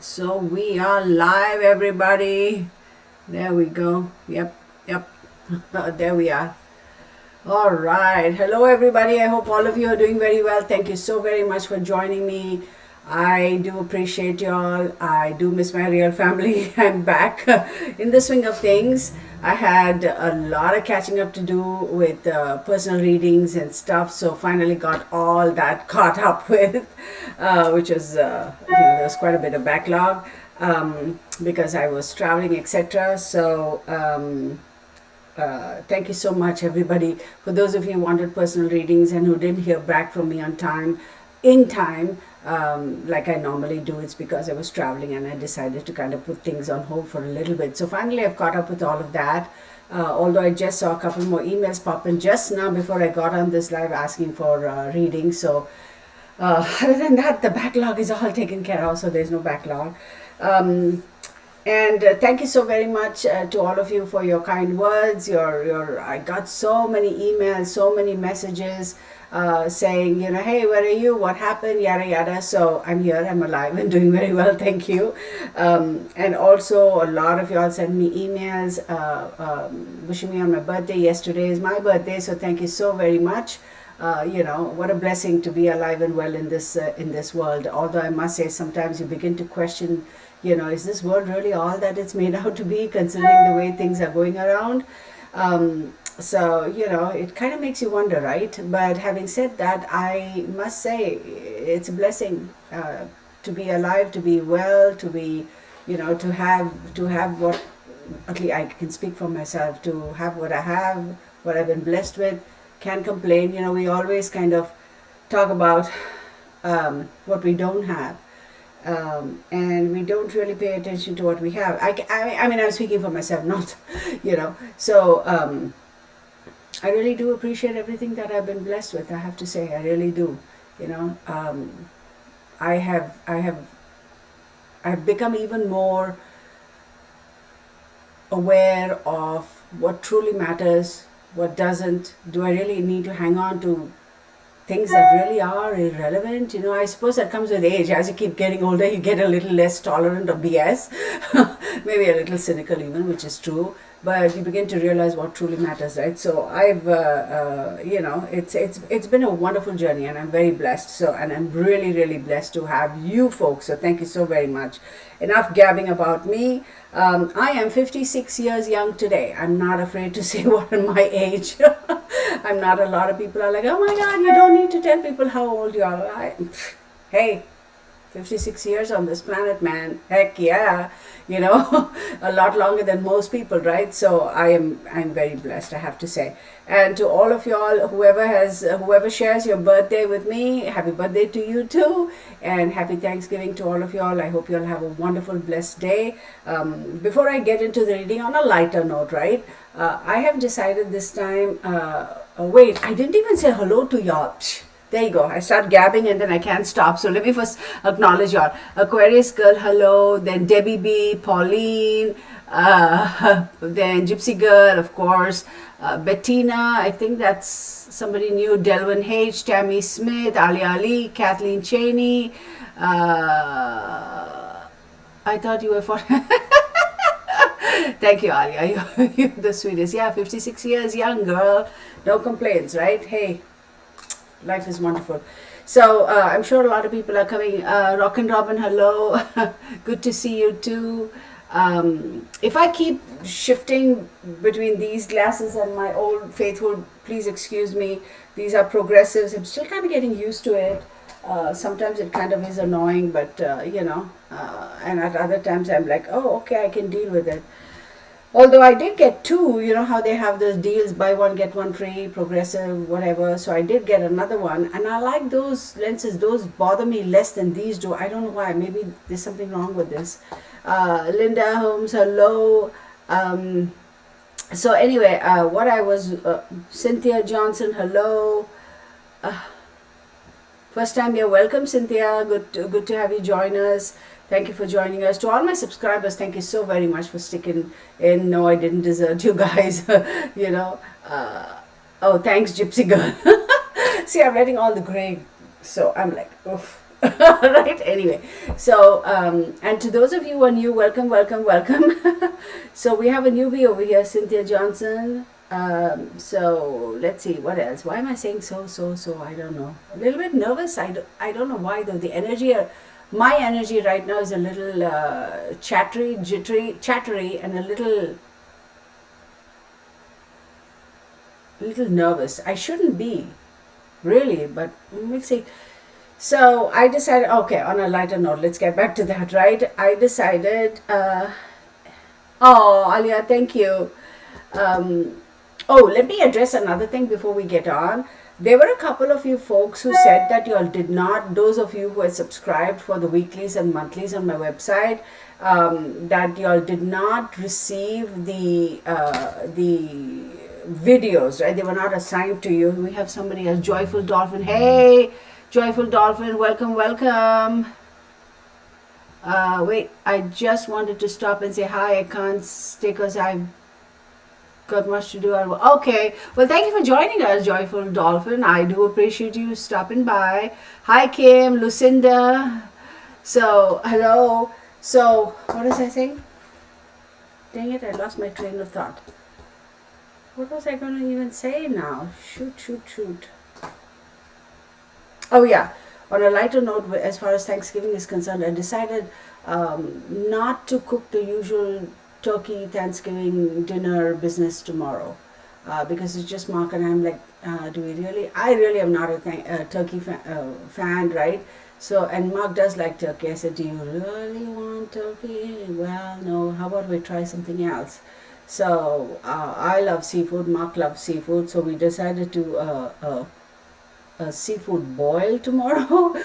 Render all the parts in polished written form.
So we are live, everybody. There we go. Yep. There we are. All right. Hello, everybody. I hope all of you are doing very well. Thank you so very much for joining me. I do appreciate y'all. I do miss my real family. I'm back in the swing of things. I had a lot of catching up to do with personal readings and stuff, so finally got all that caught up with, which was, there was quite a bit of backlog because I was traveling, etc. So, thank you so much, everybody. For those of you who wanted personal readings and who didn't hear back from me on time, in time, like I normally do, it's because I was traveling and I decided to kind of put things on hold for a little bit. So finally, I've caught up with all of that. Although I just saw a couple more emails pop in just now before I got on this live asking for reading. So other than that, the backlog is all taken care of. So there's no backlog. And thank you so very much to all of you for your kind words. I got so many emails, so many messages saying, hey, where are you? What happened? Yada yada. So I'm here. I'm alive and doing very well. Thank you. And also, a lot of y'all sent me emails wishing me on my birthday. Yesterday is my birthday, so thank you so very much. What a blessing to be alive and well in this world. Although I must say, sometimes you begin to question, is this world really all that it's made out to be, considering the way things are going around? So, it kind of makes you wonder, right? But having said that, I must say it's a blessing to be alive, to be well, to be, to have what, at least I can speak for myself, to have what I have, what I've been blessed with. Can't complain. We always kind of talk about what we don't have. And we don't really pay attention to what we have. I mean, I'm speaking for myself, not, So I really do appreciate everything that I've been blessed with. I have to say, I really do. I've become even more aware of what truly matters, what doesn't. Do I really need to hang on to things that really are irrelevant? I suppose that comes with age. As you keep getting older, you get a little less tolerant of BS, maybe a little cynical even, which is true. But you begin to realize what truly matters, right? So I've, it's been a wonderful journey, and I'm very blessed. So, and I'm really, really blessed to have you folks. So thank you so very much. Enough gabbing about me. I am 56 years young today. I'm not afraid to say what my age. I'm not. A lot of people are like, oh my God, you don't need to tell people how old you are. Hey, 56 years on this planet, man. Heck yeah. A lot longer than most people, right? So I'm very blessed, I have to say. And to all of y'all, whoever shares your birthday with me, happy birthday to you too. And happy Thanksgiving to all of y'all. I hope y'all have a wonderful, blessed day. Before I get into the reading, on a lighter note, right? I have decided this time, wait, I didn't even say hello to y'all. There you go. I start gabbing and then I can't stop. So let me first acknowledge y'all. Aquarius Girl, hello. Then Debbie B, Pauline, then Gypsy Girl, of course. Bettina, I think that's somebody new. Delvin H, Tammy Smith, Ali Ali, Kathleen Cheney. I thought you were for... Thank you, Alia. You're the sweetest. Yeah, 56 years young, girl. No complaints, right? Hey. Life is wonderful. So I'm sure a lot of people are coming. Rockin' Robin, hello. Good to see you too. If I keep shifting between these glasses and my old faithful, please excuse me. These are progressives. I'm still kind of getting used to it. Sometimes it kind of is annoying, but and at other times I'm like, oh, okay, I can deal with it. Although I did get two, how they have those deals, buy one, get one free, progressive, whatever. So I did get another one. And I like those lenses. Those bother me less than these do. I don't know why. Maybe there's something wrong with this. Linda Holmes, hello. So anyway, Cynthia Johnson, hello. First time you're welcome, Cynthia. Good to have you join us. Thank you for joining us. To all my subscribers, thank you so very much for sticking in. No, I didn't desert you guys. Oh, thanks, Gypsy Girl. See, I'm letting all the gray. So I'm like, oof. Right? Anyway, so and to those of you who are new, welcome, welcome, welcome. So we have a newbie over here, Cynthia Johnson. So let's see what else. Why am I saying so? I don't know. A little bit nervous. I don't know why though. The energy, my energy right now is a little chattery, jittery, chattery, and a little nervous. I shouldn't be really, but we'll see. So I decided, okay, on a lighter note, let's get back to that, right? I decided, oh, Alia, thank you. Oh, let me address another thing before we get on. There were a couple of you folks who said that you all did not, those of you who are subscribed for the weeklies and monthlies on my website, that you all did not receive the videos, right? They were not assigned to you. We have somebody else, Joyful Dolphin. Hey, Joyful Dolphin, welcome, welcome. Wait, I just wanted to stop and say hi. I can't stay because I've got much to do. Okay, well, thank you for joining us, Joyful Dolphin. I do appreciate you stopping by. Hi, Kim, Lucinda. So, hello. So, what was I saying? Dang it, I lost my train of thought. What was I going to even say now? Shoot. Oh yeah, on a lighter note, as far as Thanksgiving is concerned, I decided not to cook the usual turkey Thanksgiving dinner business tomorrow because it's just Mark and I'm like, do we really? I really am not a turkey fan, right? So, and Mark does like turkey. I said, do you really want turkey? Well, no, how about we try something else? So, I love seafood, Mark loves seafood, so we decided to a seafood boil tomorrow.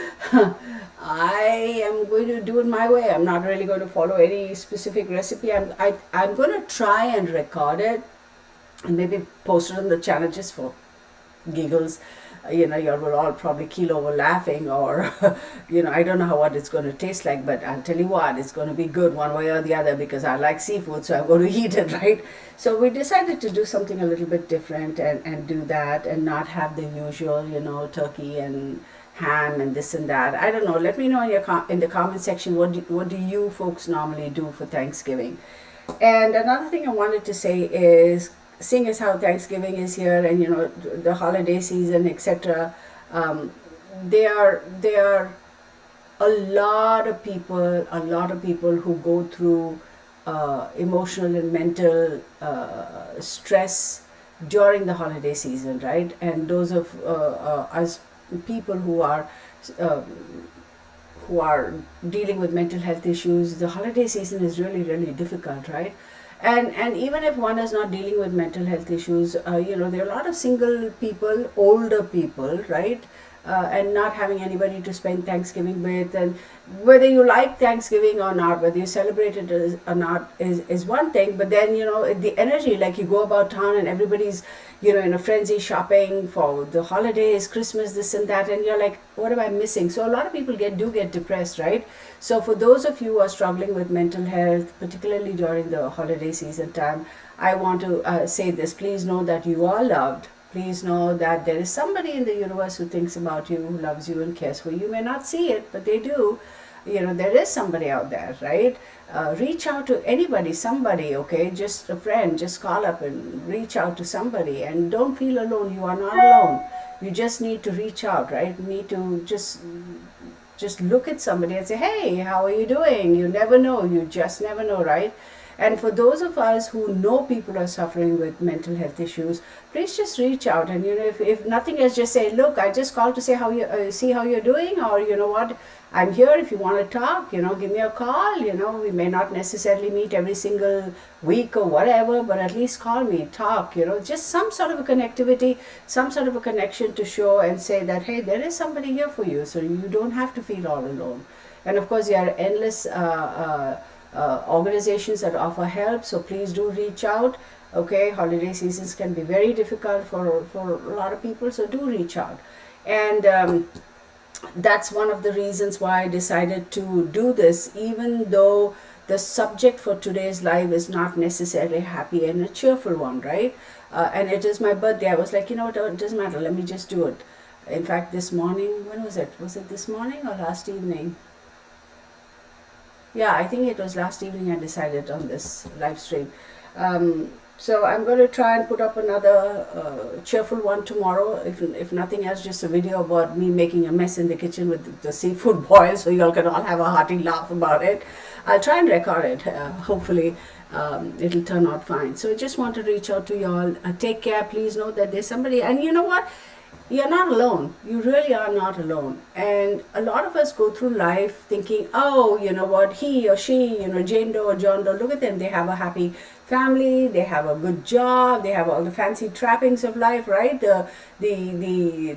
I am going to do it my way. I'm not really going to follow any specific recipe. I'm going to try and record it and maybe post it on the channel just for giggles. You will all probably keel over laughing, or I don't know what it's going to taste like, but I'll tell you what, it's going to be good one way or the other because I like seafood, so I'm going to eat it, right? So we decided to do something a little bit different and do that and not have the usual, turkey and ham and this and that. I don't know. Let me know in the comment section what do you folks normally do for Thanksgiving. And another thing I wanted to say is, seeing as how Thanksgiving is here and the holiday season, etc., there are a lot of people who go through emotional and mental stress during the holiday season, right? And those of us people who are dealing with mental health issues, the holiday season is really, really difficult, right? And even if one is not dealing with mental health issues, there are a lot of single people, older people, right? And not having anybody to spend Thanksgiving with, and whether you like Thanksgiving or not, whether you celebrate it or not is one thing, but then the energy, like you go about town and everybody's in a frenzy shopping for the holidays, Christmas, this and that, and you're like, what am I missing? So a lot of people do get depressed, right? So for those of you who are struggling with mental health, particularly during the holiday season time, I want to say this: please know that you are loved. Please know that there is somebody in the universe who thinks about you, who loves you and cares for you. You may not see it, but they do. There is somebody out there, right? Reach out to anybody, somebody, okay? Just a friend, just call up and reach out to somebody, and don't feel alone. You are not alone. You just need to reach out, right? You need to just look at somebody and say, hey, how are you doing? You never know. You just never know, right? And for those of us who know people are suffering with mental health issues, please just reach out. And if nothing else, just say, look, I just called to say how you see how you're doing, or what, I'm here if you want to talk. Give me a call. We may not necessarily meet every single week or whatever, but at least call me, talk. Just some sort of a connectivity, some sort of a connection to show and say that, hey, there is somebody here for you, so you don't have to feel all alone. And of course, there are endless organizations that offer help, so please do reach out. Okay, holiday seasons can be very difficult for a lot of people, so do reach out. And that's one of the reasons why I decided to do this, even though the subject for today's live is not necessarily happy and a cheerful one, right? And it is my birthday. I was like, it doesn't matter, let me just do it. In fact, this morning, when was it? Was it this morning or last evening? Yeah, I think it was last evening I decided on this live stream. So I'm going to try and put up another cheerful one tomorrow. If nothing else, just a video about me making a mess in the kitchen with the seafood boil, so you all can all have a hearty laugh about it. I'll try and record it. Hopefully, it'll turn out fine. So I just want to reach out to you all. Take care. Please know that there's somebody, and you know what? You're not alone. You really are not alone. And a lot of us go through life thinking, oh, you know what, he or she, Jane Doe or John Doe, look at them. They have a happy family. They have a good job. They have all the fancy trappings of life, right? The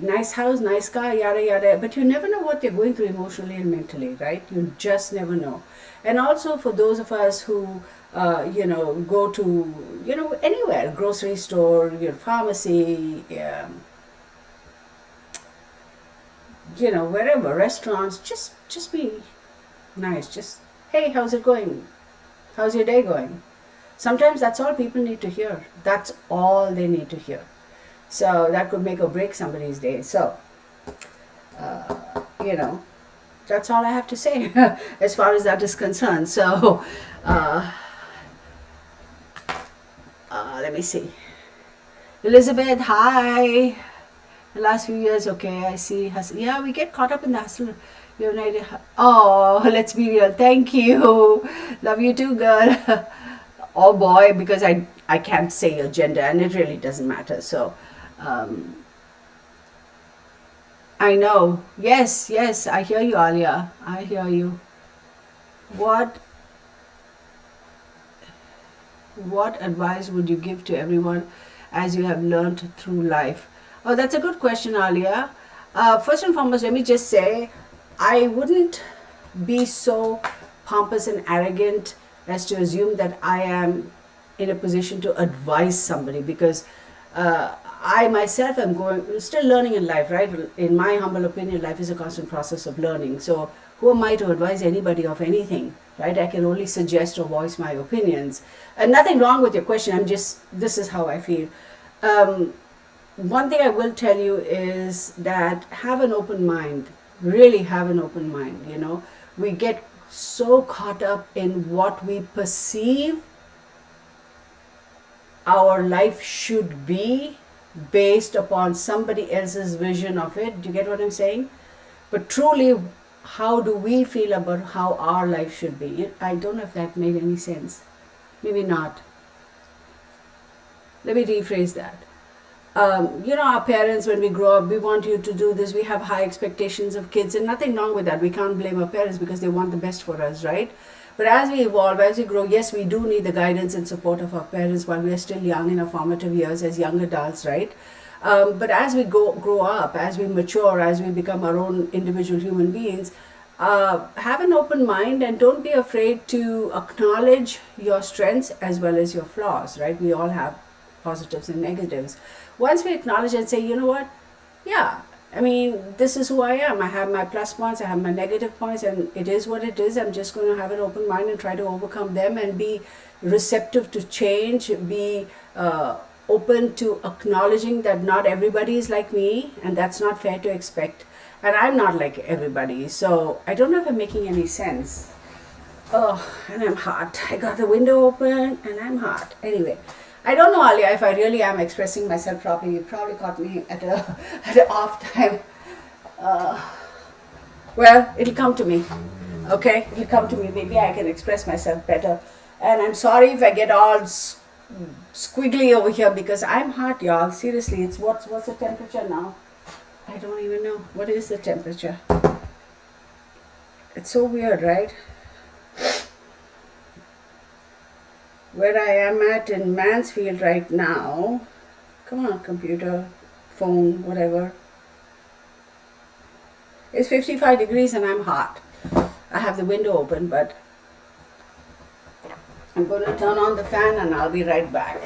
nice house, nice car, yada, yada. But you never know what they're going through emotionally and mentally, right? You just never know. And also for those of us who, go to, anywhere, grocery store, your pharmacy, wherever, restaurants, just be nice. Just, hey, how's it going? How's your day going? Sometimes that's all people need to hear. That's all they need to hear. So that could make or break somebody's day. So, that's all I have to say as far as that is concerned. So, let me see. Elizabeth, hi. The last few years, okay, I see. Yeah, we get caught up in the hustle. You have no idea. Oh, let's be real. Thank you. Love you too, girl. Oh boy, because I can't say your gender and it really doesn't matter. So, I know. Yes, I hear you, Alia. I hear you. What advice would you give to everyone as you have learned through life? Oh, that's a good question, Alia. First and foremost, let me just say, I wouldn't be so pompous and arrogant as to assume that I am in a position to advise somebody, because I myself am still learning in life, right? In my humble opinion, life is a constant process of learning. So who am I to advise anybody of anything, right? I can only suggest or voice my opinions. And nothing wrong with your question. This is how I feel. One thing I will tell you is that have an open mind. Really have an open mind. We get so caught up in what we perceive our life should be based upon somebody else's vision of it. Do you get what I'm saying? But truly, how do we feel about how our life should be? I don't know if that made any sense. Maybe not. Let me rephrase that. Our parents, when we grow up, we want you to do this. We have high expectations of kids, and nothing wrong with that. We can't blame our parents because they want the best for us, right? But as we evolve, as we grow, yes, we do need the guidance and support of our parents while we are still young in our formative years as young adults, right? But as we grow up, as we mature, as we become our own individual human beings, have an open mind and don't be afraid to acknowledge your strengths as well as your flaws, right? We all have positives and negatives. Once we acknowledge and say, you know what, yeah, I mean, this is who I am. I have my plus points, I have my negative points, and it is what it is. I'm just going to have an open mind and try to overcome them and be receptive to change, be open to acknowledging that not everybody is like me, and that's not fair to expect. And I'm not like everybody. So I don't know if I'm making any sense. Oh, and I'm hot. I got the window open and I'm hot. Anyway. I don't know, Alia, if I really am expressing myself properly. You probably caught me at an off time. Well, it'll come to me. Okay? It'll come to me. Maybe I can express myself better. And I'm sorry if I get all squiggly over here because I'm hot, y'all. Seriously, it's what's the temperature now? I don't even know. What is the temperature? It's so weird, right? Where I am at in Mansfield right now, come on, computer, phone, whatever, it's 55 degrees and I'm hot. I have the window open, but I'm going to turn on the fan and I'll be right back.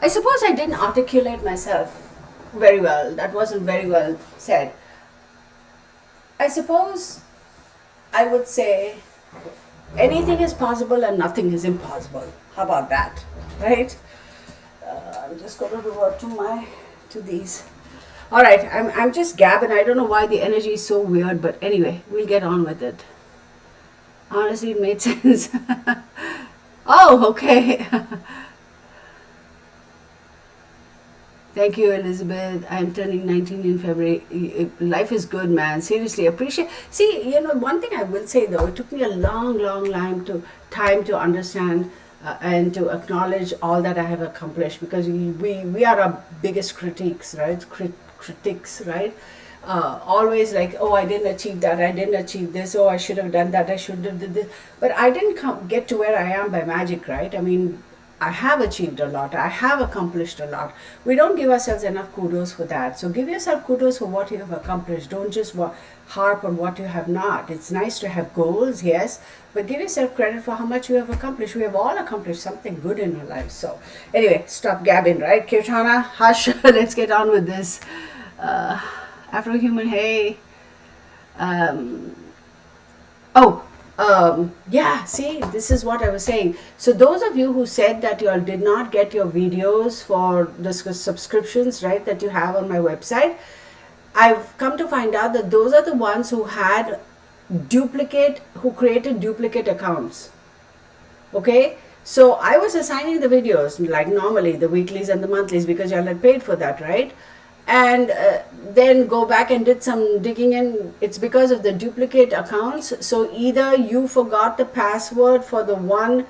I suppose I didn't articulate myself very well. That wasn't very well said. I suppose I would say anything is possible and nothing is impossible. How about that, right? I'm just going to revert to these. All right, I'm just gabbing. I don't know why the energy is so weird, but anyway, we'll get on with it. Honestly, it made sense. Oh, okay. Thank you, Elizabeth. I'm turning 19 in February. Life is good, man. Seriously, appreciate. See, one thing I will say though, it took me a long, long time to understand and to acknowledge all that I have accomplished, because we are our biggest critics, right? Critics, right? Always like, oh, I didn't achieve that, I didn't achieve this, oh, I should have done that, I should have did this. But I didn't get to where I am by magic, right? I mean, I have achieved a lot, I have accomplished a lot. We don't give ourselves enough kudos for that. So give yourself kudos for what you have accomplished. Don't just harp on what you have not. It's nice to have goals, yes, but give yourself credit for how much you have accomplished. We have all accomplished something good in our lives. So anyway, stop gabbing, right? Kirtana, hush. Let's get on with this. Afro-human, hey. Yeah, see, this is what I was saying. So those of you who said that you all did not get your videos for the subscriptions, right, that you have on my website, I've come to find out that those are the ones who created duplicate accounts. Okay, so I was assigning the videos like normally, the weeklies and the monthlies, because y'all had paid for that, right? And then go back and did some digging in. It's because of the duplicate accounts. So either you forgot the password for the one,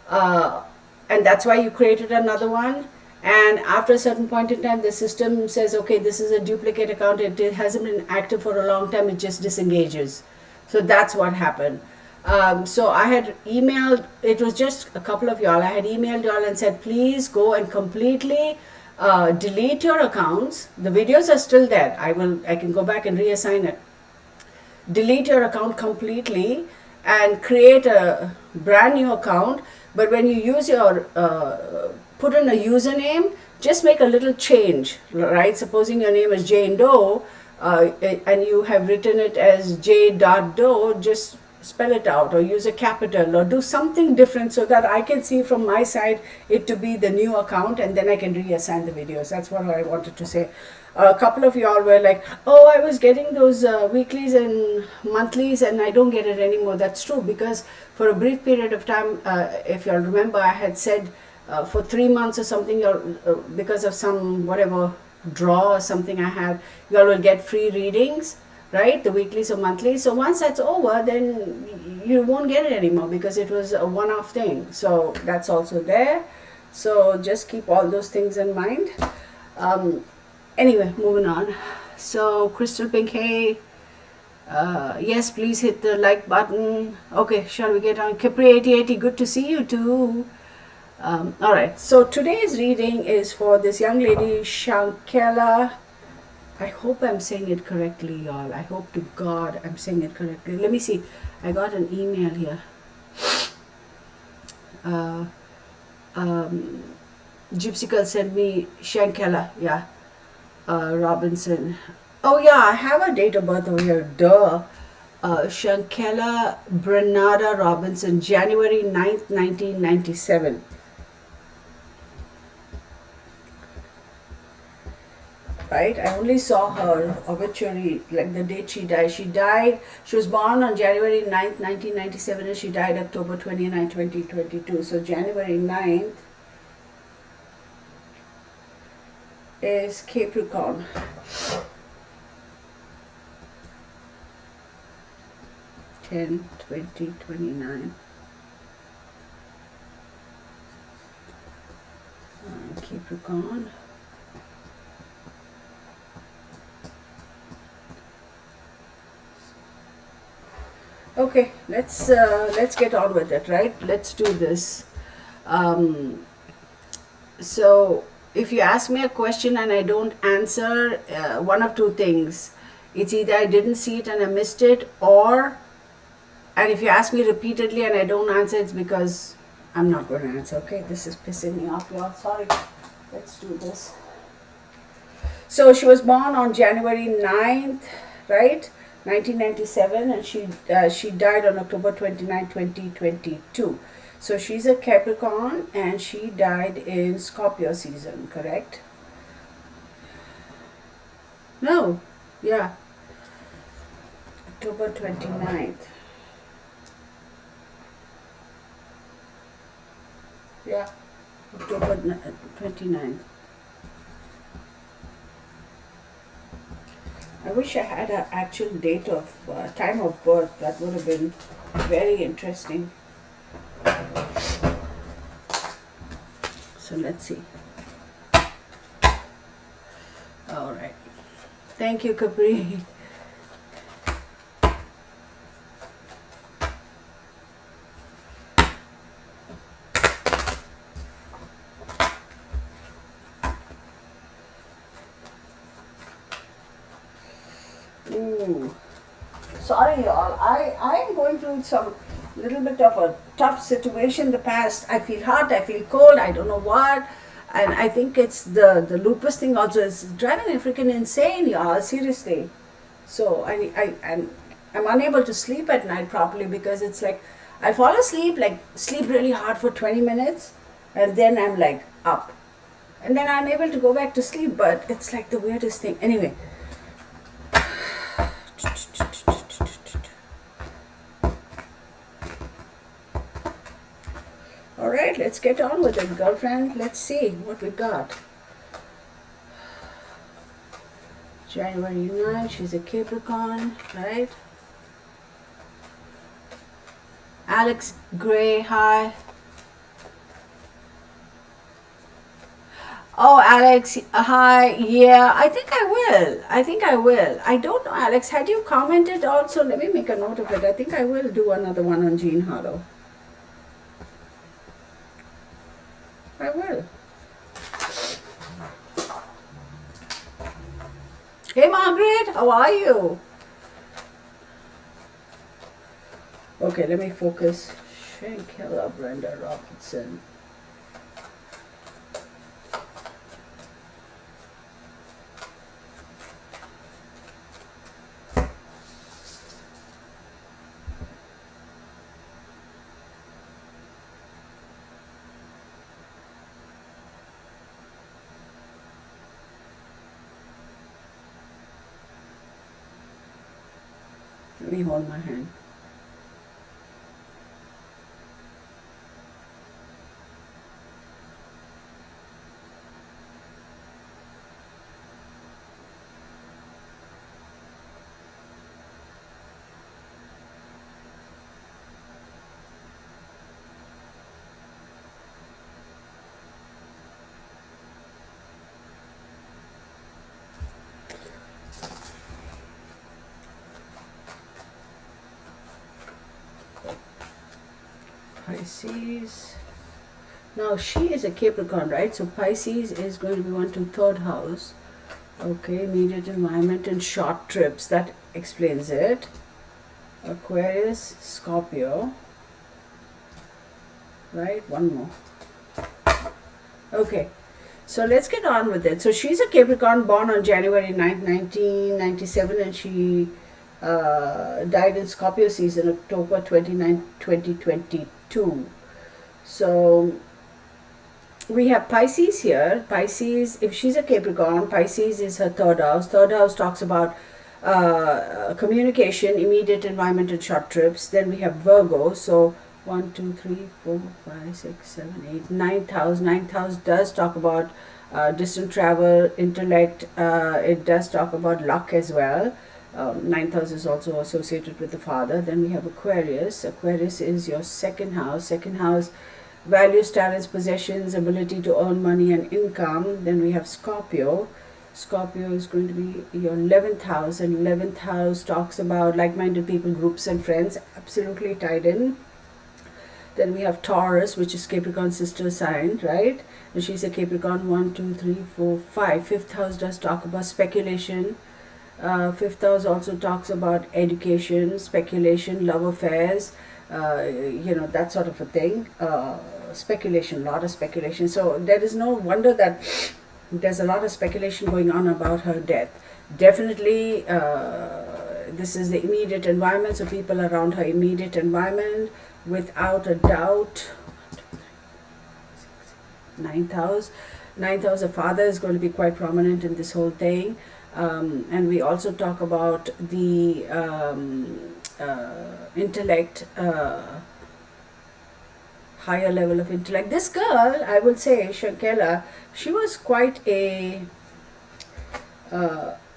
and that's why you created another one, and after a certain point in time the system says, okay, this is a duplicate account, it hasn't been active for a long time, it just disengages. So that's what happened. So I had emailed, it was just a couple of y'all, I had emailed y'all and said, please go and completely delete your accounts. The videos are still there. I can go back and reassign it. Delete your account completely and create a brand new account. But when you use your put in a username, just make a little change, right? Supposing your name is Jane Doe, and you have written it as J.Doe, just spell it out or use a capital or do something different so that I can see from my side it to be the new account, and then I can reassign the videos. That's what I wanted to say. A couple of y'all were like, oh, I was getting those weeklies and monthlies and I don't get it anymore. That's true, because for a brief period of time, if y'all remember, I had said for 3 months or something, because of some whatever draw or something I had, y'all will get free readings, right? The weeklies or monthlies. So once that's over, then you won't get it anymore because it was a one-off thing. So that's also there. So just keep all those things in mind. Anyway, moving on. So Crystal Pink, hey, yes, please hit the like button. Okay, shall we get on? Capri 8080, good to see you too. All right, so today's reading is for this young lady, Shanquella. I hope I'm saying it correctly, y'all. I hope to God I'm saying it correctly. Let me see. I got an email here. Gypsy Girl sent me Shanquella, yeah. Robinson. Oh yeah, I have a date of birth over here. Duh. Shanquella Bernarda Robinson, January 9th, 1997. Right, I only saw her obituary, like the date she died. She was born on January 9th, 1997, and she died October 29, 2022. So January 9th is Capricorn. (10, 20, 29). Capricorn. Okay, let's get on with it, right? Let's do this. So if you ask me a question and I don't answer, one of two things. It's either I didn't see it and I missed it, and if you ask me repeatedly and I don't answer, it's because I'm not going to answer. Okay, this is pissing me off, y'all. Sorry. Let's do this. So she was born on January 9th, right? 1997, and she died on October 29, 2022. So she's a Capricorn, and she died in Scorpio season, correct? No, yeah, October 29th. Yeah, October 29th. I wish I had an actual date of time of birth. That would have been very interesting. So let's see. All right. Thank you, Capri. Ooh. Sorry, y'all. I am going through some little bit of a tough situation in the past. I feel hot, I feel cold, I don't know what. And I think it's the lupus thing also is driving me freaking insane, y'all. Seriously. So I'm unable to sleep at night properly because it's like I fall asleep, like sleep really hard for 20 minutes, and then I'm like up. And then I'm able to go back to sleep, but it's like the weirdest thing. Anyway, all right, let's get on with it, girlfriend. Let's see what we got. January 9, she's a Capricorn, right? Alex Gray, hi. Oh, Alex, hi. Yeah, I think I will. I think I will. I don't know, Alex. Had you commented also? Let me make a note of it. I think I will do another one on Jean Harlow. I will. Hey, Margaret, how are you? Okay, let me focus. Shanquella, Brenda Robertson. Let me hold my hand. Pisces. Now she is a Capricorn, right? So Pisces is going to be 1 to 3rd house. Okay, immediate environment and short trips. That explains it. Aquarius, Scorpio. Right, one more. Okay, so let's get on with it. So she's a Capricorn born on January 9th, 1997, and she died in Scorpio season, October 29, 2022. So we have Pisces here. Pisces, if she's a Capricorn, Pisces is her 3rd house. 3rd house talks about communication, immediate environment, and short trips. Then we have Virgo. So 1, 2, 3, 4, 5, 6, 7, 8, 9th house. 9th house does talk about distant travel, intellect. It does talk about luck as well. 9th house is also associated with the father. Then we have Aquarius. Aquarius is your 2nd house. 2nd house, values, talents, possessions, ability to earn money and income. Then we have Scorpio. Scorpio is going to be your 11th house, and 11th house talks about like-minded people, groups and friends, absolutely tied in. Then we have Taurus, which is Capricorn sister sign, right? And she's a Capricorn 1, 2, 3, 4, 5. 5th house does talk about speculation. 5th house also talks about education, speculation, love affairs, that sort of a thing. Speculation, a lot of speculation. So there is no wonder that there's a lot of speculation going on about her death. Definitely, this is the immediate environment, so people around her immediate environment, without a doubt. Ninth house. Ninth house, the father is going to be quite prominent in this whole thing. And we also talk about the intellect, higher level of intellect. This girl, I would say, Shanquella, she was quite a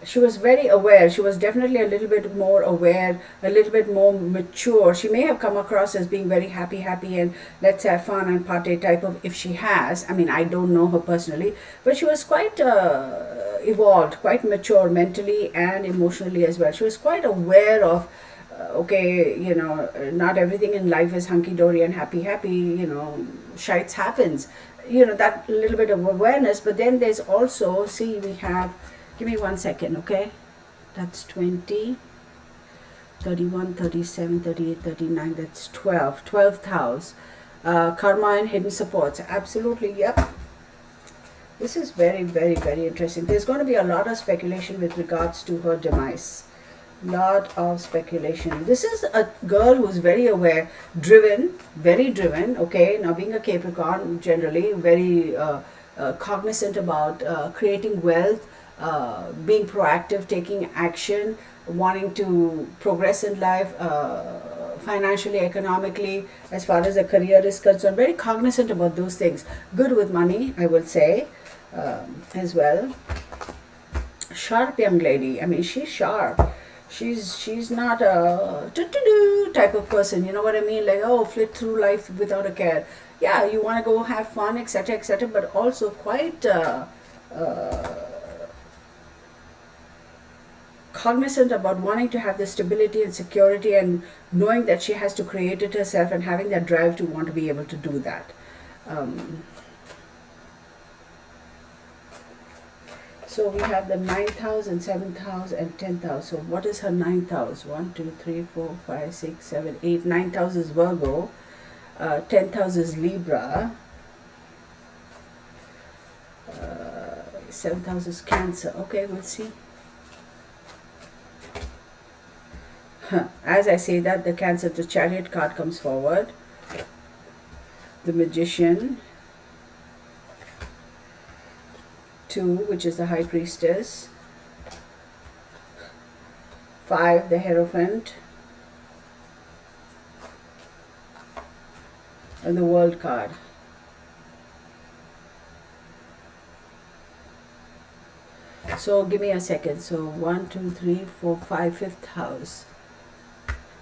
she was very aware. She was definitely a little bit more aware, a little bit more mature. She may have come across as being very happy, and let's have fun and party type of, if she has. I mean, I don't know her personally, but she was quite evolved, quite mature mentally and emotionally as well. She was quite aware of, okay, you know, not everything in life is hunky-dory and happy, you know, shites happens. You know, that little bit of awareness. But then there's also, see, we have, give me 1 second, okay? That's 20, 31, 37, 38, 39, that's 12, 12th house. Karma and hidden supports, absolutely, yep. This is very, very, very interesting. There's going to be a lot of speculation with regards to her demise. Lot of speculation. This is a girl who's very aware, driven, very driven, okay? Now, being a Capricorn, generally, very cognizant about creating wealth, being proactive, taking action, wanting to progress in life, financially, economically, as far as a career is concerned, very cognizant about those things. Good with money, I will say, as well. Sharp young lady. I mean, she's sharp. She's not a type of person, you know what I mean? Like, oh, flit through life without a care. Yeah, you want to go have fun, etc., but also quite cognizant about wanting to have the stability and security, and knowing that she has to create it herself, and having that drive to want to be able to do that. So we have the 9th house and 7th house and 10th house. So what is her 9th house? 1, 2, 3, 4, 5, 6, 7, 8. 9th house is Virgo. 10th house is Libra. 7th house is Cancer. Okay, we'll see. As I say that, the Cancer, the Chariot card comes forward. The Magician. 2, which is the High Priestess. 5, the Hierophant. And the World card. So give me a second. So 1, 2, 3, 4, 5, 5th house.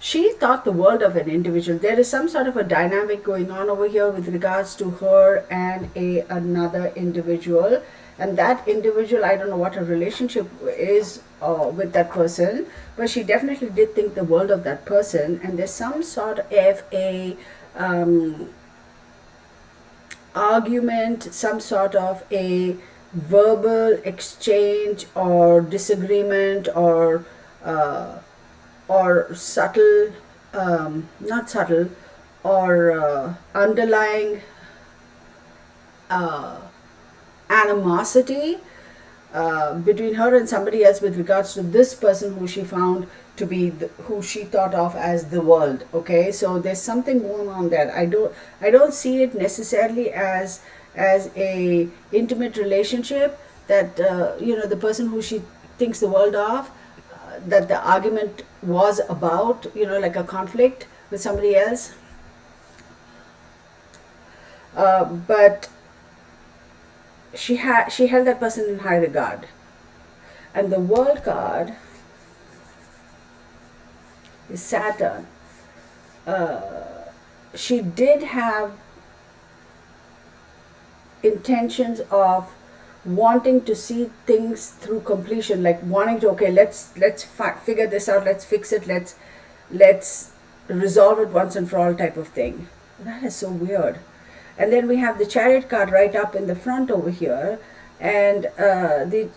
She thought the world of an individual. There is some sort of a dynamic going on over here with regards to her and another individual. And that individual, I don't know what her relationship is with that person, but she definitely did think the world of that person. And there's some sort of a argument, some sort of a verbal exchange or disagreement, or subtle, not subtle, or underlying animosity between her and somebody else with regards to this person who she found to be who she thought of as the world. Okay, so there's something going on there. I don't see it necessarily as a intimate relationship that you know, the person who she thinks the world of, that the argument was about, you know, like a conflict with somebody else, but she held that person in high regard. And the World card is Saturn. She did have intentions of wanting to see things through completion, like wanting to, okay, let's figure this out, let's fix it, let's resolve it once and for all type of thing. That is so weird. And then we have the Chariot card right up in the front over here, and the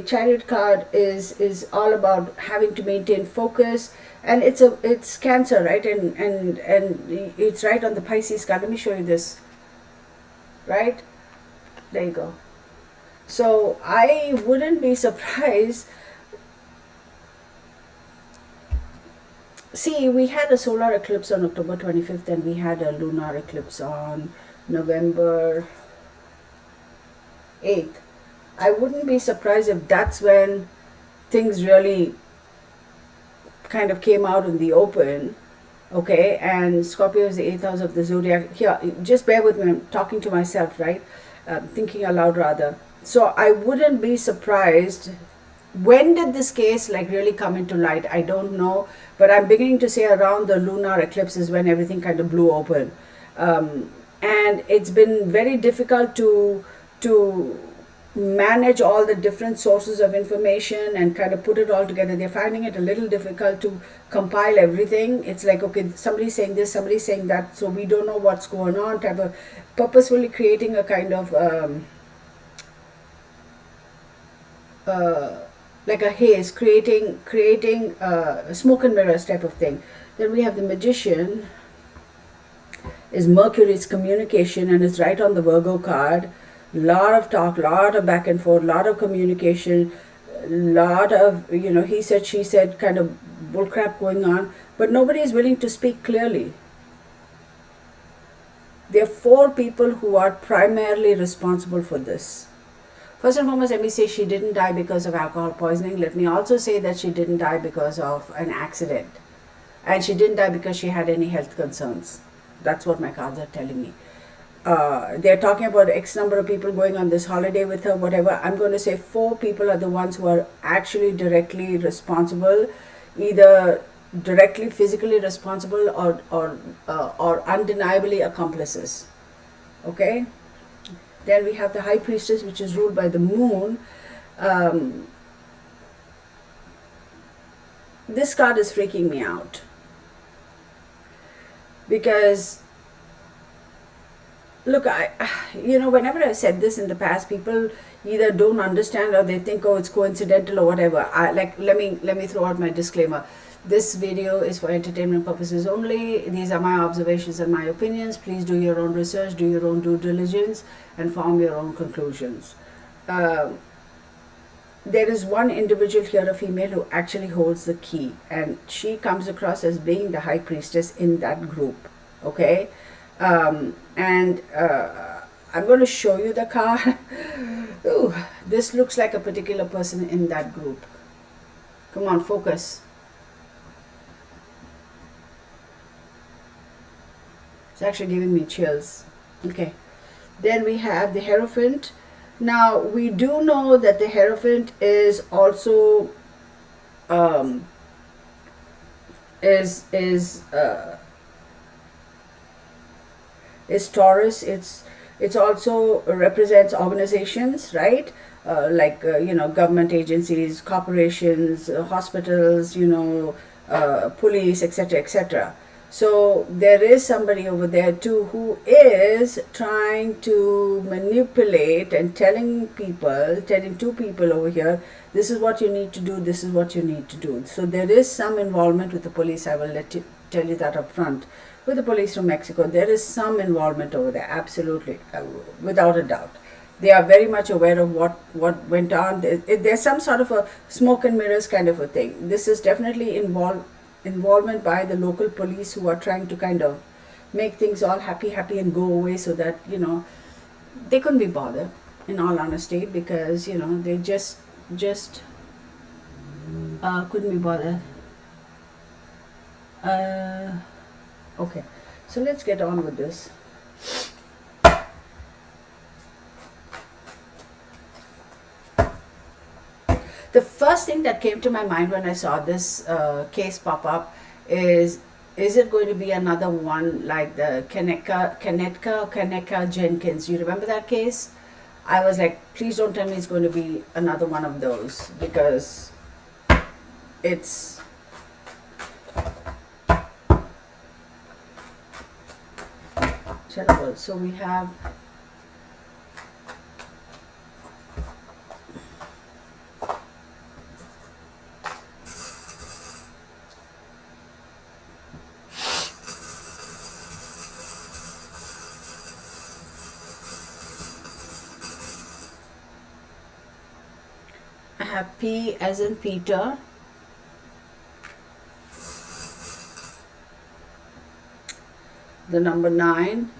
Chariot card is all about having to maintain focus, and it's Cancer, right? And it's right on the Pisces card. Let me show you this. Right, there you go. So I wouldn't be surprised. See, we had a solar eclipse on October 25th, and we had a lunar eclipse on November 8th. I wouldn't be surprised if that's when things really kind of came out in the open. Okay, and Scorpio is the eighth house of the zodiac. Here, just bear with me, I'm talking to myself, right? Thinking aloud rather. So I wouldn't be surprised. When did this case like really come into light? I don't know, but I'm beginning to say around the lunar eclipse is when everything kind of blew open, and it's been very difficult to manage all the different sources of information and kind of put it all together. They're finding it a little difficult to compile everything. It's like, okay, somebody's saying this, somebody's saying that, so we don't know what's going on, type of purposefully creating a kind of like a haze, creating smoke and mirrors type of thing. Then we have the Magician is Mercury's communication, and it's right on the Virgo card. Lot of talk, lot of back and forth, lot of communication, lot of, he said, she said kind of bullcrap going on, but nobody is willing to speak clearly. There are four people who are primarily responsible for this. First and foremost, let me say she didn't die because of alcohol poisoning. Let me also say that she didn't die because of an accident. And she didn't die because she had any health concerns. That's what my cards are telling me. They're talking about X number of people going on this holiday with her, whatever. I'm going to say four people are the ones who are actually directly responsible, either directly physically responsible or undeniably accomplices. Okay? Then we have the High Priestess, which is ruled by the moon. This card is freaking me out because, look, whenever I've said this in the past, people either don't understand or they think, oh, it's coincidental or whatever. Let me throw out my disclaimer. This video is for entertainment purposes only. These are my observations and my opinions. Please do your own research, do your own due diligence, and form your own conclusions. There is one individual here, a female, who actually holds the key, and she comes across as being the High Priestess in that group. Okay? I'm going to show you the card. Ooh, this looks like a particular person in that group. Come on, focus. It's actually giving me chills. Okay. Then we have the Hierophant. Now, we do know that the Hierophant is also is Taurus. It's also represents organizations, right? Government agencies, corporations, hospitals, police, etc., etc. So there is somebody over there too who is trying to manipulate and telling two people over here, this is what you need to do, this is what you need to do. So there is some involvement with the police. I will tell you that up front. With the police from Mexico, there is some involvement over there, absolutely, without a doubt. They are very much aware of what went on. There's some sort of a smoke and mirrors kind of a thing. This is definitely involvement by the local police who are trying to kind of make things all happy and go away, so that they couldn't be bothered, in all honesty, because they just couldn't be bothered. Okay, so let's get on with this. The first thing that came to my mind when I saw this case pop up is it going to be another one like the Kaneka Jenkins? You remember that case? I was like, please don't tell me it's going to be another one of those, because it's terrible. So we have have P as in Peter. The number 9.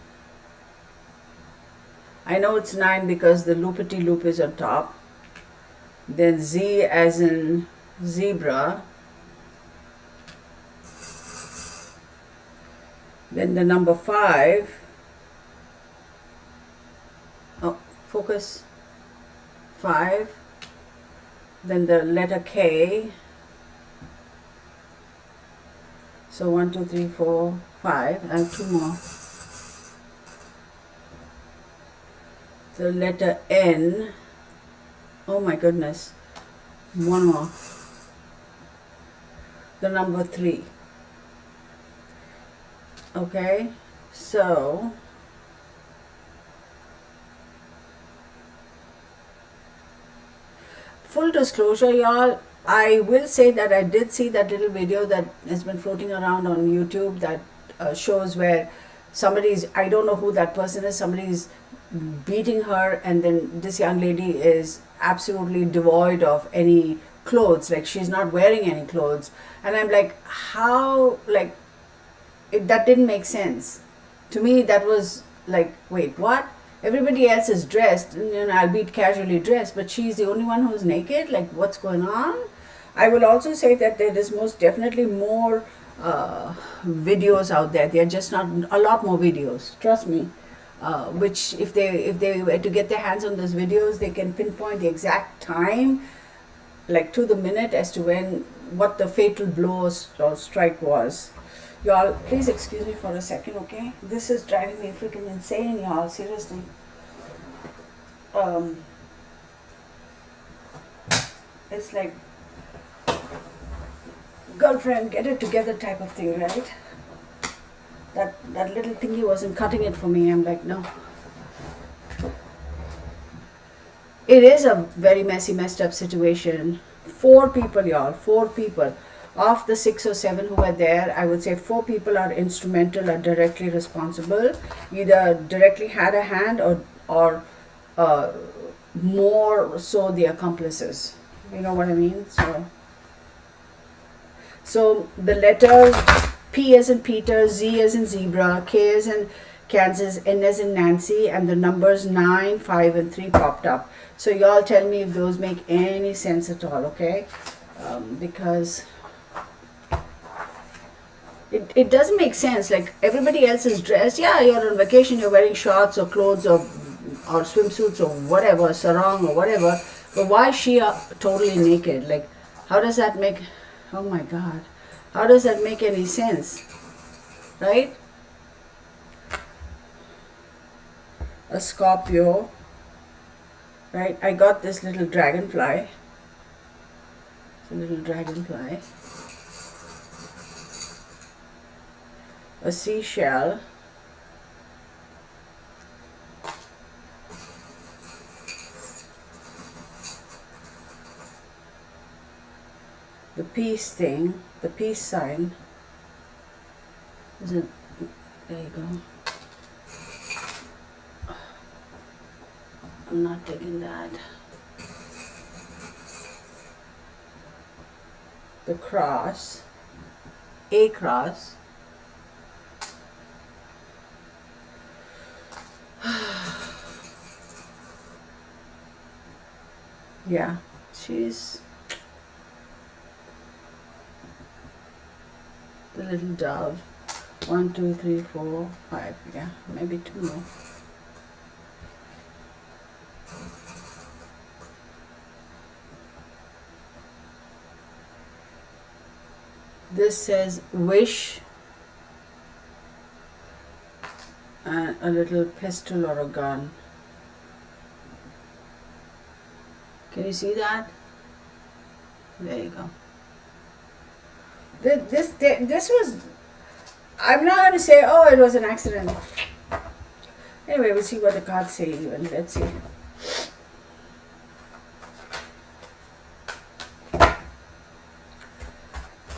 I know it's 9 because the loopity loop is on top. Then Z as in zebra. Then the number 5. Oh, focus. 5. Then the letter K. So 1, 2, 3, 4, 5. I have 2 more. The letter N. Oh my goodness. 1 more. The number 3. Okay, so full disclosure, y'all, I will say that I did see that little video that has been floating around on YouTube that shows where somebody's, I don't know who that person is, somebody's beating her, and then this young lady is absolutely devoid of any clothes, like she's not wearing any clothes. And I'm like, how, like, that didn't make sense. To me, that was like, wait, what? Everybody else is dressed, albeit casually dressed, but she's the only one who's naked? Like, what's going on? I will also say that there is most definitely more videos out there. There are just not a lot more videos, trust me. Which if they were to get their hands on those videos, they can pinpoint the exact time, like to the minute, as to what the fatal blow or strike was. Y'all, please excuse me for a second, okay? This is driving me freaking insane, y'all, seriously. It's like, girlfriend, get it together type of thing, right? That little thingy wasn't cutting it for me. I'm like, no. It is a very messy, messed up situation. 4 people, y'all, 4 people. Of the 6 or 7 who were there, I would say 4 people are instrumental or directly responsible. Either directly had a hand or more so the accomplices. You know what I mean? So the letters P as in Peter, Z as in zebra, K as in Kansas, N as in Nancy, and the numbers 9, 5, and 3 popped up. So y'all tell me if those make any sense at all, okay? Because it doesn't make sense. Like, everybody else is dressed. Yeah, you're on vacation, you're wearing shorts or clothes or swimsuits or whatever, sarong or whatever. But why is she totally naked? Like, how does that make, oh my God, how does that make any sense? Right? A Scorpio. Right? I got this little dragonfly. It's a little dragonfly. A seashell. The peace thing, the peace sign. Is it? There you go. I'm not taking that. The cross. A cross. Yeah, she's the little dove. 1, 2, 3, 4, 5. Yeah, maybe 2 more. This says wish, and a little pistol or a gun. Can you see that? There you go. This was, I'm not going to say, oh, it was an accident. Anyway, we'll see what the cards say even. Let's see.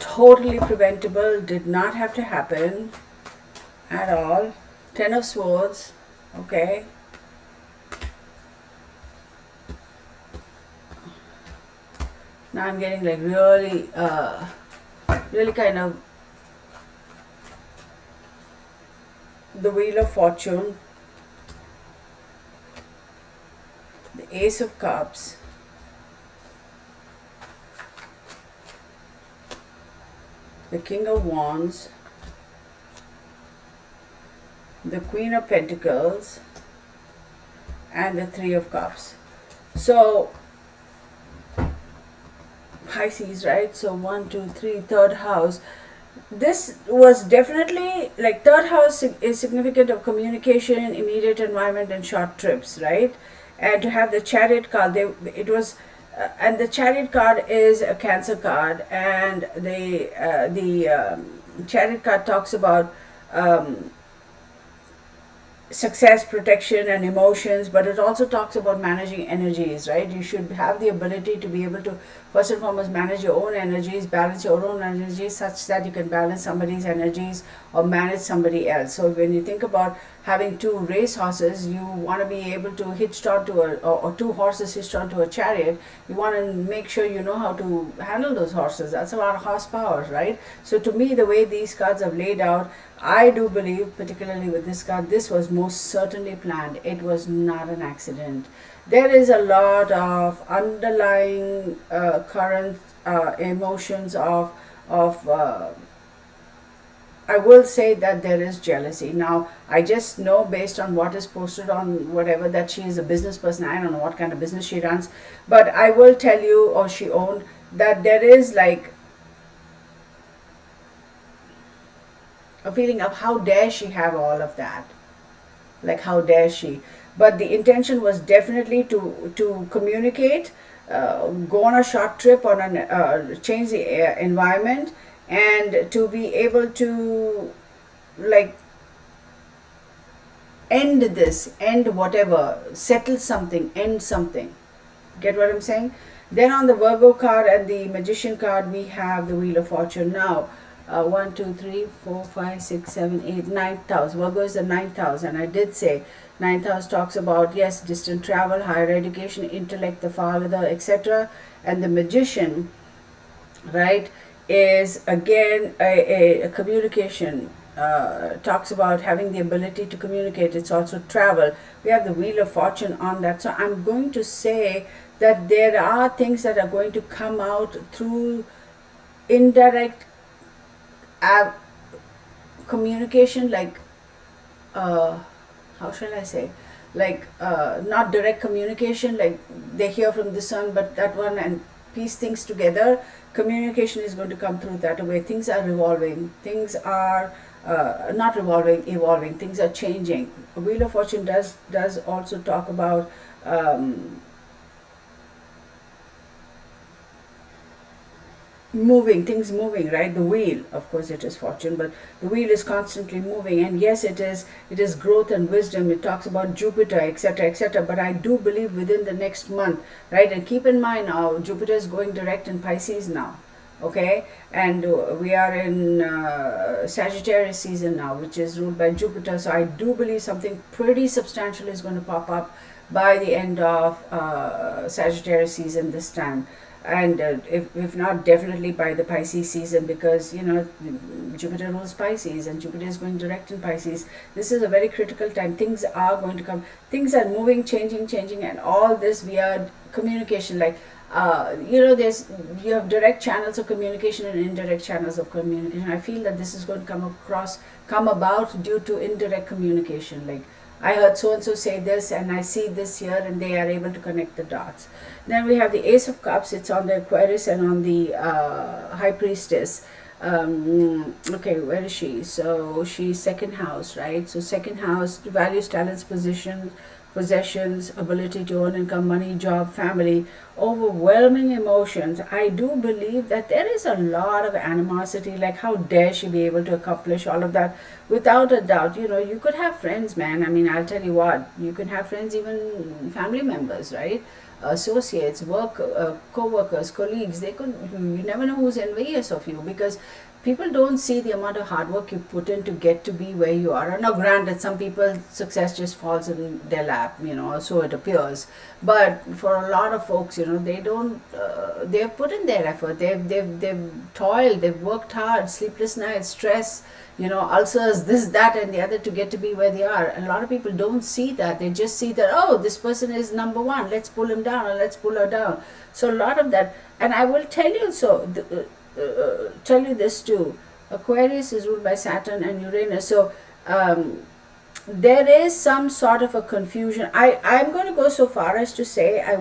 Totally preventable, did not have to happen at all. 10 of Swords, okay. Now I'm getting like really, really kind of the Wheel of Fortune, the Ace of Cups, the King of Wands, the Queen of Pentacles, and the Three of Cups. So Pisces, right? So 1, 2, 3, third house. This was definitely like third house is significant of communication, immediate environment, and short trips, right? And to have the Chariot card, it was, and the Chariot card is a Cancer card, and the Chariot card talks about success, protection, and emotions, but it also talks about managing energies, right? You should have the ability to be able to, first and foremost, manage your own energies, balance your own energies such that you can balance somebody's energies or manage somebody else. So when you think about having two race horses, you want to be able to hitch onto or two horses hitched onto a chariot. You want to make sure you know how to handle those horses. That's a lot of horsepower, right? So to me, the way these cards have laid out, I do believe, particularly with this card, this was most certainly planned. It was not an accident. There is a lot of underlying current emotions of I will say that there is jealousy. Now, I just know based on what is posted on whatever that she is a business person. I don't know what kind of business she runs, but I will tell you, or she owned, that there is like a feeling of how dare she have all of that, like how dare she. But the intention was definitely to communicate, go on a short trip, on an change the environment, and to be able to like end this, end whatever, settle something, end something. Get what I'm saying? Then on the Virgo card and the Magician card, we have the Wheel of Fortune. Now, 1, 2, 3, 4, 5, 6, 7, 8, ninth house. Virgo is the ninth house, and I did say ninth house talks about, yes, distant travel, higher education, intellect, the father, etc. And the Magician, right, is again a communication. Talks about having the ability to communicate. It's also travel. We have the Wheel of Fortune on that. So I'm going to say that there are things that are going to come out through indirect communication, like how shall I say, like not direct communication, like they hear from this one but that one and piece things together. Communication is going to come through that way. Things are revolving, things are not revolving, evolving, things are changing. Wheel of Fortune does also talk about moving, things moving, right? The wheel, of course it is fortune, but the wheel is constantly moving. And yes, it is growth and wisdom. It talks about Jupiter, etc., etc. But I do believe within the next month, right? And keep in mind now, Jupiter is going direct in Pisces now, okay? And we are in Sagittarius season now, which is ruled by Jupiter. So I do believe something pretty substantial is going to pop up by the end of Sagittarius season this time. And if not, definitely by the Pisces season, because Jupiter rules Pisces and Jupiter is going direct in Pisces. This is a very critical time. Things are going to come, things are moving, changing, and all this via communication. Like you have direct channels of communication and indirect channels of communication. I feel that this is going to come about due to indirect communication. Like, I heard so and so say this, and I see this here, and they are able to connect the dots. Then we have the Ace of Cups. It's on the Aquarius and on the High Priestess. Okay, where is she? So she's second house, right? So second house, values, talents, possessions, ability to earn income, money, job, family, overwhelming emotions. I do believe that there is a lot of animosity, like how dare she be able to accomplish all of that. Without a doubt, you could have friends, man. I mean, I'll tell you what, you can have friends, even family members, right? Associates, work, co-workers, colleagues. You never know who's envious of you, because people don't see the amount of hard work you put in to get to be where you are. Now, granted, some people success just falls in their lap, or so it appears. But for a lot of folks, they don't. They've put in their effort. They've toiled. They've worked hard. Sleepless nights, stress, ulcers, this, that, and the other to get to be where they are. A lot of people don't see that. They just see that, oh, this person is number one. Let's pull him down or let's pull her down. So a lot of that, and I will tell you tell you this too. Aquarius is ruled by Saturn and Uranus, so there is some sort of a confusion. I'm going to go so far as to say I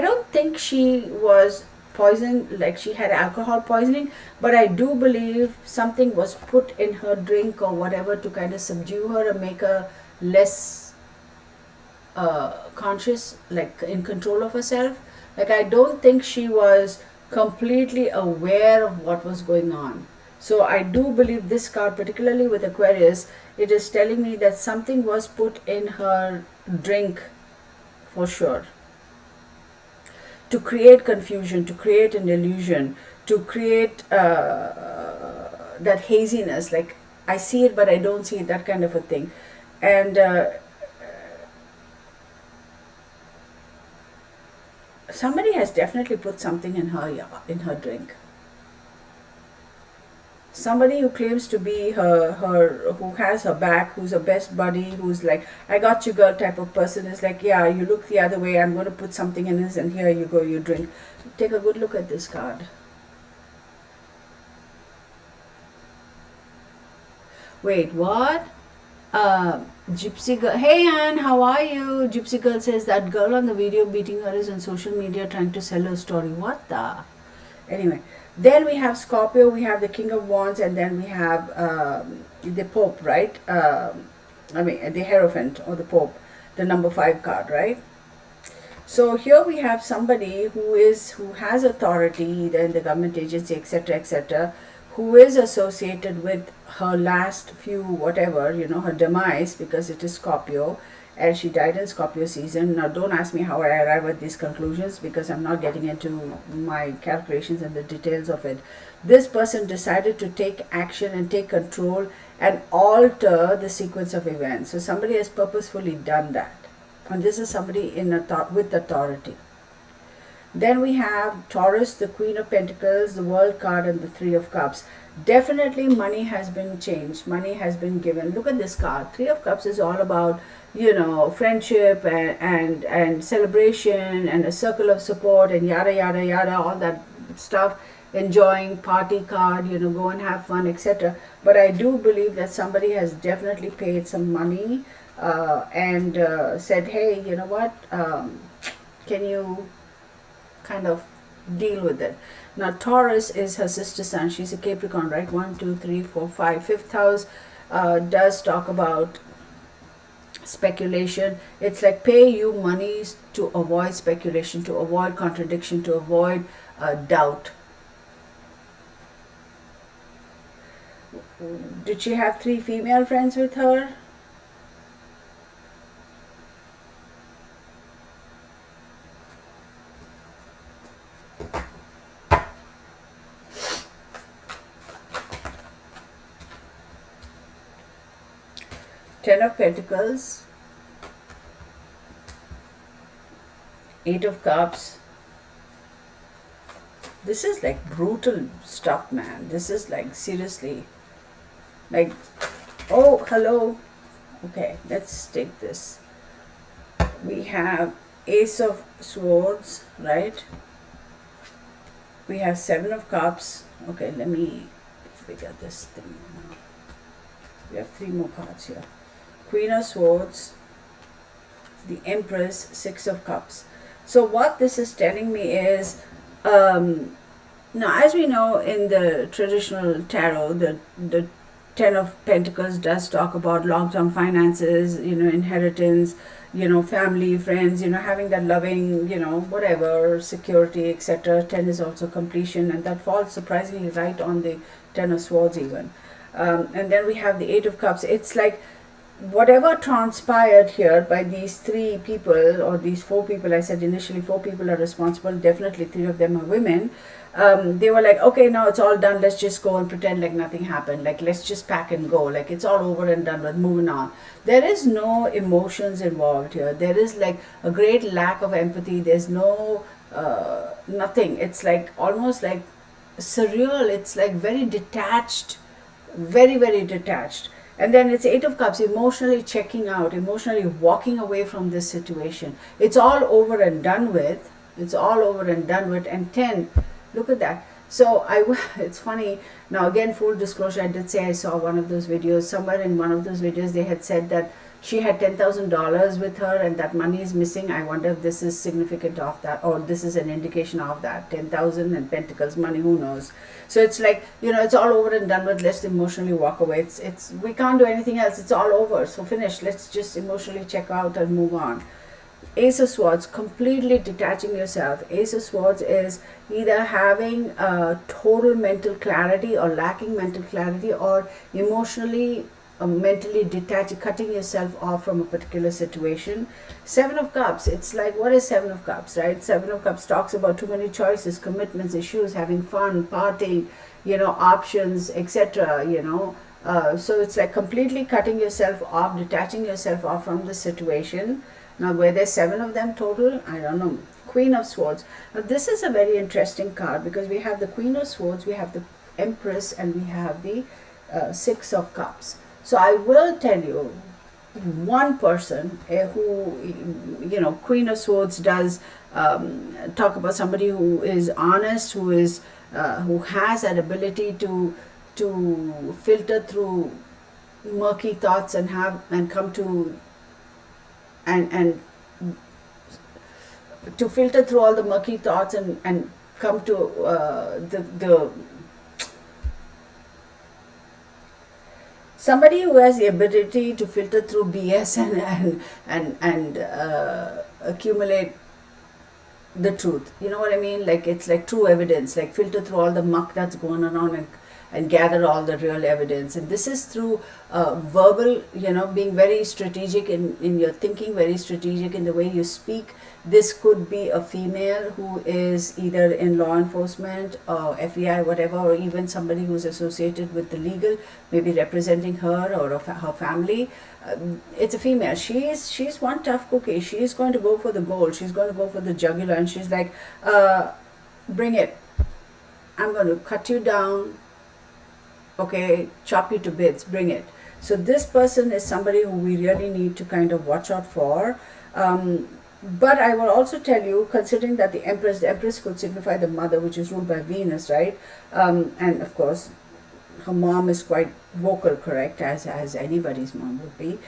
don't think she was poisoned, like she had alcohol poisoning, but I do believe something was put in her drink or whatever to kind of subdue her and make her less conscious, like in control of herself. Like, I don't think she was completely aware of what was going on. So I do believe this card, particularly with Aquarius, it is telling me that something was put in her drink for sure, to create confusion, to create an illusion, to create that haziness, like I see it but I don't see it, that kind of a thing. And somebody has definitely put something in her drink. Somebody who claims to be her who has her back, who's her best buddy, who's like, I got you girl type of person, is like, yeah, you look the other way, I'm going to put something in this, and here you go, you drink. Take a good look at this card. Wait, what? Gypsy girl, hey Anne, how are you? Gypsy girl says that girl on the video beating her is on social media trying to sell her story. What the? Anyway, then we have Scorpio, we have the King of Wands, and then we have the Pope, right? The Hierophant or the Pope, the number 5 card, right? So here we have somebody who has authority either in the government agency, etc., etc., who is associated with her last few whatever, her demise, because it is Scorpio and she died in Scorpio season. Now don't ask me how I arrive at these conclusions, because I'm not getting into my calculations and the details of it. This person decided to take action and take control and alter the sequence of events. So somebody has purposefully done that, and this is somebody with authority. Then we have Taurus, the Queen of Pentacles, the World card, and the Three of Cups. Definitely money has been changed. Money has been given. Look at this card. Three of Cups is all about, friendship and celebration and a circle of support and yada, yada, yada, all that stuff. Enjoying, party card, go and have fun, etc. But I do believe that somebody has definitely paid some money and said, hey, you know what, can you kind of deal with it. Now Taurus is her sister sun. She's a Capricorn, right? 1, 2, 3, 4, 5. Fifth house does talk about speculation. It's like pay you money to avoid speculation, to avoid contradiction, to avoid doubt. Did she have 3 female friends with her? Ten of Pentacles, 8 of Cups. This is like brutal stuff, man. This is like seriously, like, oh, hello. Okay, let's take this. We have Ace of Swords, right? We have 7 of Cups. Okay, let me figure this thing out. We have 3 more cards here. Queen of Swords, the Empress, 6 of Cups. So what this is telling me is, now as we know in the traditional tarot, the 10 of Pentacles does talk about long-term finances, inheritance, family, friends, having that loving, whatever, security, etc. 10 is also completion, and that falls surprisingly right on the 10 of Swords even. And then we have the 8 of Cups. It's like whatever transpired here by these three people or these four people, I said initially four people are responsible, definitely three of them are women. They were like, okay, now it's all done, let's just go and pretend like nothing happened, like let's just pack and go, like it's all over and done with, moving on. There is no emotions involved here. There is like a great lack of empathy. There's no nothing. It's like almost like surreal. It's like very detached, very, very detached. And then it's Eight of Cups, emotionally checking out, emotionally walking away from this situation. It's all over and done with. It's all over and done with. And 10, look at that. So it's funny. Now again, full disclosure, I did say I saw one of those videos. Somewhere in one of those videos, they had said that she had $10,000 with her and that money is missing. I wonder if this is significant of that, or this is an indication of that. 10,000 and pentacles, money, who knows. So it's like, it's all over and done with. Let's emotionally walk away. It's we can't do anything else. It's all over. So finish. Let's just emotionally check out and move on. Ace of Swords, completely detaching yourself. Ace of Swords is either having total mental clarity or lacking mental clarity, or emotionally mentally detached, cutting yourself off from a particular situation. Seven of Cups, it's like, what is Seven of Cups, right? Seven of Cups talks about too many choices, commitments, issues, having fun, partying, options, etc. So it's like completely cutting yourself off, detaching yourself off from the situation. Now, were there seven of them total? I don't know. Queen of Swords. Now, this is a very interesting card because we have the Queen of Swords, we have the Empress, and we have the Six of Cups. So I will tell you, one person who, Queen of Swords does talk about somebody who is honest, who has that ability to filter through murky thoughts and come to and to filter through all the murky thoughts and come to the somebody who has the ability to filter through BS and accumulate the truth. You know what I mean? Like, it's like true evidence, like filter through all the muck that's going around and gather all the real evidence. And this is through verbal, being very strategic in your thinking, very strategic in the way you speak. This could be a female who is either in law enforcement or FBI, whatever, or even somebody who's associated with the legal, maybe representing her or her family. It's a female. She's one tough cookie. She's going to go for the gold. She's going to go for the jugular, and she's like, bring it. I'm going to cut you down. Okay, chop you to bits, bring it. So this person is somebody who we really need to kind of watch out for. But I will also tell you, considering that the Empress could signify the mother, which is ruled by Venus, right? And of course, her mom is quite vocal, correct, as anybody's mom would be.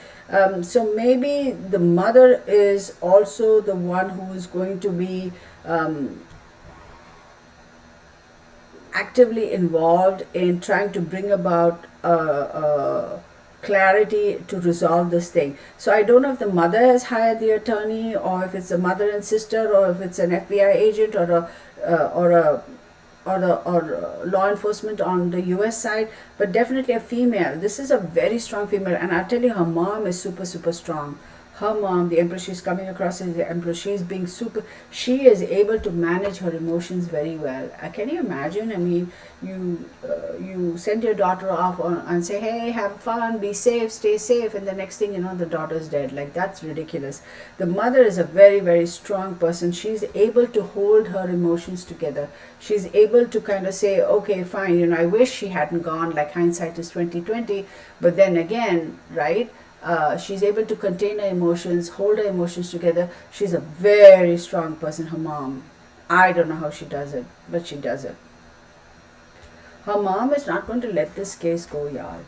So maybe the mother is also the one who is going to be actively involved in trying to bring about clarity to resolve this thing. So I don't know if the mother has hired the attorney, or if it's a mother and sister, or if it's an FBI agent, or law enforcement on the US side, but definitely a female. This is a very strong female, and I'll tell you, her mom is super, super strong. Her mom, the Empress, she's coming across as the Empress. She is able to manage her emotions very well. Can you imagine? I mean, you send your daughter off and say, hey, have fun, be safe, stay safe, and the next thing you know, the daughter's dead. Like, that's ridiculous. The mother is a very, very strong person. She's able to hold her emotions together. She's able to kind of say, okay, fine, I wish she hadn't gone, like hindsight is 2020, but then again, right? She's able to contain her emotions, hold her emotions together. She's a very strong person, her mom. I don't know how she does it, but she does it. Her mom is not going to let this case go, y'all.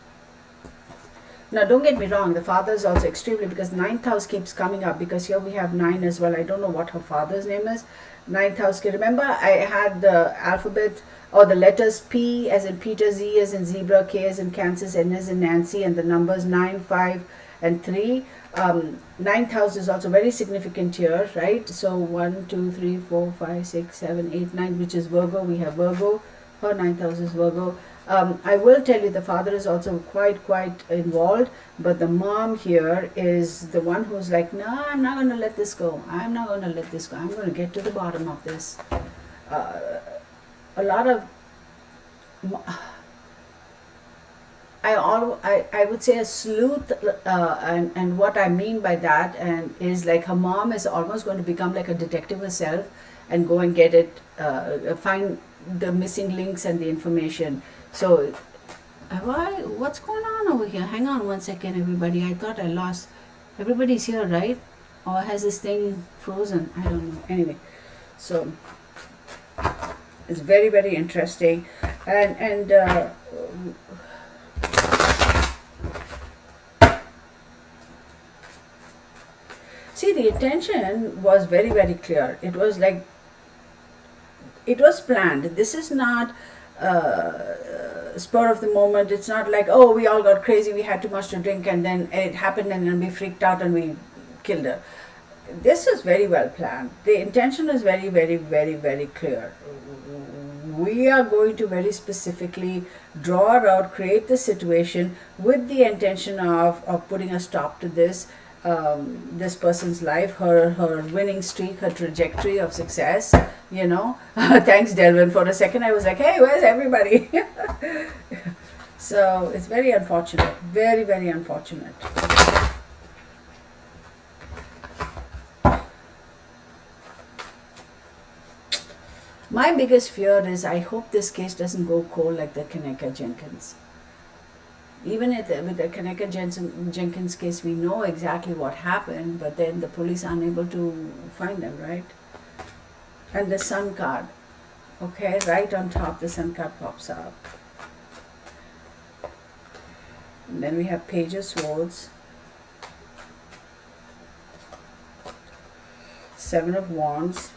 Now, don't get me wrong, the father is also extremely, because ninth house keeps coming up, because here we have 9 as well. I don't know what her father's name is. Ninth house, remember I had the alphabet or the letters P as in Peter, Z as in zebra, K as in Kansas, N as in Nancy, and the numbers 9, 5, and 3. Ninth house is also very significant here, right? So 1, 2, 3, 4, 5, 6, 7, 8, 9, which is Virgo. We have Virgo. Her ninth house is Virgo. I will tell you, the father is also quite involved, but the mom here is the one who's like, no, I'm not going to let this go. I'm not going to let this go. I'm going to get to the bottom of this. A lot of, I would say a sleuth, and what I mean by that and is like her mom is almost going to become like a detective herself and go and get it, find the missing links and the information. So, what's going on over here? Hang on one second, everybody. I thought I lost. Everybody's here, right? Or has this thing frozen? I don't know. Anyway, so it's very interesting, and see, the intention was very clear. It was like it was planned. This is not spur of the moment. It's not like, oh, we all got crazy, we had too much to drink, and then it happened, and then we freaked out and we killed her. This is very well planned. The intention is very clear. We are going to very specifically draw out, create the situation with the intention of putting a stop to this. This person's life, her winning streak, her trajectory of success, you know. Thanks, Delvin. For a second I was like, hey, where's everybody? So it's very unfortunate, very unfortunate. My biggest fear is I hope this case doesn't go cold like the Kaneka Jenkins. Even with the Kaneka Jenkins case, we know exactly what happened, but then the police are unable to find them, right? And the sun card, okay, right on top, the sun card pops up. And then we have Page of Swords, Seven of Wands,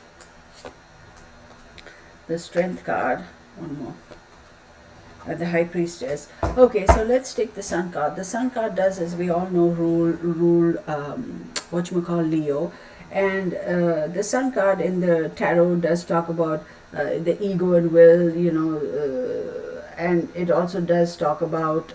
the Strength card, one more. The High Priestess. Okay, so let's take the Sun card. The Sun card does, as we all know, rule whatchamacall, Leo. And the Sun card in the tarot does talk about the ego and will, you know, and it also does talk about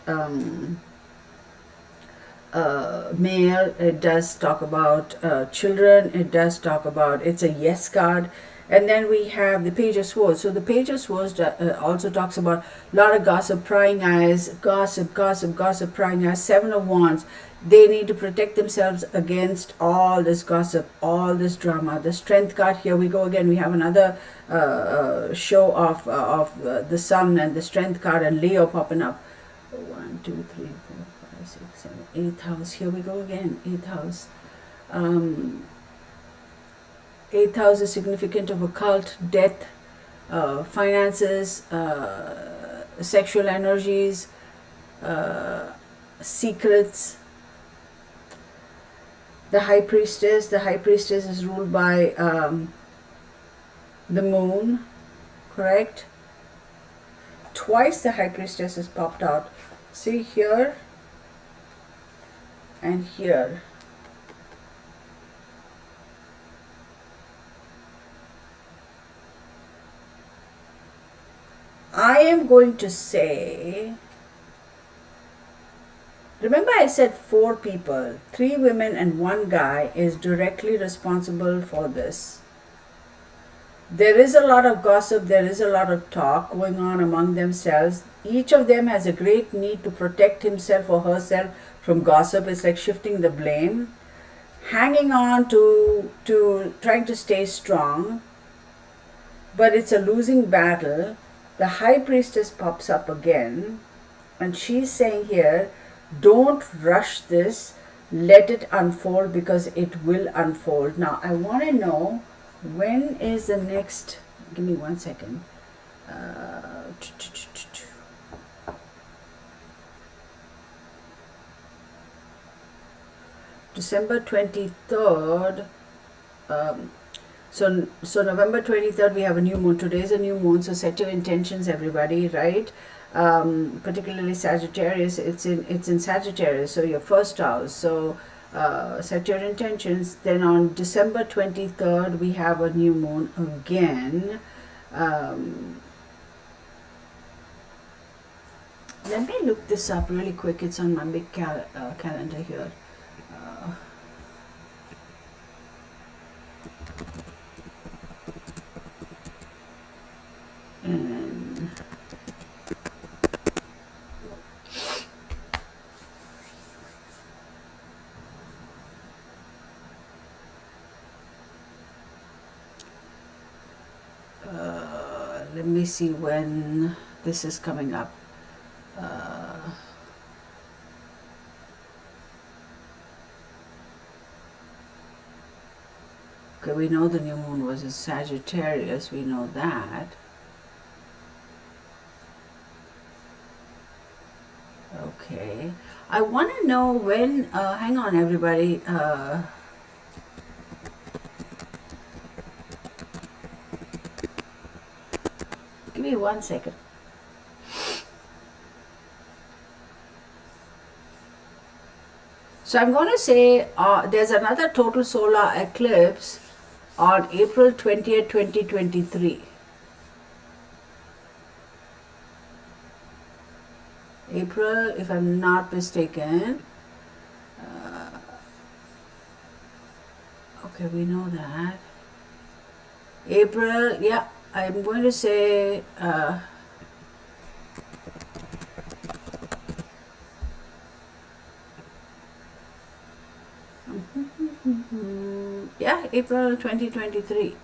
male. It does talk about children. It does talk about, it's a yes card. And then we have the Page of Swords. So the Page of Swords also talks about a lot of gossip, prying eyes, gossip, prying eyes. Seven of Wands. They need to protect themselves against all this gossip, all this drama. The Strength card, here we go again. We have another show of the Sun and the Strength card and Leo popping up. 1, 2, 3, 4, 5, 6, 7, 8th house. Here we go again, 8th house. 8th house is significant of occult, death, finances, sexual energies, secrets. The High Priestess is ruled by the Moon, correct? Twice the High Priestess has popped out. See here and here. I am going to say, remember I said 4 people, 3 women and 1 guy is directly responsible for this. There is a lot of gossip, there is a lot of talk going on among themselves. Each of them has a great need to protect himself or herself from gossip. It's like shifting the blame, hanging on to trying to stay strong, but it's a losing battle. The High Priestess pops up again, and she's saying here, don't rush this, let it unfold, because it will unfold. Now, I want to know, when is the next, give me 1 second. December 23rd. So November 23rd, we have a new moon. Today is a new moon, so set your intentions, everybody, right? Particularly Sagittarius, it's in Sagittarius, so your first house. So set your intentions. Then on December 23rd, we have a new moon again. Let me look this up really quick. It's on my big calendar here. And let me see when this is coming up. Okay, we know the new moon was in Sagittarius. We know that. Okay. I want to know when, hang on everybody. Give me 1 second. So I'm going to say there's another total solar eclipse on April 20th, 2023. April, if I'm not mistaken. Okay, we know that. April, yeah, I'm going to say yeah, April 2023.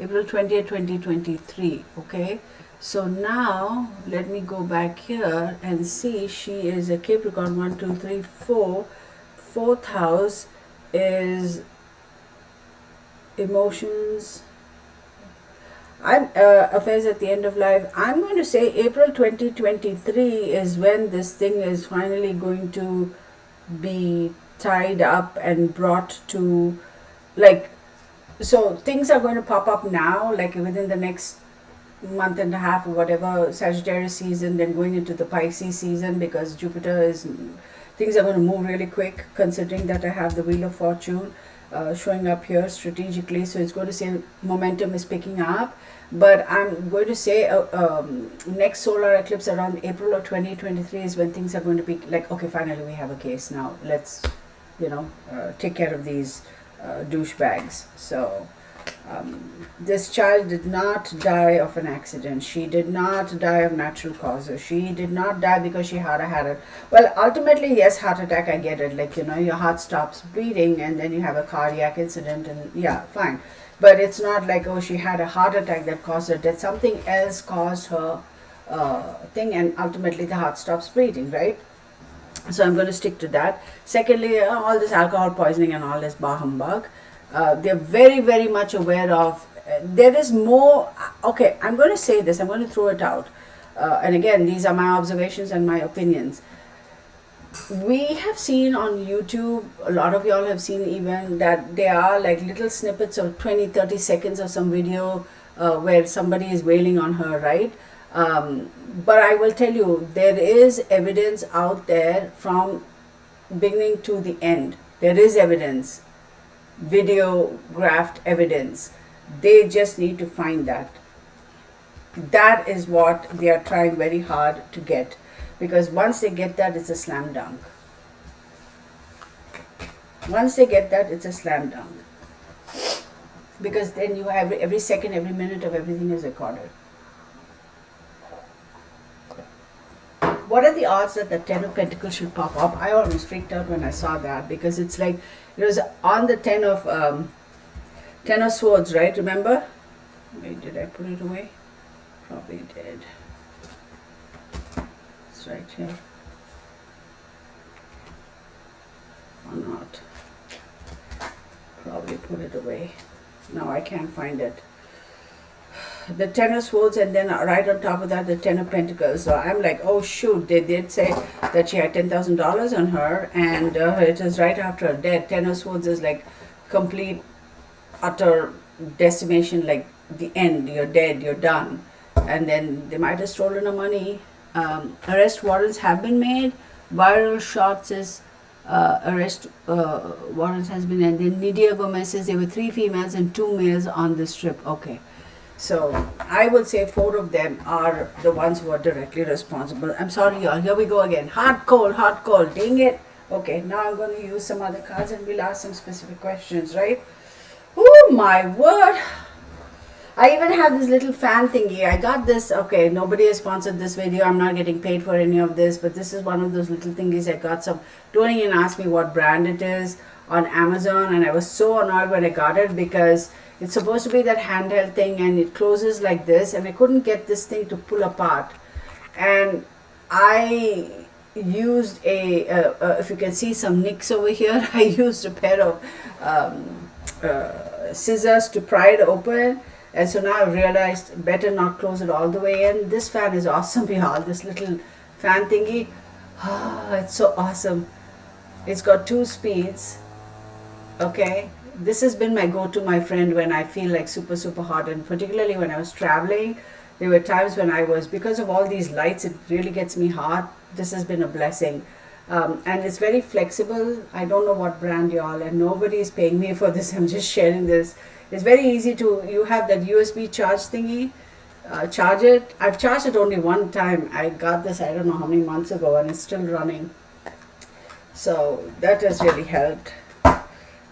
April 20th, 2023. Okay, so now let me go back here and see. She is a Capricorn. 1, 2, 3, 4. Fourth house is emotions. I'm affairs at the end of life. I'm going to say April 2023 is when this thing is finally going to be tied up and brought to, like, so things are going to pop up now, like within the next month and a half or whatever, Sagittarius season, then going into the Pisces season, because Jupiter is, things are going to move really quick, considering that I have the Wheel of Fortune showing up here strategically. So it's going to say momentum is picking up. But I'm going to say next solar eclipse around April of 2023 is when things are going to be like, okay, finally we have a case now. Let's, take care of these douchebags. So this child did not die of an accident. She did not die of natural causes. She did not die because she had a well, ultimately, yes, heart attack, I get it. Like, your heart stops beating and then you have a cardiac incident and yeah, fine. But it's not like, oh, she had a heart attack that caused her death. Something else caused her thing, and ultimately the heart stops beating, right? So I'm going to stick to that. Secondly, all this alcohol poisoning and all this bah humbug. They're very, very much aware of. There is more. Okay, I'm going to say this. I'm going to throw it out. And again, these are my observations and my opinions. We have seen on YouTube, a lot of y'all have seen even, that there are like little snippets of 20-30 seconds of some video where somebody is wailing on her, right? But I will tell you, there is evidence out there from beginning to the end. There is evidence, videographed evidence. They just need to find that. That is what they are trying very hard to get. Because once they get that, it's a slam dunk. Once they get that, it's a slam dunk. Because then you have every second, every minute of everything is recorded. What are the odds that the Ten of Pentacles should pop up? I almost freaked out when I saw that, because it's like, it was on the Ten of Swords, right? Remember? Wait, did I put it away? Probably did. It's right here. Or not. Probably put it away. No, I can't find it. The Ten of Swords, and then right on top of that, the Ten of Pentacles. So I'm like, oh shoot, they did say that she had $10,000 on her, and it is right after her death. Ten of Swords is like complete, utter decimation, like the end, you're dead, you're done. And then they might have stolen her money. Arrest warrants have been made. Viral shots is arrest warrants has been, and then Nidia Gomez says there were 3 females and 2 males on this trip. Okay. So I would say 4 of them are the ones who are directly responsible. I'm sorry, y'all. Here we go again. Hot, cold, hot, cold. Dang it. Okay, now I'm going to use some other cards and we'll ask some specific questions, right? Oh my word. I even have this little fan thingy. I got this. Okay, nobody has sponsored this video. I'm not getting paid for any of this, but this is one of those little thingies I got. Some don't even ask me what brand it is on Amazon, and I was so annoyed when I got it because it's supposed to be that handheld thing and it closes like this, and I couldn't get this thing to pull apart. And I used if you can see some nicks over here, I used a pair of scissors to pry it open. And so now I've realized better not close it all the way in. This fan is awesome, y'all. This little fan thingy. It's so awesome. It's got 2 speeds. Okay. This has been my go-to, my friend, when I feel like super, super hot. And particularly when I was traveling, there were times when I was, because of all these lights, it really gets me hot. This has been a blessing. And it's very flexible. I don't know what brand, y'all, and nobody is paying me for this. I'm just sharing this. It's very easy to, you have that USB charge thingy, charge it. I've charged it only one time. I got this, I don't know how many months ago, and it's still running. So that has really helped.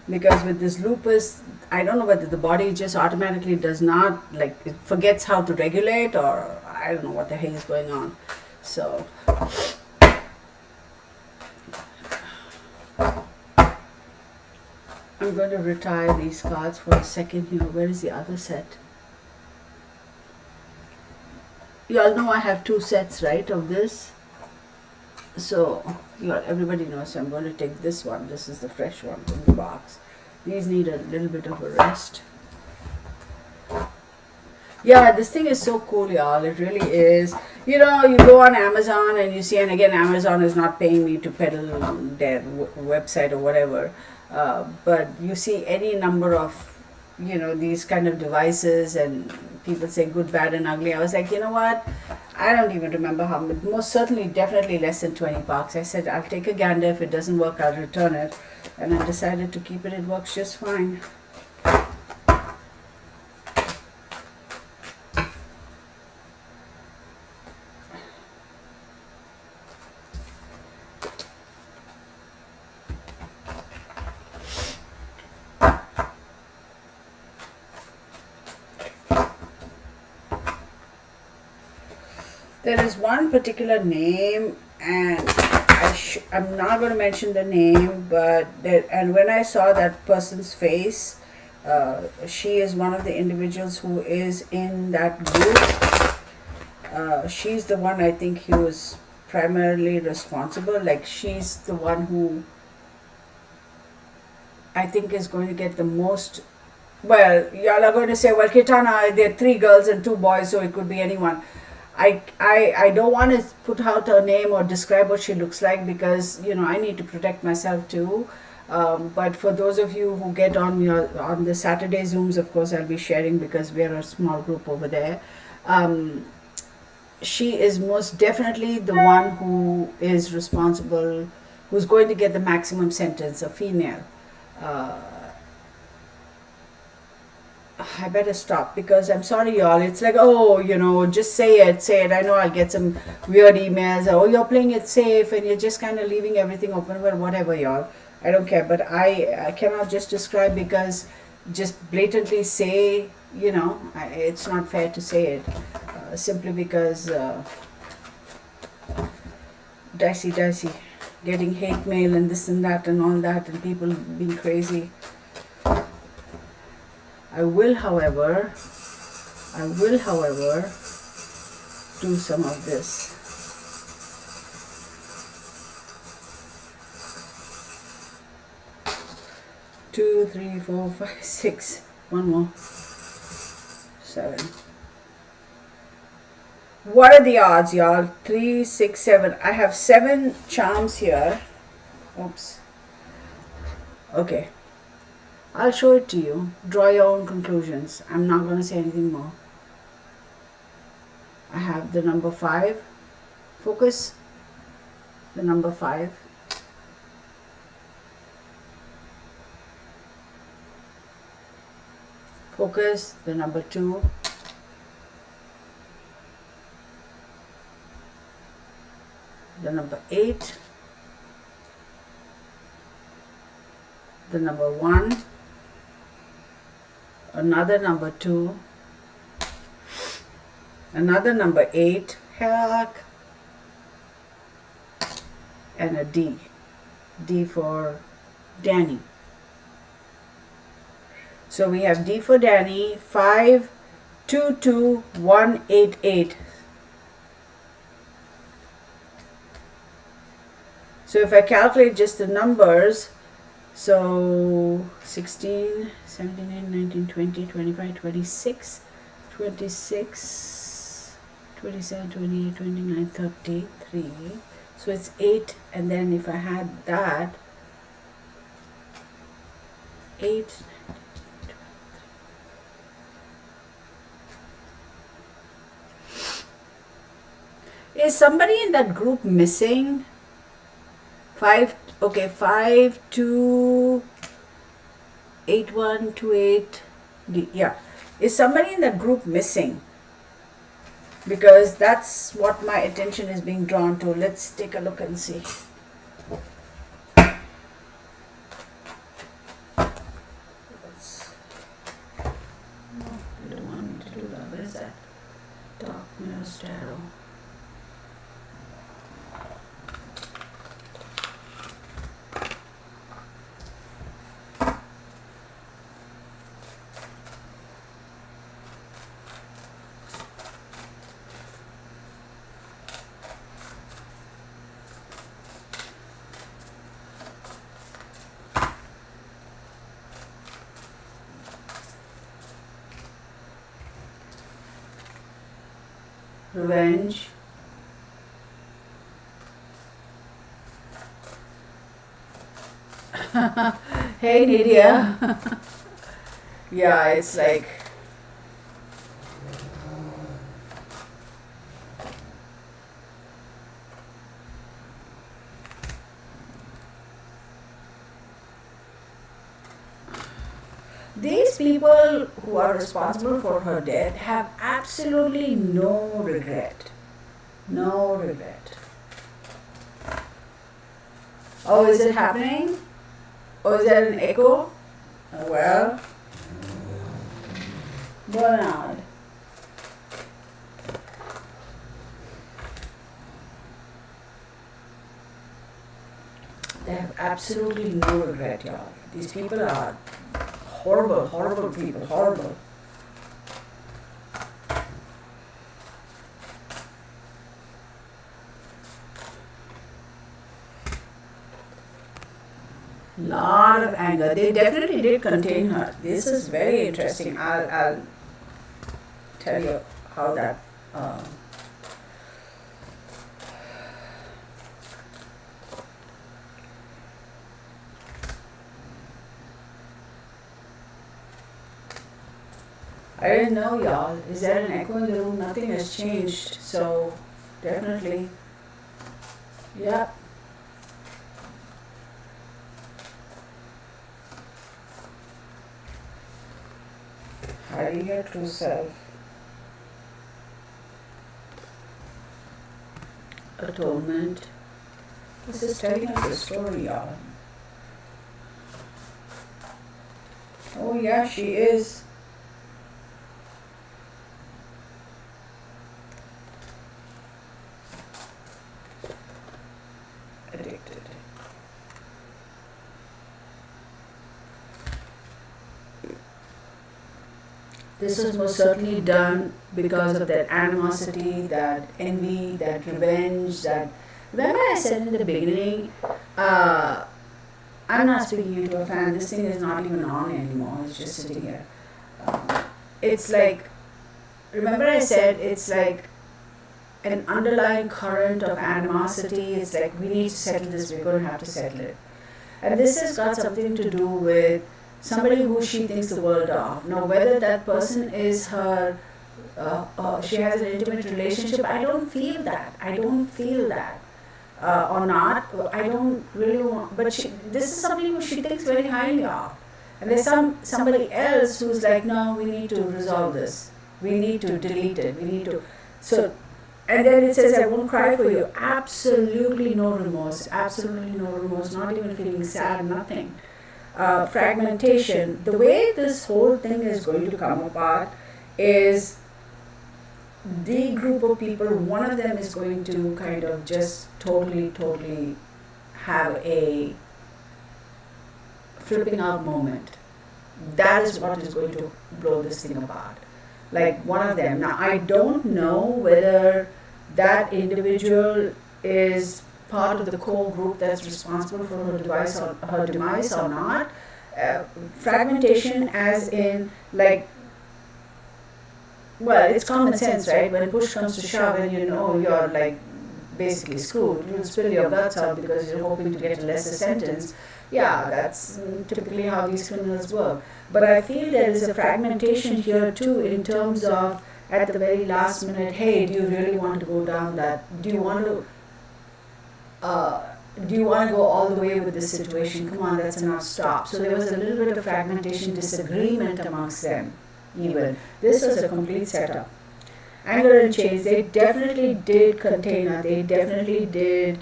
Because with this lupus, I don't know whether the body just automatically does not, like, it forgets how to regulate, or I don't know what the hell is going on. So I'm going to retire these cards for a second here. Where is the other set? You all know I have 2 sets, right, of this. So everybody knows. So I'm going to take this one. This is the fresh one from the box. These need a little bit of a rest. Yeah, this thing is so cool, y'all. It really is. You know, you go on Amazon and you see, and again, Amazon is not paying me to peddle their website or whatever. But you see any number of, these kind of devices, and people say good, bad, and ugly. I was like, you know what? I don't even remember how much. Most certainly, definitely less than 20 bucks. I said, I'll take a gander. If it doesn't work, I'll return it. And I decided to keep it. It works just fine. There is one particular name, and I'm not going to mention the name, but and when I saw that person's face, she is one of the individuals who is in that group. She's the one, I think, who is primarily responsible. Like, she's the one who I think is going to get the most. Well, y'all are going to say, well, Kitana, there are 3 girls and 2 boys, so it could be anyone. I don't want to put out her name or describe what she looks like, because I need to protect myself too. But for those of you who get on the Saturday Zooms, of course I'll be sharing, because we're a small group over there. She is most definitely the one who is responsible, who's going to get the maximum sentence, a female. I better stop, because I'm sorry, y'all. It's like, just say it. I know I'll get some weird emails. Oh, you're playing it safe and you're just kind of leaving everything open. Well, whatever, y'all. I don't care. But I cannot just describe, because just blatantly say, it's not fair to say it. Simply because dicey, getting hate mail and this and that and all that, and people being crazy. I will, however, do some of this. Two, 3, 4, 5, 6. One more. 7. What are the odds, y'all? 3, 6, 7. I have 7 charms here. Oops. Okay. I'll show it to you. Draw your own conclusions. I'm not going to say anything more. I have the number 5. Focus. The number 5. Focus. The number 2. the number 8, the number 1, another number 2, another number 8, heck, and a D. D for Danny. So we have D for Danny, 522188. So if I calculate just the numbers, so 16, 17, 18, 19, 20, 25, 26, 26, 27, 28, 29, 33. So it's 8, and then if I had that, 8, is somebody in that group missing? 5, okay, 5, 2, 8, 1, 2, 8, yeah. Is somebody in that group missing? Because that's what my attention is being drawn to. Let's take a look and see. You don't want me to do that. What is that? Dark Mirror's Tarot. Revenge. Hey Nidia. Yeah, it's like these people who are responsible for her death have absolutely no regret. No regret. Oh, is it happening? Oh, is that an echo? Well, Bernard. They have absolutely no regret, y'all. These people are horrible, horrible people, horrible. Lot of anger. They definitely did contain her. This is very interesting. I'll tell you how that. I didn't know, y'all. Is there an echo in the room? Nothing has changed. So, definitely. Yep. Hiding your true self. Atonement. This is telling us the story, y'all. Oh, yeah, she is. Addicted. This was most certainly done because of that animosity, that envy, that revenge, that... Remember I said in the beginning, I'm not speaking to a fan, this thing is not even on anymore, it's just sitting here. It's like, remember I said it's like an underlying current of animosity. It's like, we need to settle this, we're going to have to settle it. And this has got something to do with somebody who she thinks the world of. Now, whether that person is her, she has an intimate relationship, I don't feel that. Or not, I don't really want, but this is somebody who she thinks very highly of. And there's somebody else who's like, no, we need to resolve this. We need to delete it. We need to. So And then it says, I won't cry for you. Absolutely no remorse. Absolutely no remorse. Not even feeling sad, nothing. Fragmentation. The way this whole thing is going to come apart is the group of people, one of them is going to kind of just totally have a flipping out moment. That is what is going to blow this thing apart. Like one of them. Now, I don't know whether that individual is part of the core group that's responsible for her demise or not. Fragmentation, as in, like, well, it's common sense, right? When push comes to shove and you know you're like basically screwed, you'll spill your guts out because you're hoping to get a lesser sentence. Yeah, that's typically how these criminals work. But I feel there is a fragmentation here too, in terms of at the very last minute, hey, do you really want to go down that? Do you want to go all the way with this situation? Come on, that's enough, stop. So there was a little bit of fragmentation, disagreement amongst them even. This was a complete setup. Anger and Chains, they definitely did contain her. They definitely did.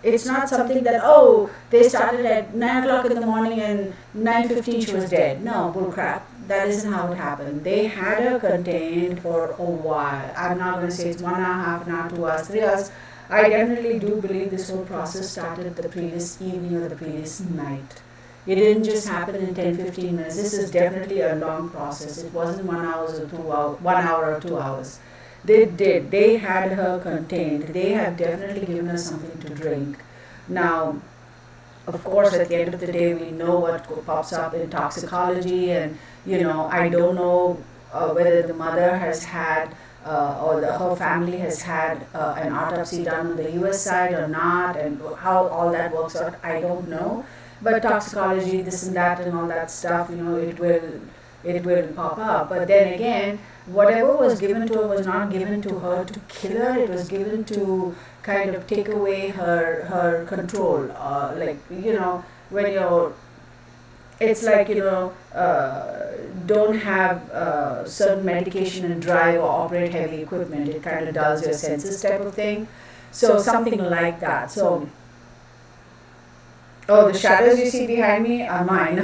It's not something that, oh, they started at 9 o'clock in the morning and 9:15 she was dead. No, bullcrap. That isn't how it happened. They had her contained for a while. I'm not going to say it's 1 hour, half an hour, 2 hours, 3 hours. I definitely do believe this whole process started the previous evening or the previous night. It didn't just happen in 10-15 minutes. This is definitely a long process. It wasn't 1 hour or 2 hours, 1 hour or 2 hours. They did. They had her contained. They have definitely given her something to drink. Now, of course, at the end of the day, we know what pops up in toxicology, and I don't know whether the mother has had or her family has had an autopsy done on the U.S. side or not, and how all that works out. I don't know. But toxicology, this and that, and all that stuff, it will pop up. But then again, whatever was given to her was not given to her to kill her. It was given to kind of take away her control. When you're, it's like, don't have certain medication and drive or operate heavy equipment. It kind of dulls your senses type of thing. So something like that. So, oh, the shadows you see behind me are mine.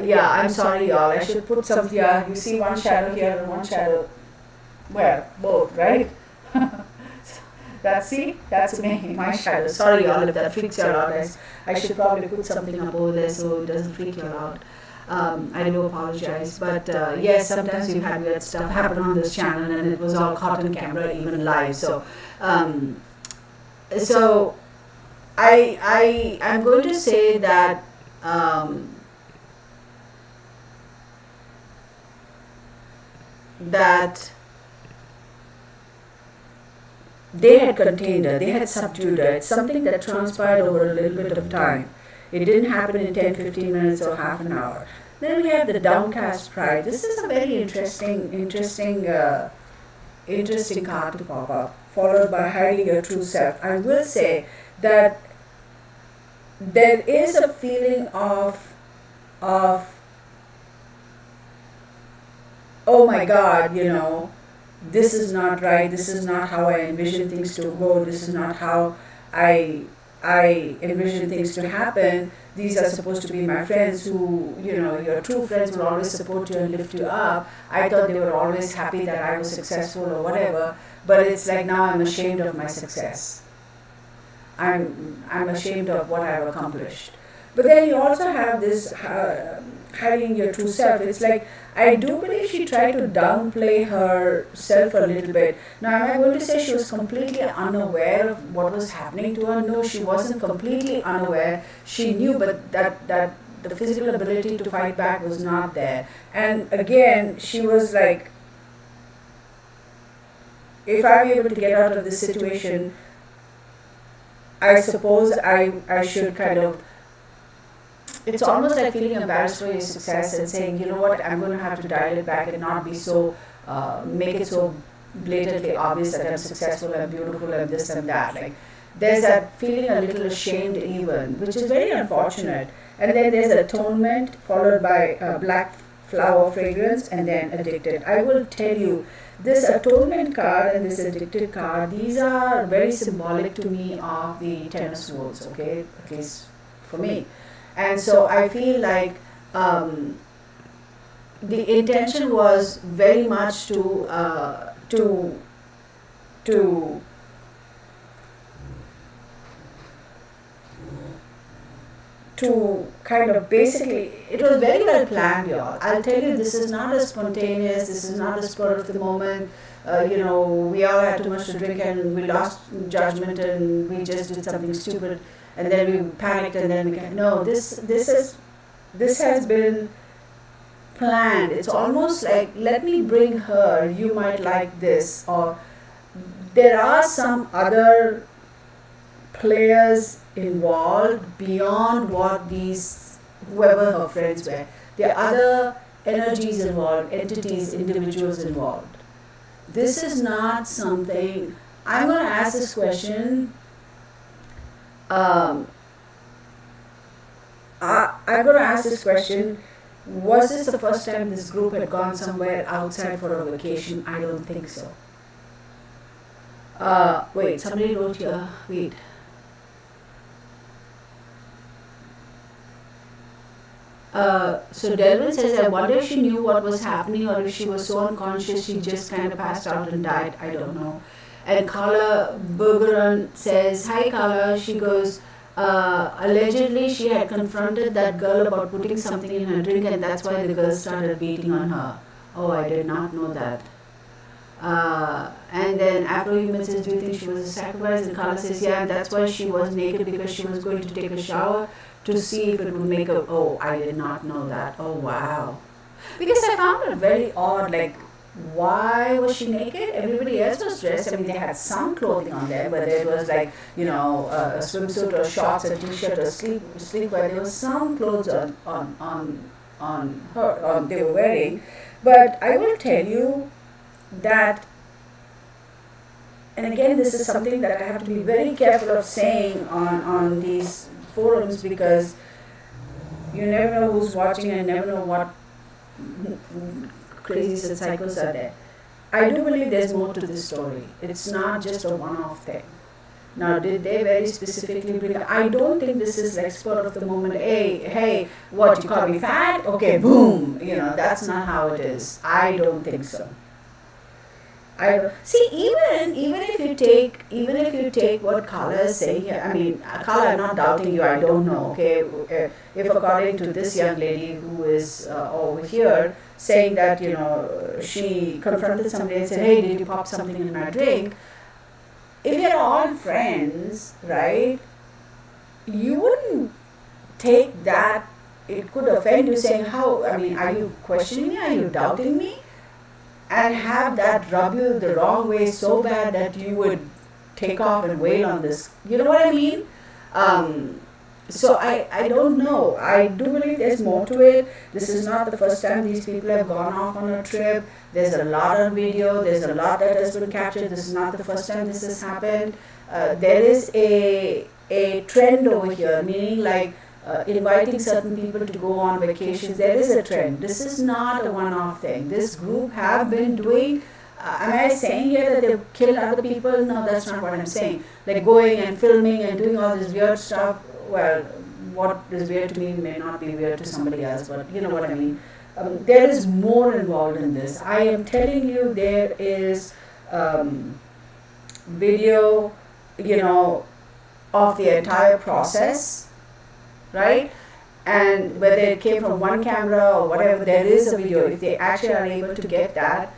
Yeah, I'm sorry, y'all. I should put some here. You see one shadow here and one shadow. Well, both, right? That's me, my shadow. Sorry, y'all, if that freaks you out. I should probably put something up over there so it doesn't freak you out. I do apologize, but yes, sometimes we've had weird stuff happen on this channel, and it was all caught on camera, even live. So, I'm going to say that that they had contained her, they had subdued her. It's something that transpired over a little bit of time. It didn't happen in 10-15 minutes or half an hour. Then we have the downcast pride. This is a very interesting card to pop up, followed by hiding your true self. I will say that there is a feeling of oh my God, this is not right. This is not how I envision things to go. This is not how I envision things to happen. These are supposed to be my friends who, your true friends will always support you and lift you up. I thought they were always happy that I was successful or whatever, but it's like now I'm ashamed of my success. I'm ashamed of what I've accomplished. But then you also have this hiding your true self. It's like, I do believe she tried to downplay herself a little bit. Now, am I going to say she was completely unaware of what was happening to her? No, she wasn't completely unaware. She knew, but that the physical ability to fight back was not there. And again, she was like, if I'm able to get out of this situation, I suppose I should kind of, it's almost like feeling embarrassed for your success and saying, you know what, I'm going to have to dial it back and not be so, make it so blatantly obvious that I'm successful, I'm beautiful, I'm this and that. Like, there's that feeling a little ashamed even, which is very unfortunate. And then there's atonement followed by black flower fragrance, and then addicted. I will tell you, this atonement card and this addicted card, these are very symbolic to me of the Ten of Swords, okay, at least for me. And so I feel like the intention was very much to kind of basically, it was very well planned, y'all. I'll tell you, this is not a spontaneous, this is not a spur of the moment. We all had too much to drink and we lost judgment and we just did something stupid and then we panicked and then no, this has been planned. It's almost like, let me bring her, you might like this, or there are some other players involved beyond what these, whoever her friends were. There are other energies involved, entities, individuals involved. This is not something, I'm going to ask this question. I'm going to ask this question. Was this the first time this group had gone somewhere outside for a vacation? I don't think so. Wait, somebody wrote here. Wait. So Delvin says, I wonder if she knew what was happening or if she was so unconscious she just kind of passed out and died. I don't know. And Carla Bergeron says, hi Carla. She goes, allegedly she had confronted that girl about putting something in her drink and that's why the girl started beating on her. Oh, I did not know that. And then Afro-Human says, do you think she was a sacrifice? And Carla says, yeah, that's why she was naked, because she was going to take a shower to see if it would make a, oh, I did not know that. Oh, wow. Because I found it very odd, like, why was she naked? Everybody else was dressed. I mean, they had some clothing on them, whether it was like, a swimsuit or shorts, a t-shirt or sleepwear. There was some clothes on her, they were wearing. But I will tell you that, and again, this is something that I have to be very careful of saying on these forums, because you never know who's watching and never know what crazy cycles are there. I do believe there's more to this story. It's not just a one-off thing. Now, did they very specifically bring it? I don't think this is like spur of the moment. Hey, what, you call me fat? Okay, boom. That's not how it is. I don't think so. See, even if you take what Carla is saying here, I mean, Carla, I'm not doubting you, I don't know, okay? If according to this young lady who is over here saying that, she confronted somebody and said, hey, did you pop something in my drink? If you're all friends, right, you wouldn't take that, it could offend you saying, are you questioning me, are you doubting me? And have that rub you the wrong way so bad that you would take off and wail on this. You know what I mean? So I don't know. I do believe there's more to it. This is not the first time these people have gone off on a trip. There's a lot of video. There's a lot that has been captured. This is not the first time this has happened. There is a trend over here, meaning like inviting certain people to go on vacations. There is a trend. This is not a one-off thing. This group have been doing, am I saying here that they've killed other people? No, that's not what I'm saying. Like going and filming and doing all this weird stuff. Well, what is weird to me may not be weird to somebody else, but you know what I mean. There is more involved in this. I am telling you, there is video, of the entire process. Right? And whether it came from one camera or whatever, there is a video. If they actually are able to get that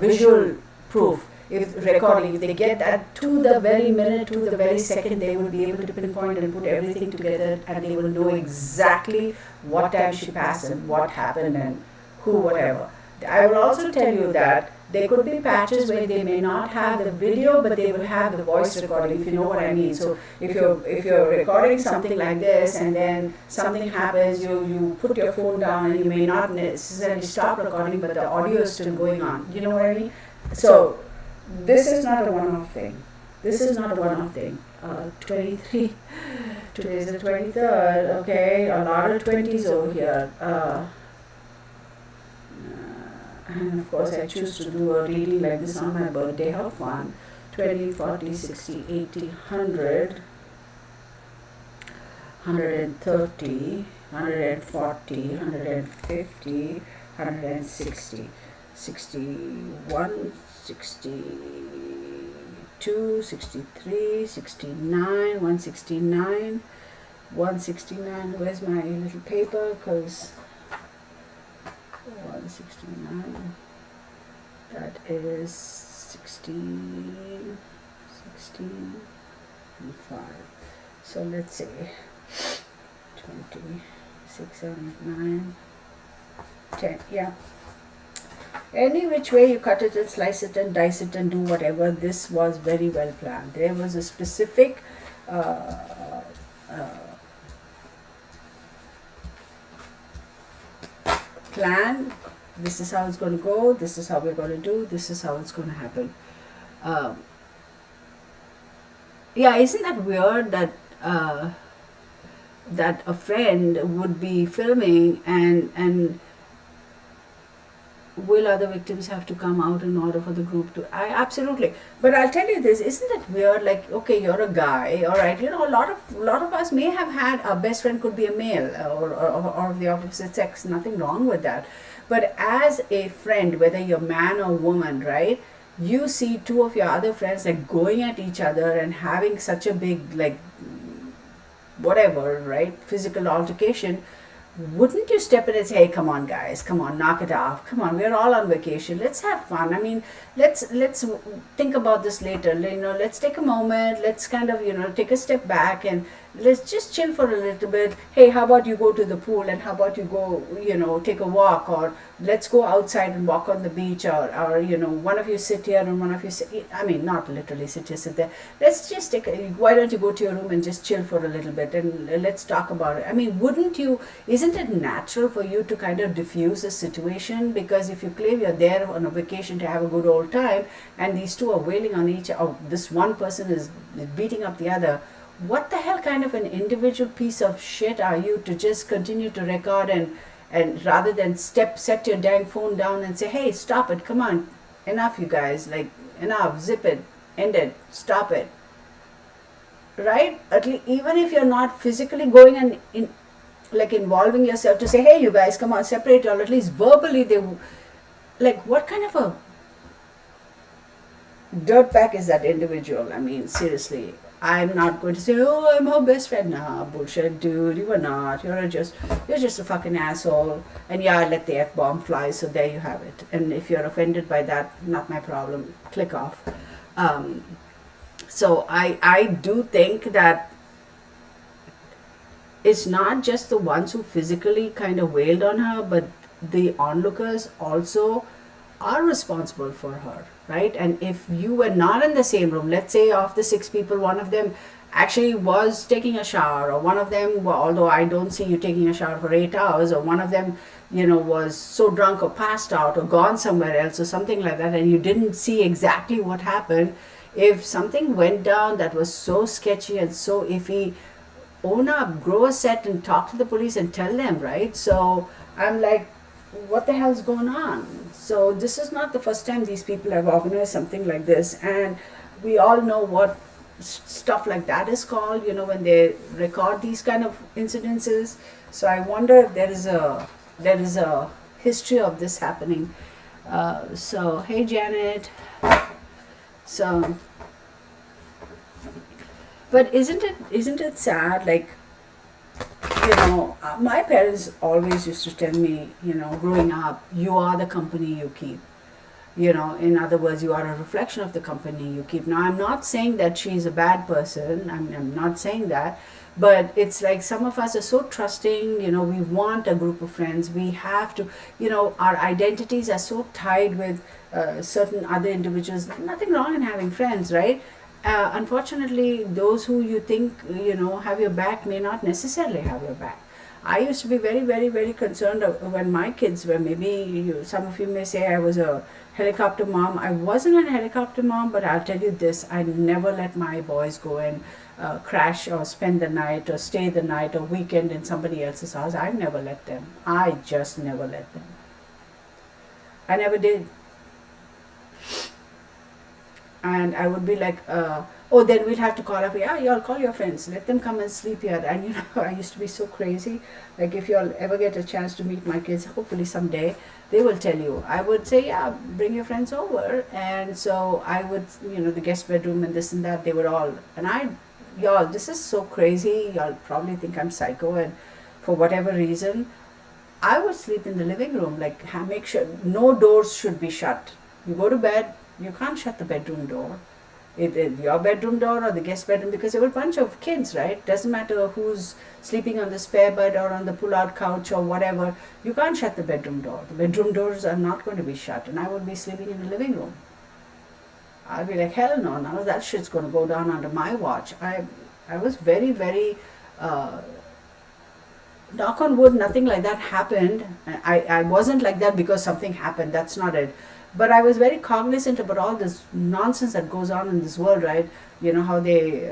visual proof, if they get that to the very minute, to the very second, they will be able to pinpoint and put everything together, and they will know exactly what time she passed and what happened and who, whatever. I will also tell you that there could be patches where they may not have the video, but they will have the voice recording, if you know what I mean. So if you're recording something like this and then something happens, you put your phone down and you may not necessarily stop recording, but the audio is still going on. You know what I mean? So this is not a one-off thing. 23. Today is the 23rd. Okay, a lot of 20s over here. And of course, I choose to do a reading like this on my birthday. How fun! 20, 40, 60, 80, 100, 130, 140, 150, 160, 61, 62, 63, 69, 169, 169. Where's my little paper? Because 169, that is 16, 16, and 5. So let's say 20, 6, 7, 8, 9, 10. Yeah. Any which way you cut it and slice it and dice it and do whatever, this was very well planned. There was a specific plan. This is how it's going to go. This is how we're going to do. This is how it's going to happen. Yeah, isn't that weird that that a friend would be filming and will other victims have to come out in order for the group to? I absolutely. But I'll tell you this: isn't it weird? Like, okay, you're a guy, all right. You know, a lot of us may have had our best friend could be a male or of the opposite sex. Nothing wrong with that. But as a friend, whether you're man or woman, right? You see two of your other friends like going at each other and having such a big like whatever, right? Physical altercation. Wouldn't you step in and say, hey, come on guys, come on, knock it off, come on, we're all on vacation, let's have fun. I mean, let's think about this later, you know, let's take a moment, let's kind of, you know, take a step back and let's just chill for a little bit. Hey, how about you go to the pool, and how about you go, you know, take a walk, or let's go outside and walk on the beach, or you know, one of you sit here and one of you sit, I mean, not literally sit here, sit there. Let's just why don't you go to your room and just chill for a little bit and let's talk about it. I mean, wouldn't you, isn't it natural for you to kind of diffuse the situation? Because if you claim you're there on a vacation to have a good old time and these two are wailing on each other, this one person is beating up the other, what the hell kind of an individual piece of shit are you to just continue to record and rather than set your dang phone down and say, hey, stop it, come on, enough you guys, like enough, zip it, end it, stop it, right? At least, even if you're not physically going and like involving yourself to say, hey, you guys, come on, separate y'all, at least verbally they, like, what kind of a dirtbag is that individual? I mean, seriously. I'm not going to say, oh, I'm her best friend. Nah, bullshit, dude. You are not. You're just a fucking asshole. And yeah, I let the F-bomb fly, so there you have it. And if you're offended by that, not my problem. Click off. So I do think that it's not just the ones who physically kind of wailed on her, but the onlookers also are responsible for her, right? And if you were not in the same room, let's say of the 6 people, one of them actually was taking a shower, or one of them, well, although I don't see you taking a shower for 8 hours, or one of them, you know, was so drunk or passed out or gone somewhere else or something like that, and you didn't see exactly what happened, if something went down that was so sketchy and so iffy, own up, grow a set and talk to the police and tell them, right? So I'm like, what the hell's going on? So this is not the first time these people have organized something like this, and we all know what stuff like that is called, you know, when they record these kind of incidences. So I wonder if there is a history of this happening. So hey Janet. So, but isn't it sad, like, you know, my parents always used to tell me, you know, growing up, you are the company you keep. You know, in other words, you are a reflection of the company you keep. Now, I'm not saying that she's a bad person. I'm not saying that. But it's like some of us are so trusting, you know, we want a group of friends. We have to, you know, our identities are so tied with certain other individuals. Nothing wrong in having friends, right? Unfortunately, those who you think, you know, have your back may not necessarily have your back. I used to be very, very, very concerned when my kids were, maybe some of you may say I was a helicopter mom. I wasn't a helicopter mom, but I'll tell you this, I never let my boys go and crash or spend the night or stay the night or weekend in somebody else's house. I never let them. I just never let them. I never did. And I would be like, oh, then we'll have to call up. Yeah, y'all call your friends, let them come and sleep here. And I used to be so crazy. Like, if y'all ever get a chance to meet my kids, hopefully someday, they will tell you. I would say, yeah, bring your friends over. And so I would, the guest bedroom and this and that, they were all, and y'all, this is so crazy. Y'all probably think I'm psycho, and for whatever reason, I would sleep in the living room. Like, make sure no doors should be shut. You go to bed, you can't shut the bedroom door. Your bedroom door or the guest bedroom, because there were a bunch of kids, right? Doesn't matter who's sleeping on the spare bed or on the pull-out couch or whatever. You can't shut the bedroom door. The bedroom doors are not going to be shut, and I would be sleeping in the living room. I'd be like, hell no, none of that shit's going to go down under my watch. I was very, very, knock on wood, nothing like that happened. I wasn't like that because something happened. That's not it. But I was very cognizant about all this nonsense that goes on in this world, right? How they,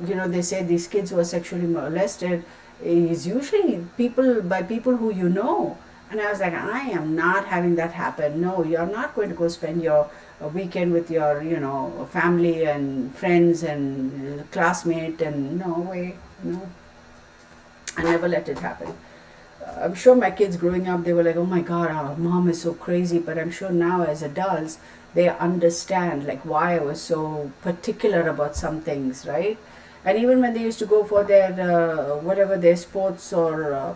they say these kids who are sexually molested is usually people who you know. And I was like, I am not having that happen. No, you're not going to go spend your weekend with your, family and friends and classmate, and no way, no. I never let it happen. I'm sure my kids growing up, they were like, oh my God, our mom is so crazy. But I'm sure now as adults, they understand like why I was so particular about some things, right? And even when they used to go for their, whatever their sports or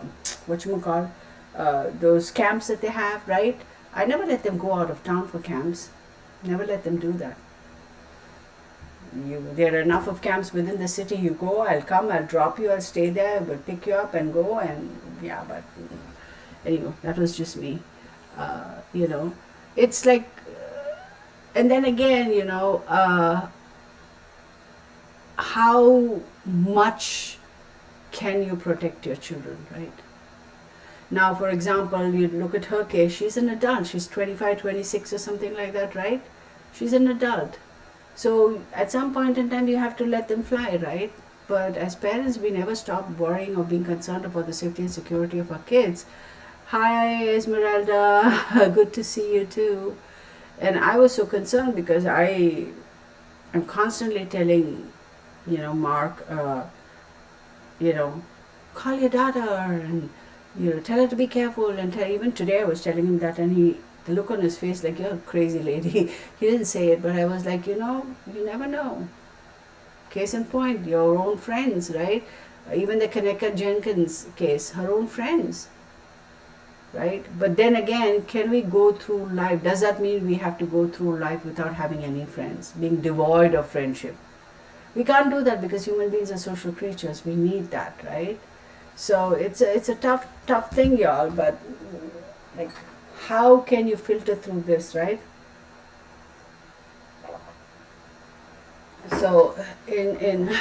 those camps that they have, right? I never let them go out of town for camps. Never let them do that. There are enough of camps within the city. You go, I'll come, I'll drop you, I'll stay there, we'll pick you up and go. And yeah, but anyway, that was just me. It's like, and then again, how much can you protect your children, right? Now, for example, you look at her case, she's an adult, she's 25, 26 or something like that, right? She's an adult. So at some point in time, you have to let them fly, right? But as parents, we never stop worrying or being concerned about the safety and security of our kids. Hi, Esmeralda. Good to see you too. And I was so concerned because I am constantly telling, Mark, call your daughter and, tell her to be careful. And even today I was telling him that, and the look on his face like, you're a crazy lady. He didn't say it, but I was like, you never know. Case in point, your own friends, right? Even the Kaneka Jenkins case, her own friends, right? But then again, can we go through life? Does that mean we have to go through life without having any friends, being devoid of friendship? We can't do that because human beings are social creatures. We need that, right? So it's a tough thing, y'all. But like, how can you filter through this, right? So in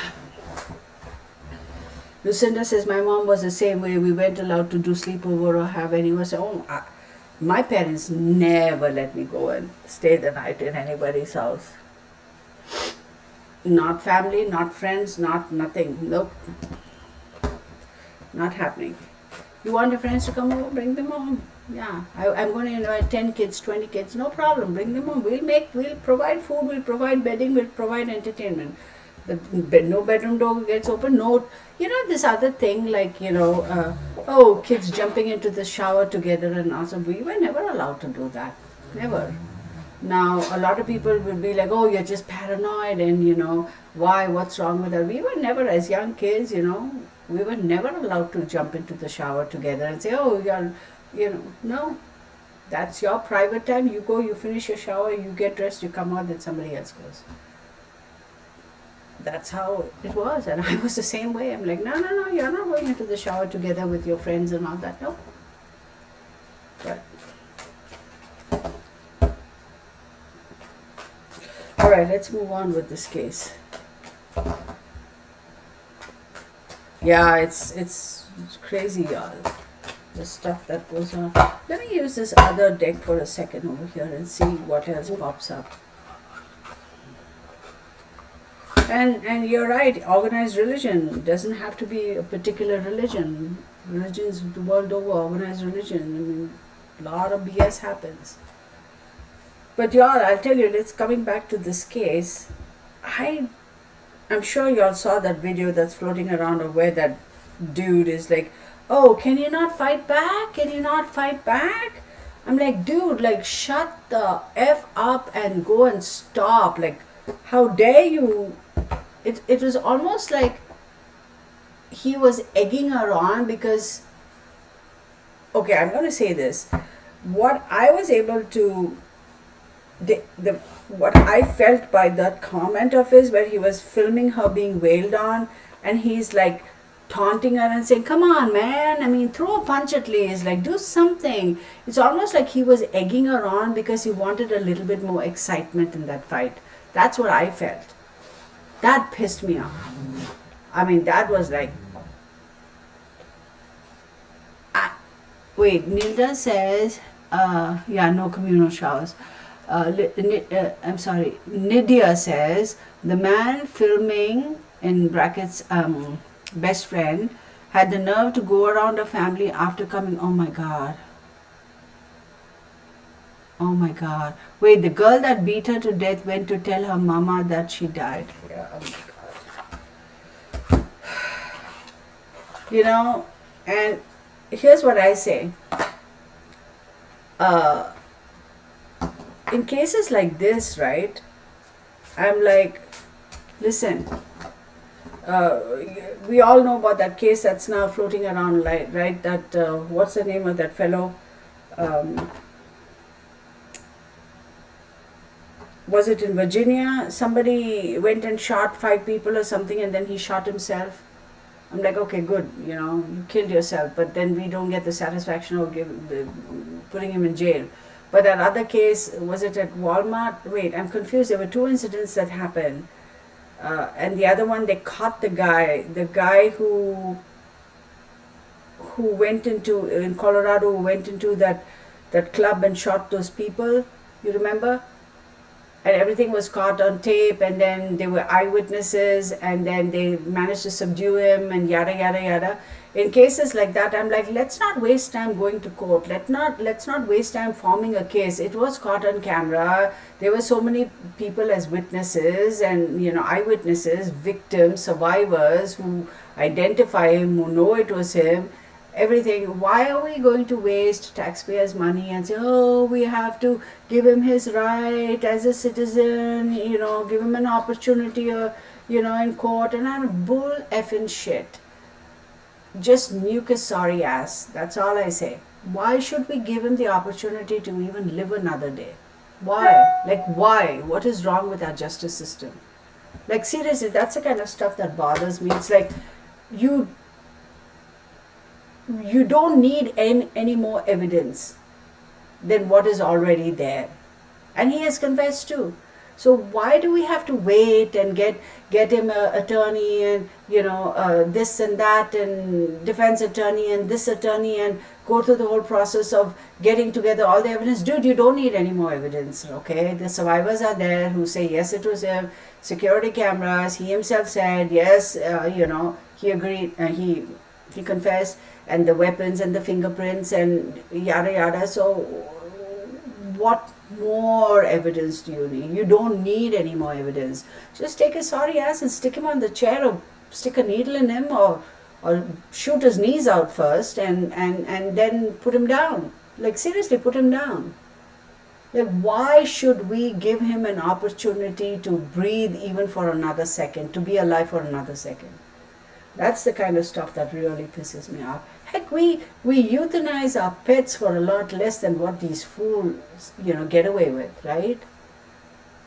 Lucinda says, my mom was the same way. We weren't allowed to do sleepover or have anyone say, my parents never let me go and stay the night in anybody's house. Not family, not friends, not nothing. Nope. Not happening. You want your friends to come over, bring them home. Yeah, I'm going to invite 10 kids, 20 kids, no problem, bring them home. We'll provide food, we'll provide bedding, we'll provide entertainment. No bedroom door gets open, no, this other thing like, kids jumping into the shower together and also, we were never allowed to do that, never. Now, a lot of people will be like, oh, you're just paranoid and, why, what's wrong with that? We were never, as young kids, we were never allowed to jump into the shower together and say, oh, no. That's your private time. You go, you finish your shower, you get dressed, you come out, then somebody else goes. That's how it was. And I was the same way. I'm like, no, you're not going into the shower together with your friends and all that. No. But all right, let's move on with this case. Yeah, it's crazy, y'all. The stuff that goes on. Let me use this other deck for a second over here and see what else pops up. And you're right, organized religion doesn't have to be a particular religion. Religions the world over, organized religion. I mean, lot of BS happens. But y'all, I'll tell you, let's coming back to this case. I'm sure y'all saw that video that's floating around of where that dude is like, oh, can you not fight back? Can you not fight back? I'm like, dude, like, shut the F up and go and stop. Like, how dare you? It was almost like he was egging her on because, okay, I'm going to say this. What I was able to, what I felt by that comment of his, where he was filming her being wailed on, and he's like taunting her and saying, come on, man, I mean, throw a punch at least, like, do something. It's almost like he was egging her on because he wanted a little bit more excitement in that fight. That's what I felt. That pissed me off. I mean, that was like, wait, Nilda says, yeah, no communal showers. I'm sorry, Nydia says, the man filming, in brackets, best friend, had the nerve to go around her family after coming. Oh my God. Oh my God. Wait, the girl that beat her to death went to tell her mama that she died. Yeah, oh my God. You know, and here's what I say. In cases like this, right, I'm like, listen, we all know about that case that's now floating around, like, right, that, what's the name of that fellow? Was it in Virginia? Somebody went and shot 5 people or something, and then he shot himself. I'm like, okay, good, you know, you killed yourself, but then we don't get the satisfaction of putting him in jail. But that other case, was it at Walmart? Wait, I'm confused. There were 2 incidents that happened. And the other one, they caught the guy who went into, in Colorado, who went into that club and shot those people. You remember? And everything was caught on tape, and then there were eyewitnesses, and then they managed to subdue him, and yada yada yada. In cases like that, I'm like, let's not waste time going to court. Let's not waste time forming a case. It was caught on camera. There were so many people as witnesses, and, you know, eyewitnesses, victims, survivors who identify him, who know it was him. Everything. Why are we going to waste taxpayers' money and say, oh, we have to give him his right as a citizen, you know, give him an opportunity, you know, in court, and I'm bull effing shit. Just nuke his sorry ass. That's all I say. Why should we give him the opportunity to even live another day? Why? Like, why? What is wrong with our justice system? Like, seriously, that's the kind of stuff that bothers me. It's like, you don't need any more evidence than what is already there. And he has confessed too. So why do we have to wait and get him an attorney and, you know, this and that, and defense attorney and this attorney, and go through the whole process of getting together all the evidence? Dude, you don't need any more evidence, okay? The survivors are there who say, yes, it was him. Security cameras, he himself said, yes, you know, he agreed, he confessed, and the weapons and the fingerprints and yada yada. So what more evidence do you need? You don't need any more evidence. Just take his sorry ass and stick him on the chair, or stick a needle in him, or shoot his knees out first, and then put him down. Like, seriously, put him down. Like, why should we give him an opportunity to breathe even for another second, to be alive for another second? That's the kind of stuff that really pisses me off. Heck, we euthanize our pets for a lot less than what these fools, you know, get away with, right?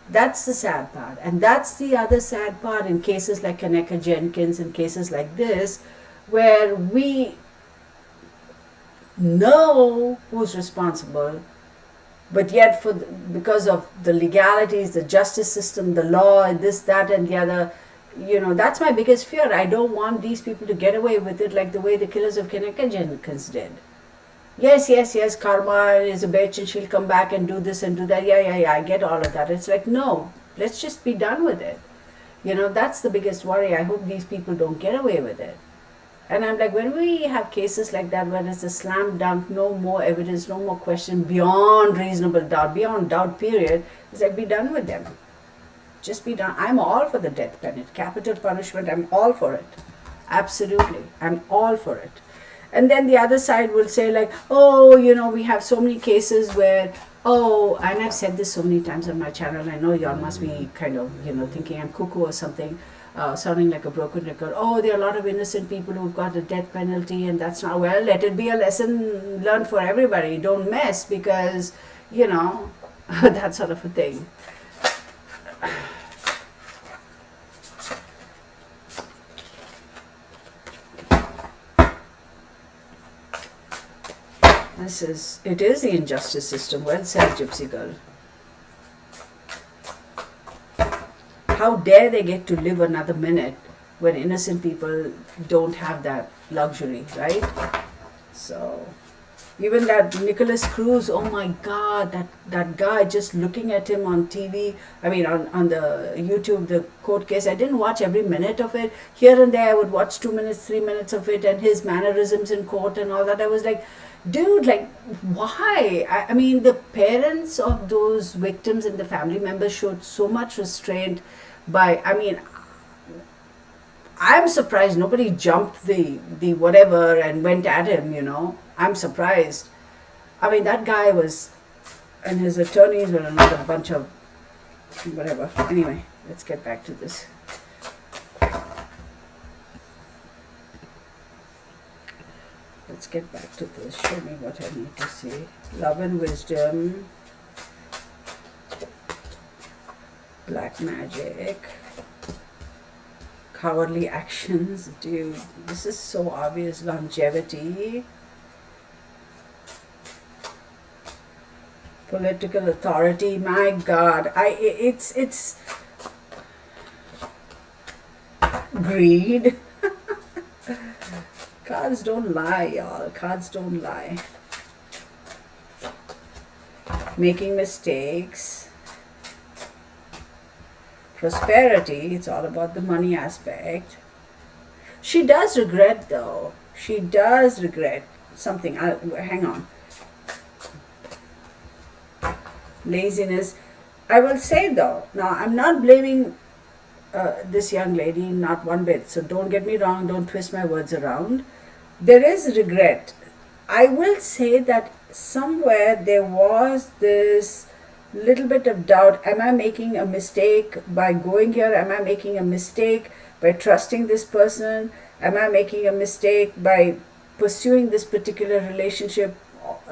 That's the sad part. And that's the other sad part in cases like Kaneka Jenkins and cases like this, where we know who's responsible, but yet because of the legalities, the justice system, the law, and this, that, and the other, you know, that's my biggest fear. I don't want these people to get away with it like the way the killers of Kaneka Jenkins did. Yes, karma is a bitch and she'll come back and do this and do that. Yeah, I get all of that. It's like, no, let's just be done with it. You know, that's the biggest worry. I hope these people don't get away with it. And I'm like, when we have cases like that where it's a slam dunk, no more evidence, no more question, beyond reasonable doubt, beyond doubt period, it's like, be done with them. Just be done. I'm all for the death penalty, capital punishment. I'm all for it. Absolutely. I'm all for it. And then the other side will say, like, oh, we have so many cases where, oh, and I've said this so many times on my channel. I know y'all must be kind of, thinking I'm cuckoo or something, sounding like a broken record. Oh, there are a lot of innocent people who've got the death penalty, and that's not, well, let it be a lesson learned for everybody. Don't mess, because, that sort of a thing. It is the injustice system. Well said, Gypsy Girl. How dare they get to live another minute when innocent people don't have that luxury, right? So, even that Nicholas Cruz, oh my God, that guy, just looking at him on TV, I mean on the YouTube, the court case, I didn't watch every minute of it. Here and there I would watch 2 minutes, 3 minutes of it, and his mannerisms in court and all that. I was like, dude, like, why? I mean, the parents of those victims and the family members showed so much restraint I'm surprised nobody jumped the whatever and went at him. I'm surprised. I mean, that guy was, and his attorneys were another bunch of whatever. Anyway, let's get back to this. Let's get back to this. Show me what I need to see. Love and Wisdom. Black Magic. Cowardly Actions. Dude, this is so obvious. Longevity. Political Authority. My God. It's greed. Cards don't lie, y'all. Cards don't lie. Making mistakes. Prosperity. It's all about the money aspect. She does regret, though. She does regret something. Hang on. Laziness. I will say, though, now I'm not blaming this young lady, not one bit. So don't get me wrong. Don't twist my words around. There is regret. I will say that somewhere there was this little bit of doubt. Am I making a mistake by going here? Am I making a mistake by trusting this person? Am I making a mistake by pursuing this particular relationship?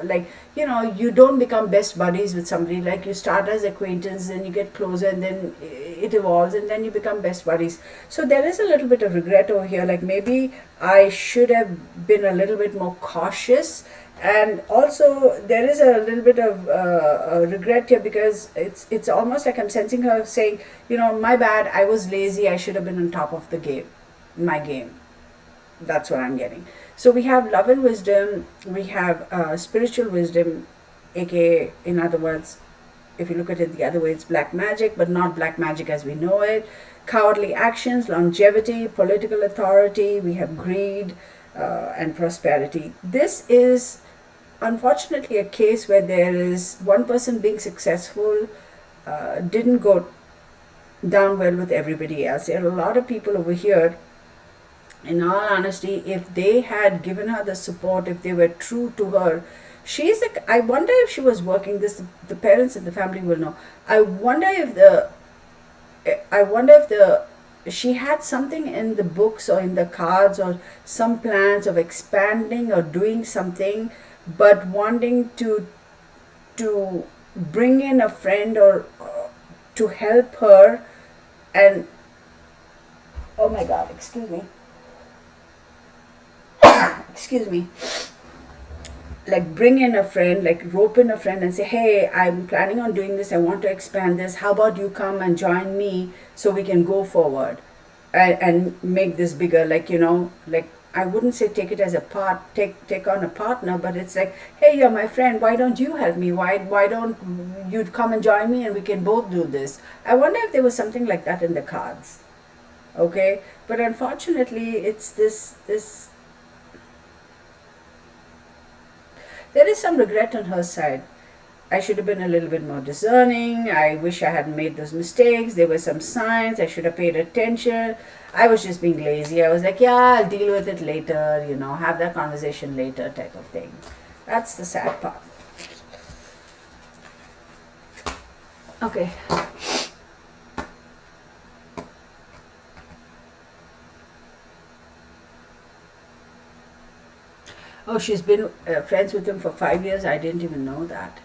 Like, you don't become best buddies with somebody. Like, you start as acquaintance, then you get closer, and then it evolves, and then you become best buddies. So there is a little bit of regret over here. Like, maybe I should have been a little bit more cautious. And also there is a little bit of regret here, because it's almost like I'm sensing her saying, my bad, I was lazy, I should have been on top of the game, my game. That's what I'm getting. So we have Love and Wisdom, we have Spiritual Wisdom, aka, in other words, if you look at it the other way, it's Black Magic, but not Black Magic as we know it. Cowardly Actions, Longevity, Political Authority, we have Greed, and Prosperity. This is unfortunately a case where there is one person being successful, didn't go down well with everybody else. There are a lot of people over here, in all honesty, if they had given her the support, if they were true to her, I wonder if she was working this, the parents and the family will know. I wonder if she had something in the books or in the cards, or some plans of expanding or doing something, but wanting to bring in a friend or to help her. And oh my God, excuse me, like bring in a friend, like rope in a friend and say, hey, I'm planning on doing this, I want to expand this, how about you come and join me so we can go forward and make this bigger. Like, like, I wouldn't say take it as take on a partner, but it's like, hey, you're my friend, why don't you help me, why don't you come and join me and we can both do this. I wonder if there was something like that in the cards. Okay, but unfortunately it's this there is some regret on her side. I should have been a little bit more discerning. I wish I hadn't made those mistakes. There were some signs. I should have paid attention. I was just being lazy. I was like, yeah, I'll deal with it later, have that conversation later type of thing. That's the sad part. Okay. Oh, she's been friends with him for 5 years. I didn't even know that.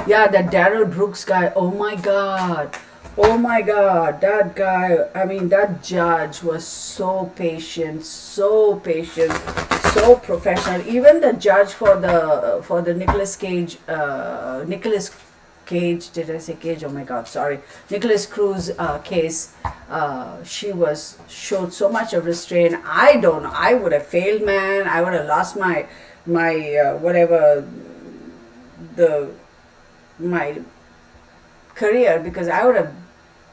Yeah, that Daryl Brooks guy. Oh my God. Oh my God. That guy, I mean, that judge was so patient, so professional. Even the judge for the Nicolas Cage, did I say Cage? Oh my God, sorry. Nicholas Cruz case. She showed so much of restraint. I don't know. I would have failed, man. I would have lost my whatever my career, because I would have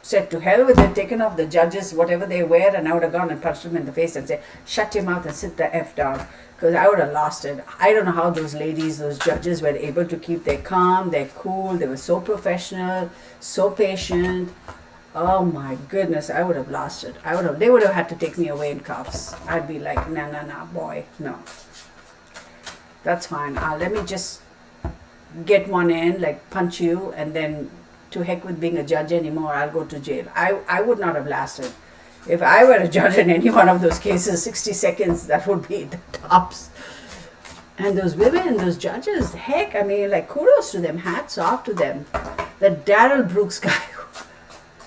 said to hell with it, taken off the judges, whatever they wear, and I would have gone and punched them in the face and said, shut your mouth and sit the F down, because I would have lost it. I don't know how those judges were able to keep their calm, their cool. They were so professional, so patient. Oh my goodness, I would have lost it. They would have had to take me away in cuffs. I'd be like, nah, boy, no. That's fine. Let me just get one in, like punch you, and then to heck with being a judge anymore. I'll go to jail. I would not have lasted. If I were a judge in any one of those cases, 60 seconds, that would be the tops. And those women, those judges, heck, I mean, like, kudos to them, hats off to them. That Daryl Brooks guy,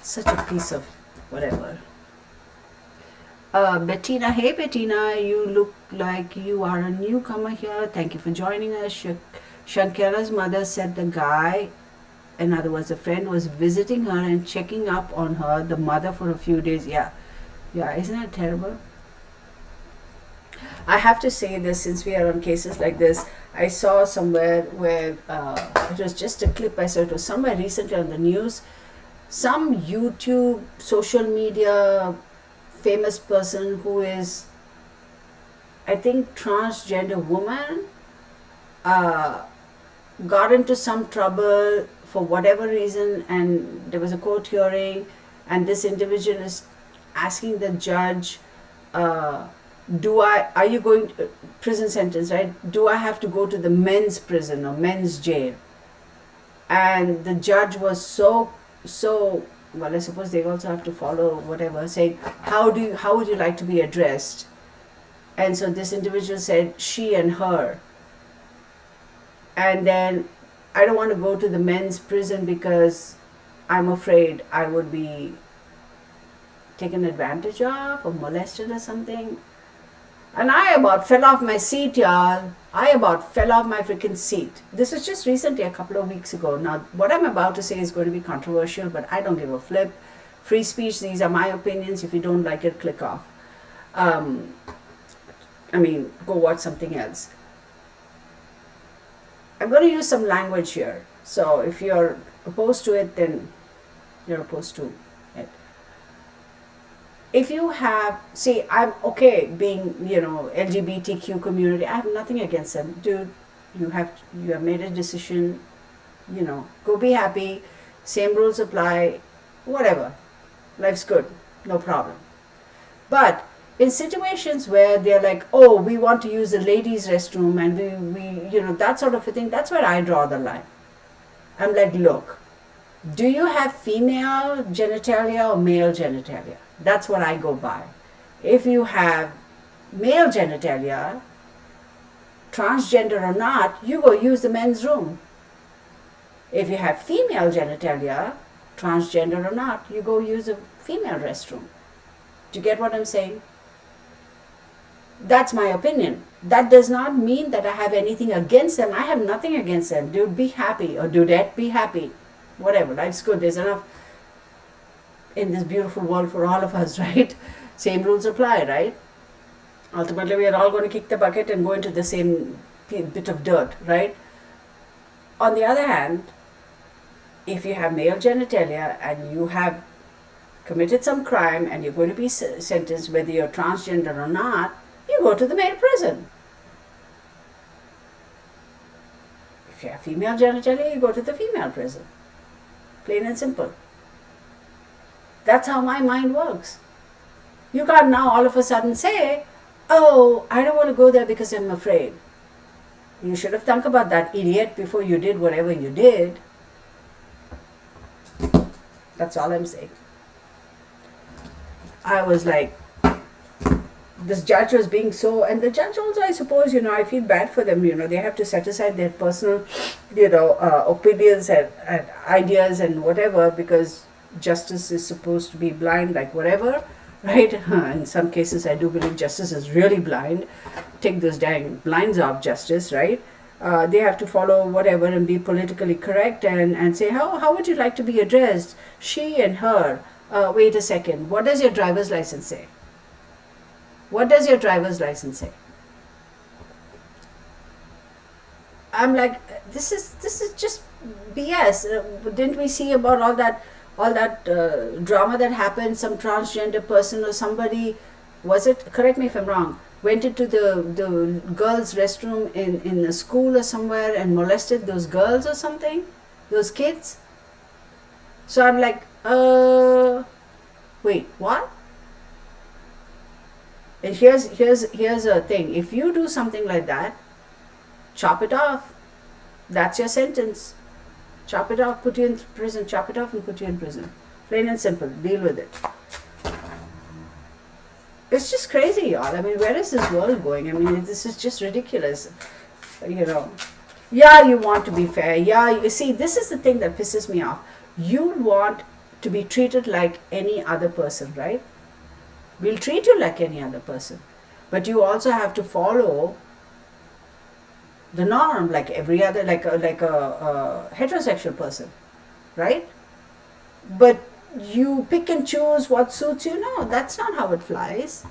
such a piece of whatever. Bettina, hey Bettina, you look like you are a newcomer here. Thank you for joining us. Shanquella's mother said the guy, in other words, a friend, was visiting her and checking up on her, the mother, for a few days. Yeah, isn't that terrible? I have to say this, since we are on cases like this. I saw somewhere where it was just a clip I saw. It was somewhere recently on the news. Some YouTube, social media famous person who is, I think, transgender woman, got into some trouble for whatever reason, and there was a court hearing, and this individual is asking the judge, are you going to prison sentence, right? Do I have to go to the men's prison or men's jail? And the judge was so, well, I suppose they also have to follow whatever, saying, how would you like to be addressed? And so this individual said, she and her. And then, I don't want to go to the men's prison because I'm afraid I would be taken advantage of or molested or something. And I about fell off my seat, y'all. I about fell off my freaking seat. This was just recently, a couple of weeks ago. Now, what I'm about to say is going to be controversial, but I don't give a flip. Free speech, these are my opinions. If you don't like it, click off. Go watch something else. I'm going to use some language here. So if you're opposed to it, then you're opposed to it. If you have, see, I'm okay being, LGBTQ community. I have nothing against them. Dude, you have made a decision, go be happy. Same rules apply, whatever. Life's good, no problem. But in situations where they're like, oh, we want to use the ladies' restroom, and we that sort of a thing, that's where I draw the line. I'm like, look, do you have female genitalia or male genitalia? That's what I go by. If you have male genitalia, transgender or not, you go use the men's room. If you have female genitalia, transgender or not, you go use the female restroom. Do you get what I'm saying? That's my opinion. That does not mean that I have anything against them. I have nothing against them. Dude, be happy. Or dudette, be happy. Whatever, life's good. There's enough in this beautiful world for all of us, right? Same rules apply, right? Ultimately, we are all going to kick the bucket and go into the same bit of dirt, right? On the other hand, if you have male genitalia and you have committed some crime and you're going to be sentenced, whether you're transgender or not, you go to the male prison. If you have female genitalia, you go to the female prison. Plain and simple. That's how my mind works. You can't now all of a sudden say, oh, I don't want to go there because I'm afraid. You should have thought about that, idiot, before you did whatever you did. That's all I'm saying. I was like, this judge was being so, and the judge also, I suppose, I feel bad for them, they have to set aside their personal, opinions and ideas and whatever, because justice is supposed to be blind, like whatever, right? In some cases, I do believe justice is really blind. Take those dang blinds off justice, right? They have to follow whatever and be politically correct and say, how would you like to be addressed? She and her. Wait a second. What does your driver's license say? What does your driver's license say? I'm like, this is just BS. Didn't we see about all that drama that happened? Some transgender person or somebody, was it? Correct me if I'm wrong. Went into the girls' restroom in a school or somewhere and molested those girls or something, those kids. So I'm like, wait, what? And here's a thing. If you do something like that, chop it off. That's your sentence. Chop it off, put you in prison. Chop it off and put you in prison. Plain and simple. Deal with it. It's just crazy, y'all. I mean, where is this world going? I mean, this is just ridiculous. Yeah, you want to be fair. Yeah, you see, this is the thing that pisses me off. You want to be treated like any other person, right? We'll treat you like any other person. But you also have to follow the norm like every other, like a heterosexual person, right? But you pick and choose what suits you. No, that's not how it flies.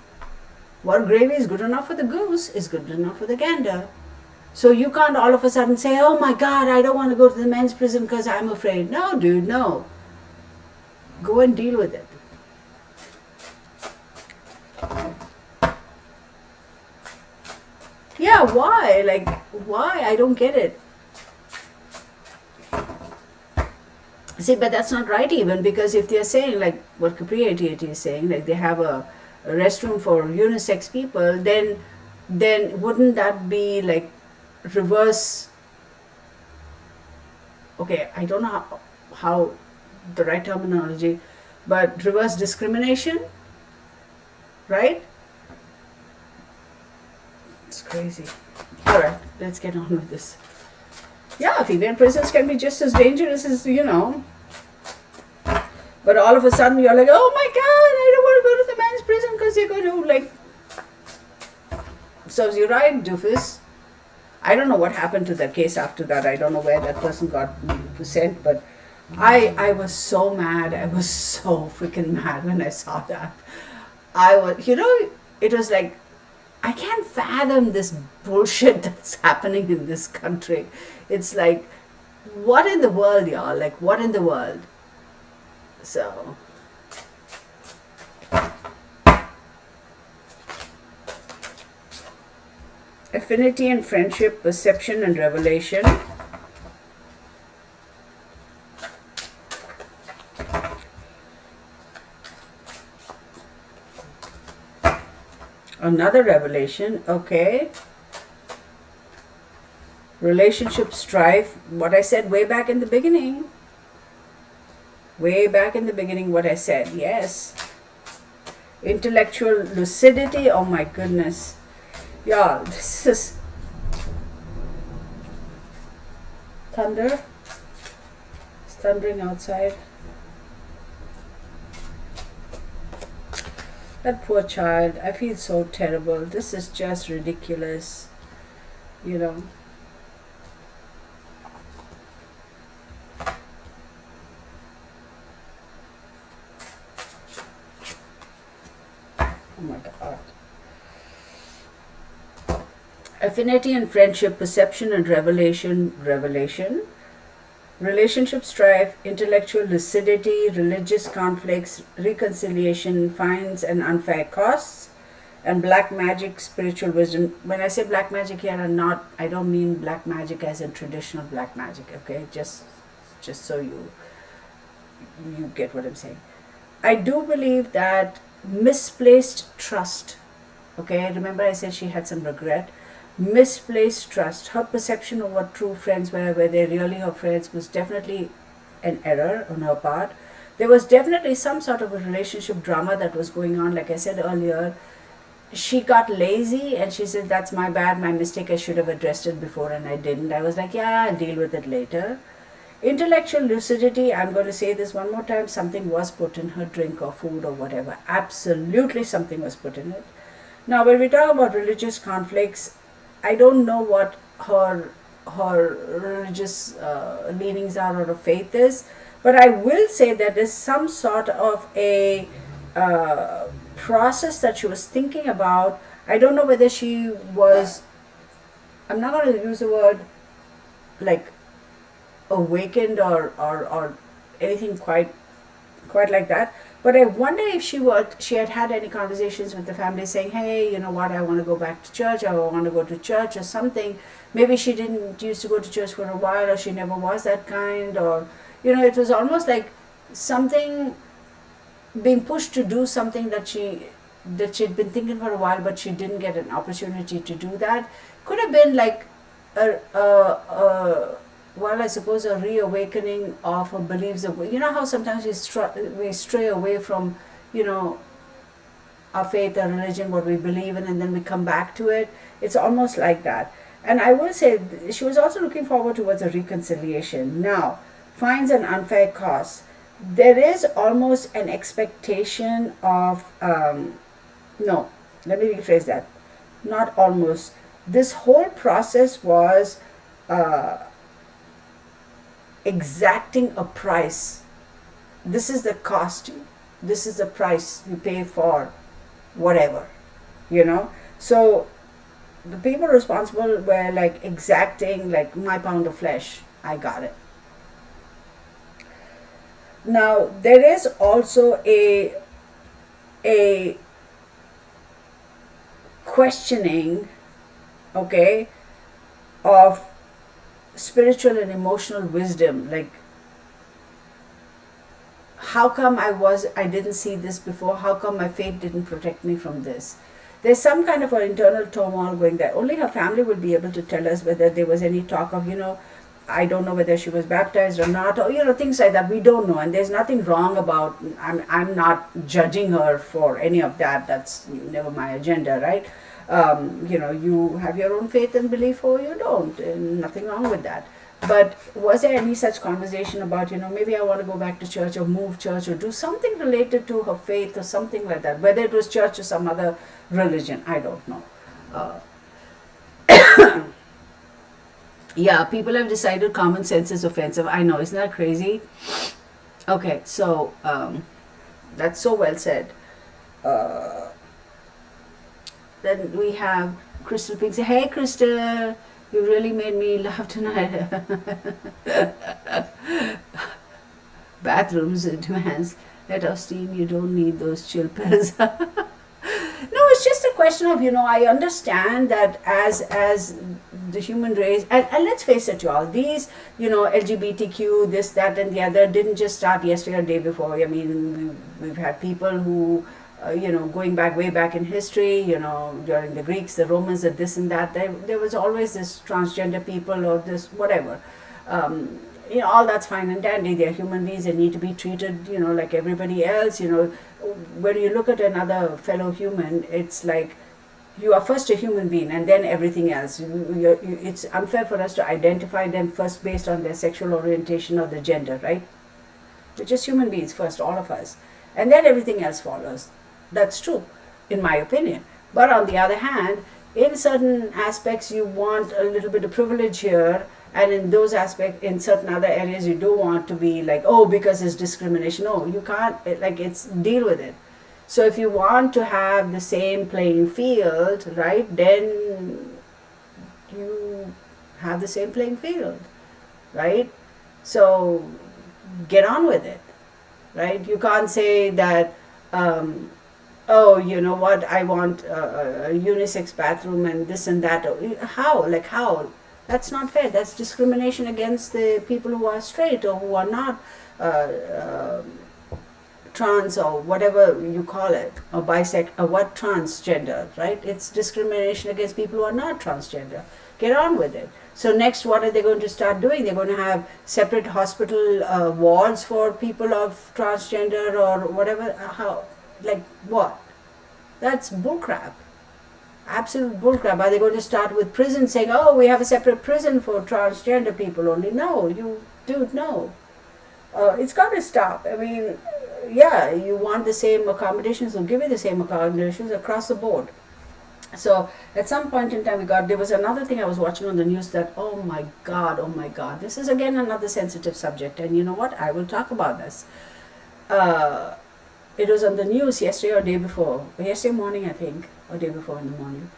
What gravy is good enough for the goose is good enough for the gander. So you can't all of a sudden say, oh my God, I don't want to go to the men's prison because I'm afraid. No, dude, no. Go and deal with it. Yeah, why? Like, why? I don't get it. See, but that's not right even, because if they're saying, like what Capri 88 is saying, like they have a restroom for unisex people, then wouldn't that be like reverse? Okay, I don't know how the right terminology, but reverse discrimination, right? It's crazy. All right, let's get on with this. Yeah, female prisons can be just as dangerous as, But all of a sudden you're like, oh my God, I don't want to go to the men's prison because they're going to, like, serves you right, doofus. I don't know what happened to that case after that. I don't know where that person got sent, but I was so mad. I was so freaking mad when I saw that. I was, it was like, I can't fathom this bullshit that's happening in this country. It's like, what in the world, y'all? Like, what in the world? So, affinity and friendship, perception and revelation. Another revelation, okay. Relationship strife, what I said way back in the beginning. Way back in the beginning, what I said, yes. Intellectual lucidity, oh my goodness. Y'all, this is thunder. It's thundering outside. That poor child, I feel so terrible. This is just ridiculous, Oh my God. Affinity and friendship, perception and revelation. Relationship strife, intellectual lucidity, religious conflicts, reconciliation, fines and unfair costs, And black magic, spiritual wisdom. When I say black magic here, I don't mean black magic as in traditional black magic. Okay, just so you get what I'm saying. I do believe that misplaced trust. Okay, remember I said she had some regret. Misplaced trust. Her perception of what true friends were they really her friends, was definitely an error on her part. There was definitely some sort of a relationship drama that was going on. Like I said earlier, she got lazy and she said, "That's my bad, my mistake. I should have addressed it before and I didn't." I was like, "Yeah, I'll deal with it later." Intellectual lucidity, I'm going to say this one more time, something was put in her drink or food or whatever. Absolutely something was put in it. Now, when we talk about religious conflicts, I don't know what her religious leanings are or her faith is, but I will say that there's some sort of a process that she was thinking about. I don't know whether she was, I'm not going to use the word like awakened or anything quite like that, but I wonder if she had any conversations with the family saying, "Hey, you know what, I want to go back to church, or I want to go to church," or something. Maybe she didn't used to go to church for a while, or she never was that kind, or it was almost like something being pushed to do something that she'd been thinking for a while, but she didn't get an opportunity to do that. Could have been like a well, I suppose a reawakening of her beliefs. How sometimes we stray away from, our faith, our religion, what we believe in, and then we come back to it. It's almost like that. And I will say she was also looking forward towards a reconciliation. Now, fines and unfair costs. There is almost an expectation of, no, let me rephrase that. Not almost. This whole process was exacting a price. This is the cost. This is the price you pay for whatever, So the people responsible were like exacting, like, my pound of flesh. I got it. Now there is also a questioning, okay, of spiritual and emotional wisdom. Like, how come I didn't see this before? How come my faith didn't protect me from this? There's some kind of an internal turmoil going there. Only her family will be able to tell us whether there was any talk of, I don't know whether she was baptized or not, or things like that. We don't know, and there's nothing wrong about. I'm not judging her for any of that. That's never my agenda, right? You have your own faith and belief, or you don't, and nothing wrong with that. But was there any such conversation about, maybe I want to go back to church, or move church, or do something related to her faith, or something like that? Whether it was church or some other religion, I don't know. Yeah, people have decided common sense is offensive. I know, isn't that crazy? Okay, so that's so well said. Then we have Crystal Pink say, "Hey, Crystal, you really made me laugh tonight." Bathrooms demands, "Let off steam, you don't need those chill pills." No, it's just a question of, I understand that as the human race, and let's face it, y'all, these, LGBTQ, this, that, and the other didn't just start yesterday or day before. I mean, we've had people who, going way back in history, during the Greeks, the Romans, and this and that, there was always this transgender people or this whatever. All that's fine and dandy. They're human beings. They need to be treated, like everybody else. When you look at another fellow human, it's like you are first a human being and then everything else. It's unfair for us to identify them first based on their sexual orientation or the gender, right? We're just human beings first, all of us. And then everything else follows. That's true, in my opinion. But on the other hand, in certain aspects, you want a little bit of privilege here, and in those aspects, in certain other areas, you don't want to be like, oh, because it's discrimination. No, you can't, it's deal with it. So if you want to have the same playing field, right, then you have the same playing field, right? So get on with it, right? You can't say that, oh, you know what, I want a unisex bathroom and this and that. How? Like how? That's not fair. That's discrimination against the people who are straight or who are not uh, uh, trans or whatever you call it, or bisect, or what, transgender, right? It's discrimination against people who are not transgender. Get on with it. So next, what are they going to start doing? They're going to have separate hospital wards for people of transgender or whatever. How? Like what? That's bullcrap. Absolute bullcrap. Are they going to start with prison saying, oh, we have a separate prison for transgender people only? No, you dude, no. It's got to stop. I mean, yeah, you want the same accommodations, we'll give you the same accommodations across the board. So at some point in time, there was another thing I was watching on the news that, oh my God, this is again another sensitive subject. And you know what? I will talk about this. It was on the news yesterday or day before, yesterday morning, I think, or day before in the morning.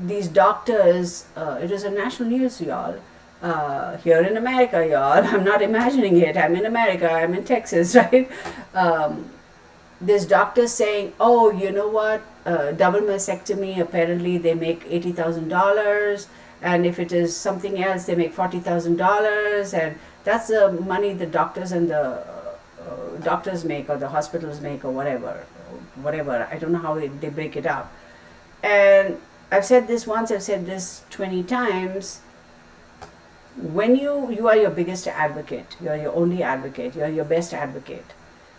These doctors, it was a national news, y'all. Here in America, y'all. I'm not imagining it. I'm in America. I'm in Texas, right? This doctor saying, oh, you know what? Double mastectomy, apparently they make $80,000. And if it is something else, they make $40,000. And that's the money the doctors and the doctors make or the hospitals make or whatever. I don't know how they break it up. And I've said this once, I've said this 20 times. When you are your biggest advocate, you're your only advocate, you're your best advocate.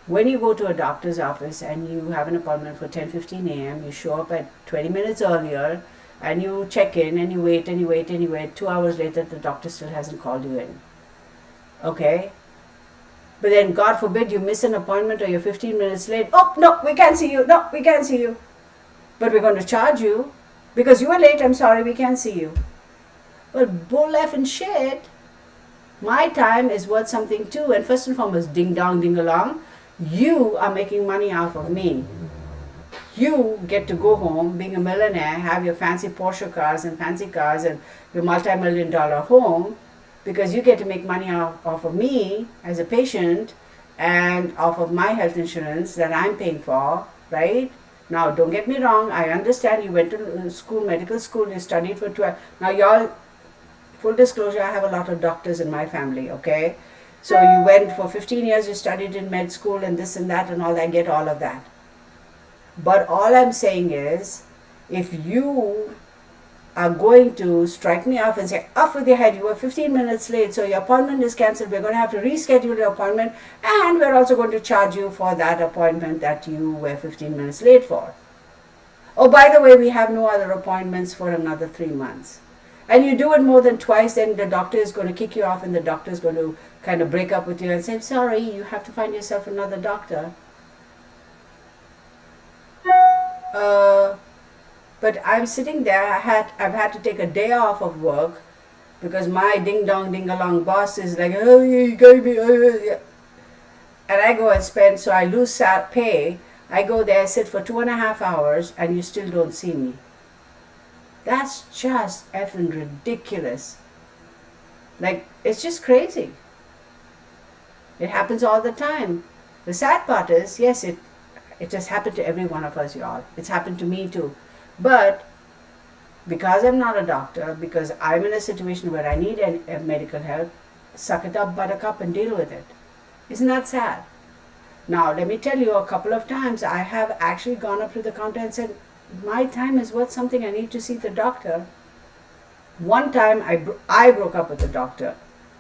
When you go to a doctor's office and you have an appointment for 10:15 a.m., you show up at 20 minutes earlier and you check in and you wait and you wait and you wait. 2 hours later, the doctor still hasn't called you in. Okay? But then, God forbid, you miss an appointment or you're 15 minutes late. Oh, no, we can't see you. No, we can't see you. But we're going to charge you because you were late. I'm sorry, we can't see you. Well, bull effing shit. My time is worth something too. And first and foremost, ding dong, ding along. You are making money off of me. You get to go home being a millionaire, have your fancy Porsche cars and fancy cars and your multi-million-dollar home, because you get to make money off of me as a patient and off of my health insurance that I'm paying for, right? Now, don't get me wrong. I understand you went to school, medical school, you studied for 12. Now, y'all, full disclosure, I have a lot of doctors in my family, okay? So you went for 15 years, you studied in med school and this and that and all that, I get all of that. But all I'm saying is, if you are going to strike me off and say, off with your head, you were 15 minutes late, so your appointment is cancelled, we're going to have to reschedule your appointment, and we're also going to charge you for that appointment that you were 15 minutes late for. Oh, by the way, we have no other appointments for another 3 months. And you do it more than twice, then the doctor is going to kick you off and the doctor is going to kind of break up with you and say, sorry, you have to find yourself another doctor. But I'm sitting there, I've had to take a day off of work because my ding dong ding along boss is like, oh, you gave me, and I go and spend, so I lose pay. I go there, sit for 2.5 hours, and you still don't see me. That's just effing ridiculous. Like, it's just crazy. It happens all the time. The sad part is, yes, it just happened to every one of us, y'all. It's happened to me too. But because I'm not a doctor, because I'm in a situation where I need medical help, suck it up, buttercup, and deal with it. Isn't that sad? Now, let me tell you, a couple of times I have actually gone up to the counter and said, my time is worth something, I need to see the doctor. One time I broke up with the doctor.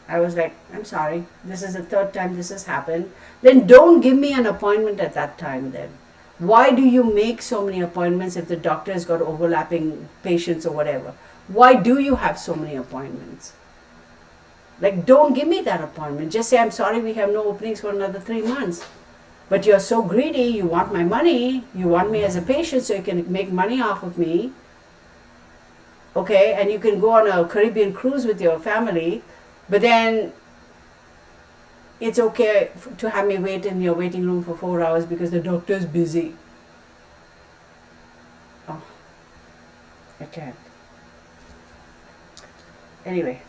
I was like, I'm sorry, this is the third time this has happened. Then don't give me an appointment at that time then. Why do you make so many appointments if the doctor has got overlapping patients or whatever? Why do you have so many appointments? Like, don't give me that appointment. Just say, I'm sorry, we have no openings for another 3 months. But you're so greedy, you want my money, you want me as a patient so you can make money off of me. Okay, and you can go on a Caribbean cruise with your family, but then it's okay to have me wait in your waiting room for 4 hours because the doctor's busy. Oh, I can't. Anyway,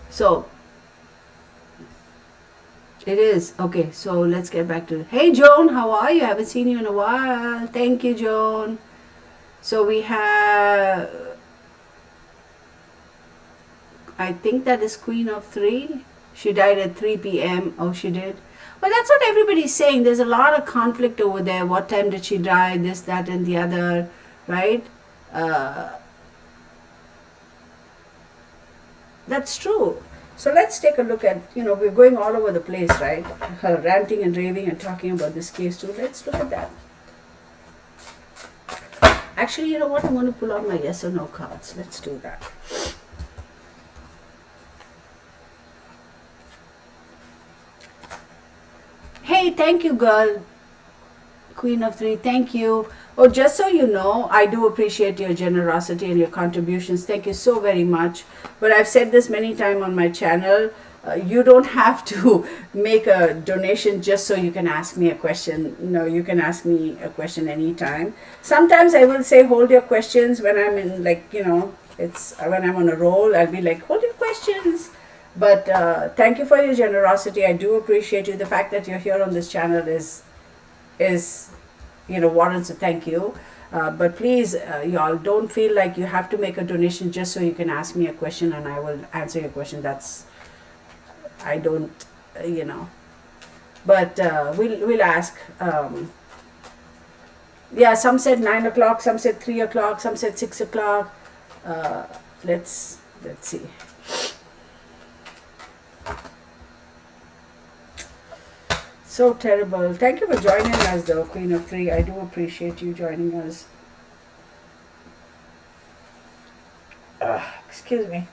so It is. Okay, so let's get back to. Hey, Joan, how are you? Haven't seen you in a while. Thank you, Joan. So we have, I think that is Queen of Three. She died at 3 p.m. Oh, she did? Well, that's what everybody's saying. There's a lot of conflict over there. What time did she die? This, that, and the other, right? Uh, that's true. So let's take a look at, we're going all over the place, right? Her ranting and raving and talking about this case too. Let's look at that. Actually, you know what? I'm going to pull out my yes or no cards. Let's do that. Hey, thank you, girl. Queen of Three, thank you. Oh, just so you know, I do appreciate your generosity and your contributions. Thank you so very much. But I've said this many times on my channel. You don't have to make a donation just so you can ask me a question. No, you can ask me a question anytime. Sometimes I will say, hold your questions when I'm in, it's when I'm on a roll. I'll be like, hold your questions. But thank you for your generosity. I do appreciate you. The fact that you're here on this channel is warrants a thank you. But please, y'all, don't feel like you have to make a donation just so you can ask me a question and I will answer your question. I don't, But we'll ask. Yeah, some said 9 o'clock, some said 3 o'clock, some said 6 o'clock. Let's see. So terrible. Thank you for joining us, though, Queen of Three. I do appreciate you joining us. Excuse me.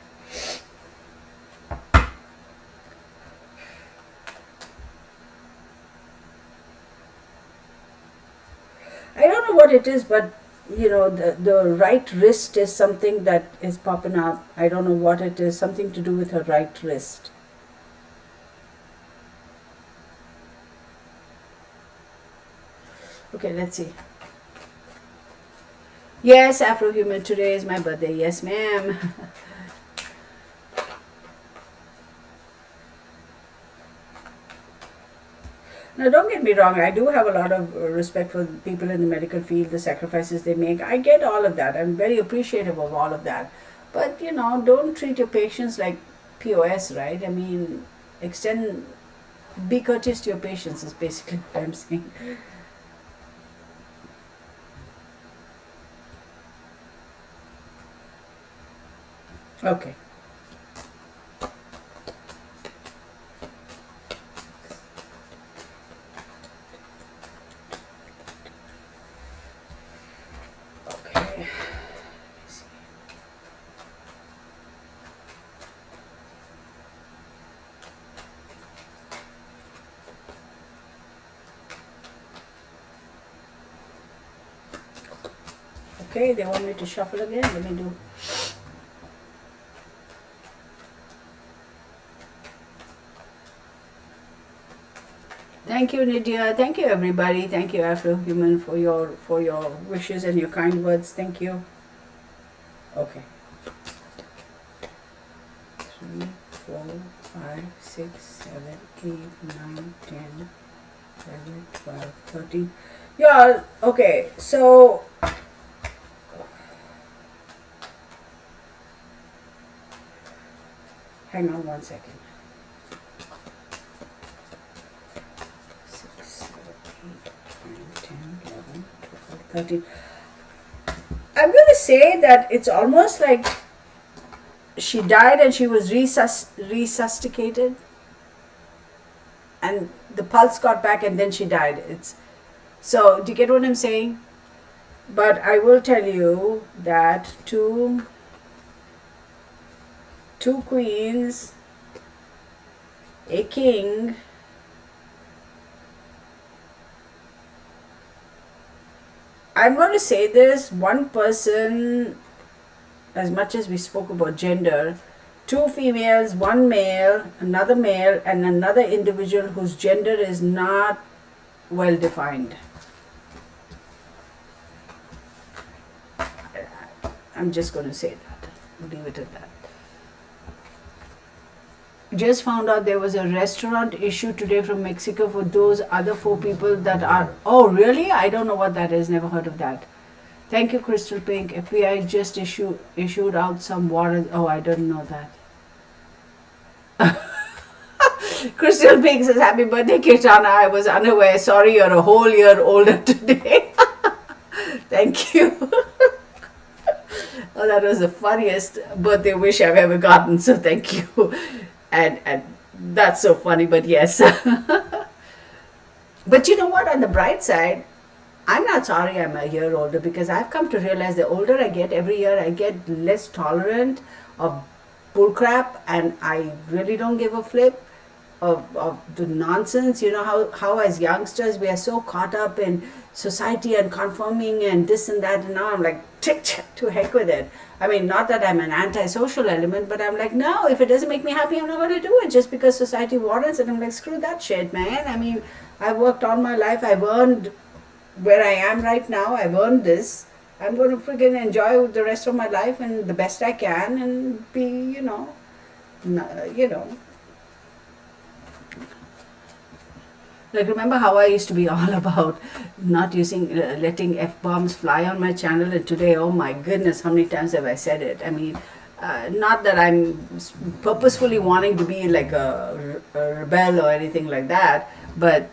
I don't know what it is, but the right wrist is something that is popping up. I don't know what it is. Something to do with her right wrist. Okay, let's see. Yes, Afro-Human, today is my birthday. Yes, ma'am. Now, don't get me wrong. I do have a lot of respect for people in the medical field, the sacrifices they make. I get all of that. I'm very appreciative of all of that. But, don't treat your patients like POS, right? I mean, be courteous to your patients is basically what I'm saying. Okay. Okay. Okay, they want me to shuffle again. Let me do. Thank you, Nydia. Thank you, everybody. Thank you, Afro-Human, for your wishes and your kind words. Thank you. Okay. 3, 4, 5, 6, 7, 8, 9, 10, 11, 12, 13. Yeah. Okay. So. Hang on one second. 6, 7, 8, 9, 10, 11, 12, 13. I'm going to say that it's almost like she died and she was resuscitated, and the pulse got back and then she died. So do you get what I'm saying? But I will tell you that two queens, a king, I'm going to say this, one person, as much as we spoke about gender, 2 females, 1 male, another male, and another individual whose gender is not well defined. I'm just going to say that. Leave it at that. Just found out there was a restaurant issue today from Mexico for those other four people that are. Oh, really? I don't know what that is. Never heard of that. Thank you, Crystal Pink. FBI just issued out some warrants. Oh, I didn't know that. Crystal Pink says, "Happy birthday, Kirtana. I was unaware. Sorry, you're a whole year older today." Thank you. Oh, that was the funniest birthday wish I've ever gotten. So thank you. And that's so funny. But yes. But you know what? On the bright side, I'm not sorry I'm a year older, because I've come to realize the older I get, every year I get less tolerant of bullcrap, and I really don't give a flip of the nonsense. You know how as youngsters we are so caught up in society and conforming and this and that, and now I'm like, to heck with it. I mean, not that I'm an antisocial element, but I'm like, no, if it doesn't make me happy, I'm not going to do it just because society warrants it. I'm like, screw that shit, man. I mean, I've worked all my life. I've earned where I am right now. I've earned this. I'm going to freaking enjoy the rest of my life and the best I can, and be, you know. Like, remember how I used to be all about not letting F-bombs fly on my channel, and today, oh my goodness, how many times have I said it? I mean, not that I'm purposefully wanting to be like a rebel or anything like that, but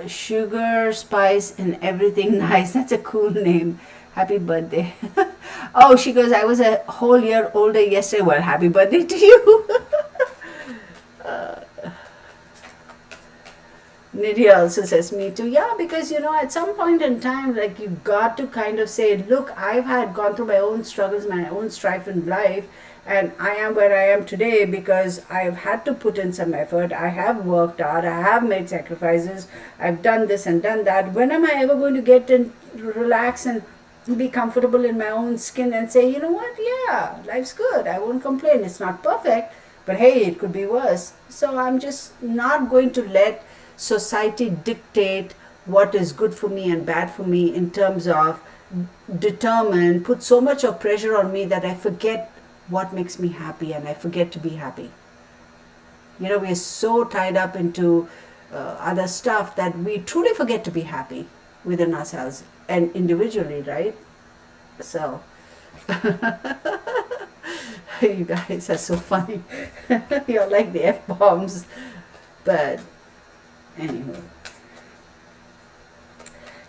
sugar, spice, and everything nice. That's a cool name. Happy birthday. Oh, she goes, I was a whole year older yesterday. Well, happy birthday to you. Nidhi also says, me too. Yeah, because at some point in time, like, you got to kind of say, look, I've gone through my own struggles, my own strife in life, and I am where I am today because I've had to put in some effort. I have worked hard. I have made sacrifices. I've done this and done that. When am I ever going to get and relax and be comfortable in my own skin and say, you know what? Yeah, life's good. I won't complain. It's not perfect, but hey, it could be worse. So I'm just not going to let society dictate what is good for me and bad for me, in terms of put so much of pressure on me that I forget what makes me happy, and I forget to be happy. We're so tied up into other stuff that we truly forget to be happy within ourselves and individually, right? So you guys are so funny. You're like the F-bombs. But anyway,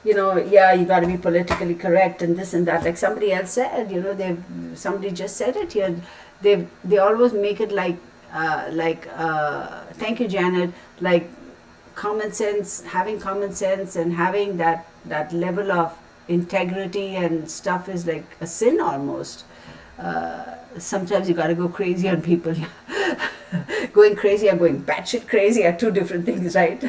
yeah, you got to be politically correct and this and that. Like somebody else said, somebody just said it here. They always make it like thank you, Janet. Like having common sense and having that level of integrity and stuff is like a sin almost. Sometimes you got to go crazy on people. Going crazy and going batshit crazy are two different things, right?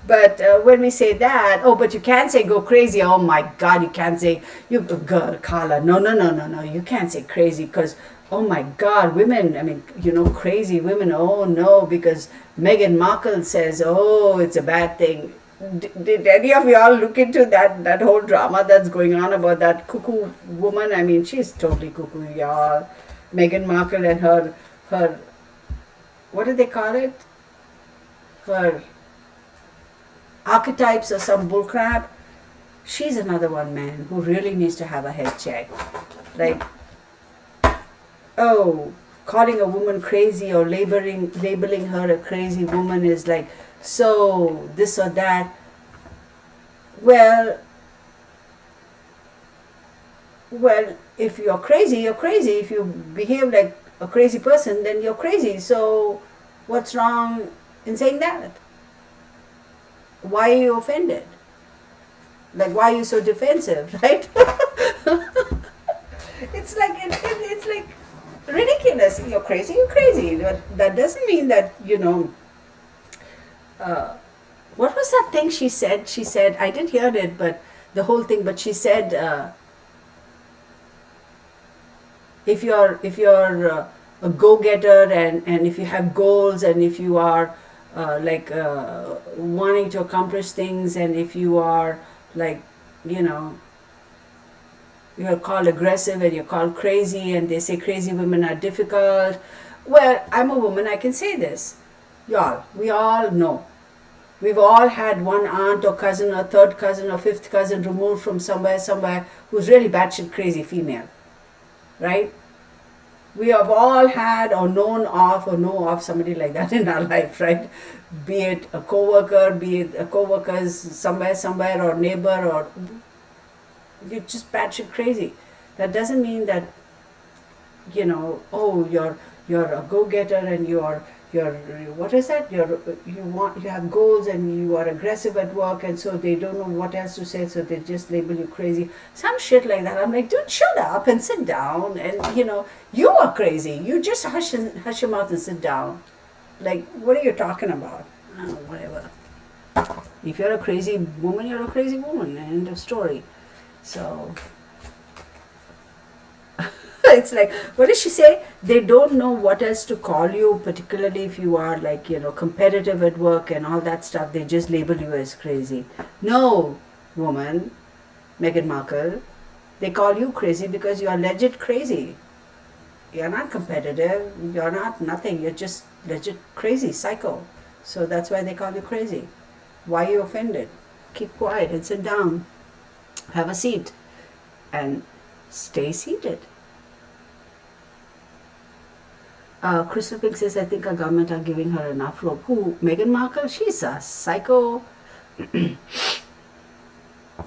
But when we say that, but you can't say go crazy. Oh my God, you can't say, you girl, Carla. No. You can't say crazy because, oh my God, women, I mean, crazy women. Oh no, because Meghan Markle says, oh, it's a bad thing. Did any of y'all look into that whole drama that's going on about that cuckoo woman? I mean, she's totally cuckoo, y'all. Meghan Markle and her, what do they call it? Her archetypes or some bullcrap. She's another one, man, who really needs to have a head check. Like, calling a woman crazy or labeling her a crazy woman is like, so this or that. Well, if you're crazy, you're crazy. If you behave like a crazy person, then you're crazy. So what's wrong in saying that? Why are you offended? Like, why are you so defensive, right? It's like ridiculous. You're crazy, you're crazy. But that doesn't mean that, what was that thing she said? She said, I didn't hear it, but the whole thing, but she said, if you're a go-getter and if you have goals and if you are wanting to accomplish things, and if you are like, you're called aggressive and you're called crazy, and they say crazy women are difficult. Well, I'm a woman, I can say this. Y'all, we all know. We've all had one aunt or cousin or third cousin or fifth cousin removed from somewhere, who's really batshit crazy female, right? We have all had or known of or know of somebody like that in our life, right? Be it a co-worker, be it a co-worker's somewhere, or neighbor, or you're just batshit crazy. That doesn't mean that, oh, you're a go-getter and you're what is that? You have goals and you are aggressive at work, and so they don't know what else to say, so they just label you crazy. Some shit like that. I'm like, dude, shut up and sit down, and you are crazy. You just hush your mouth and sit down. Like, what are you talking about? Oh, whatever. If you're a crazy woman, you're a crazy woman. End of story. So it's like, what does she say? They don't know what else to call you, particularly if you are like, competitive at work and all that stuff. They just label you as crazy. No, woman, Meghan Markle, they call you crazy because you are legit crazy. You're not competitive. You're not nothing. You're just legit crazy, psycho. So that's why they call you crazy. Why are you offended? Keep quiet and sit down. Have a seat and stay seated. Crystal Pink says, I think our government are giving her enough rope. Who? Meghan Markle? She's a psycho.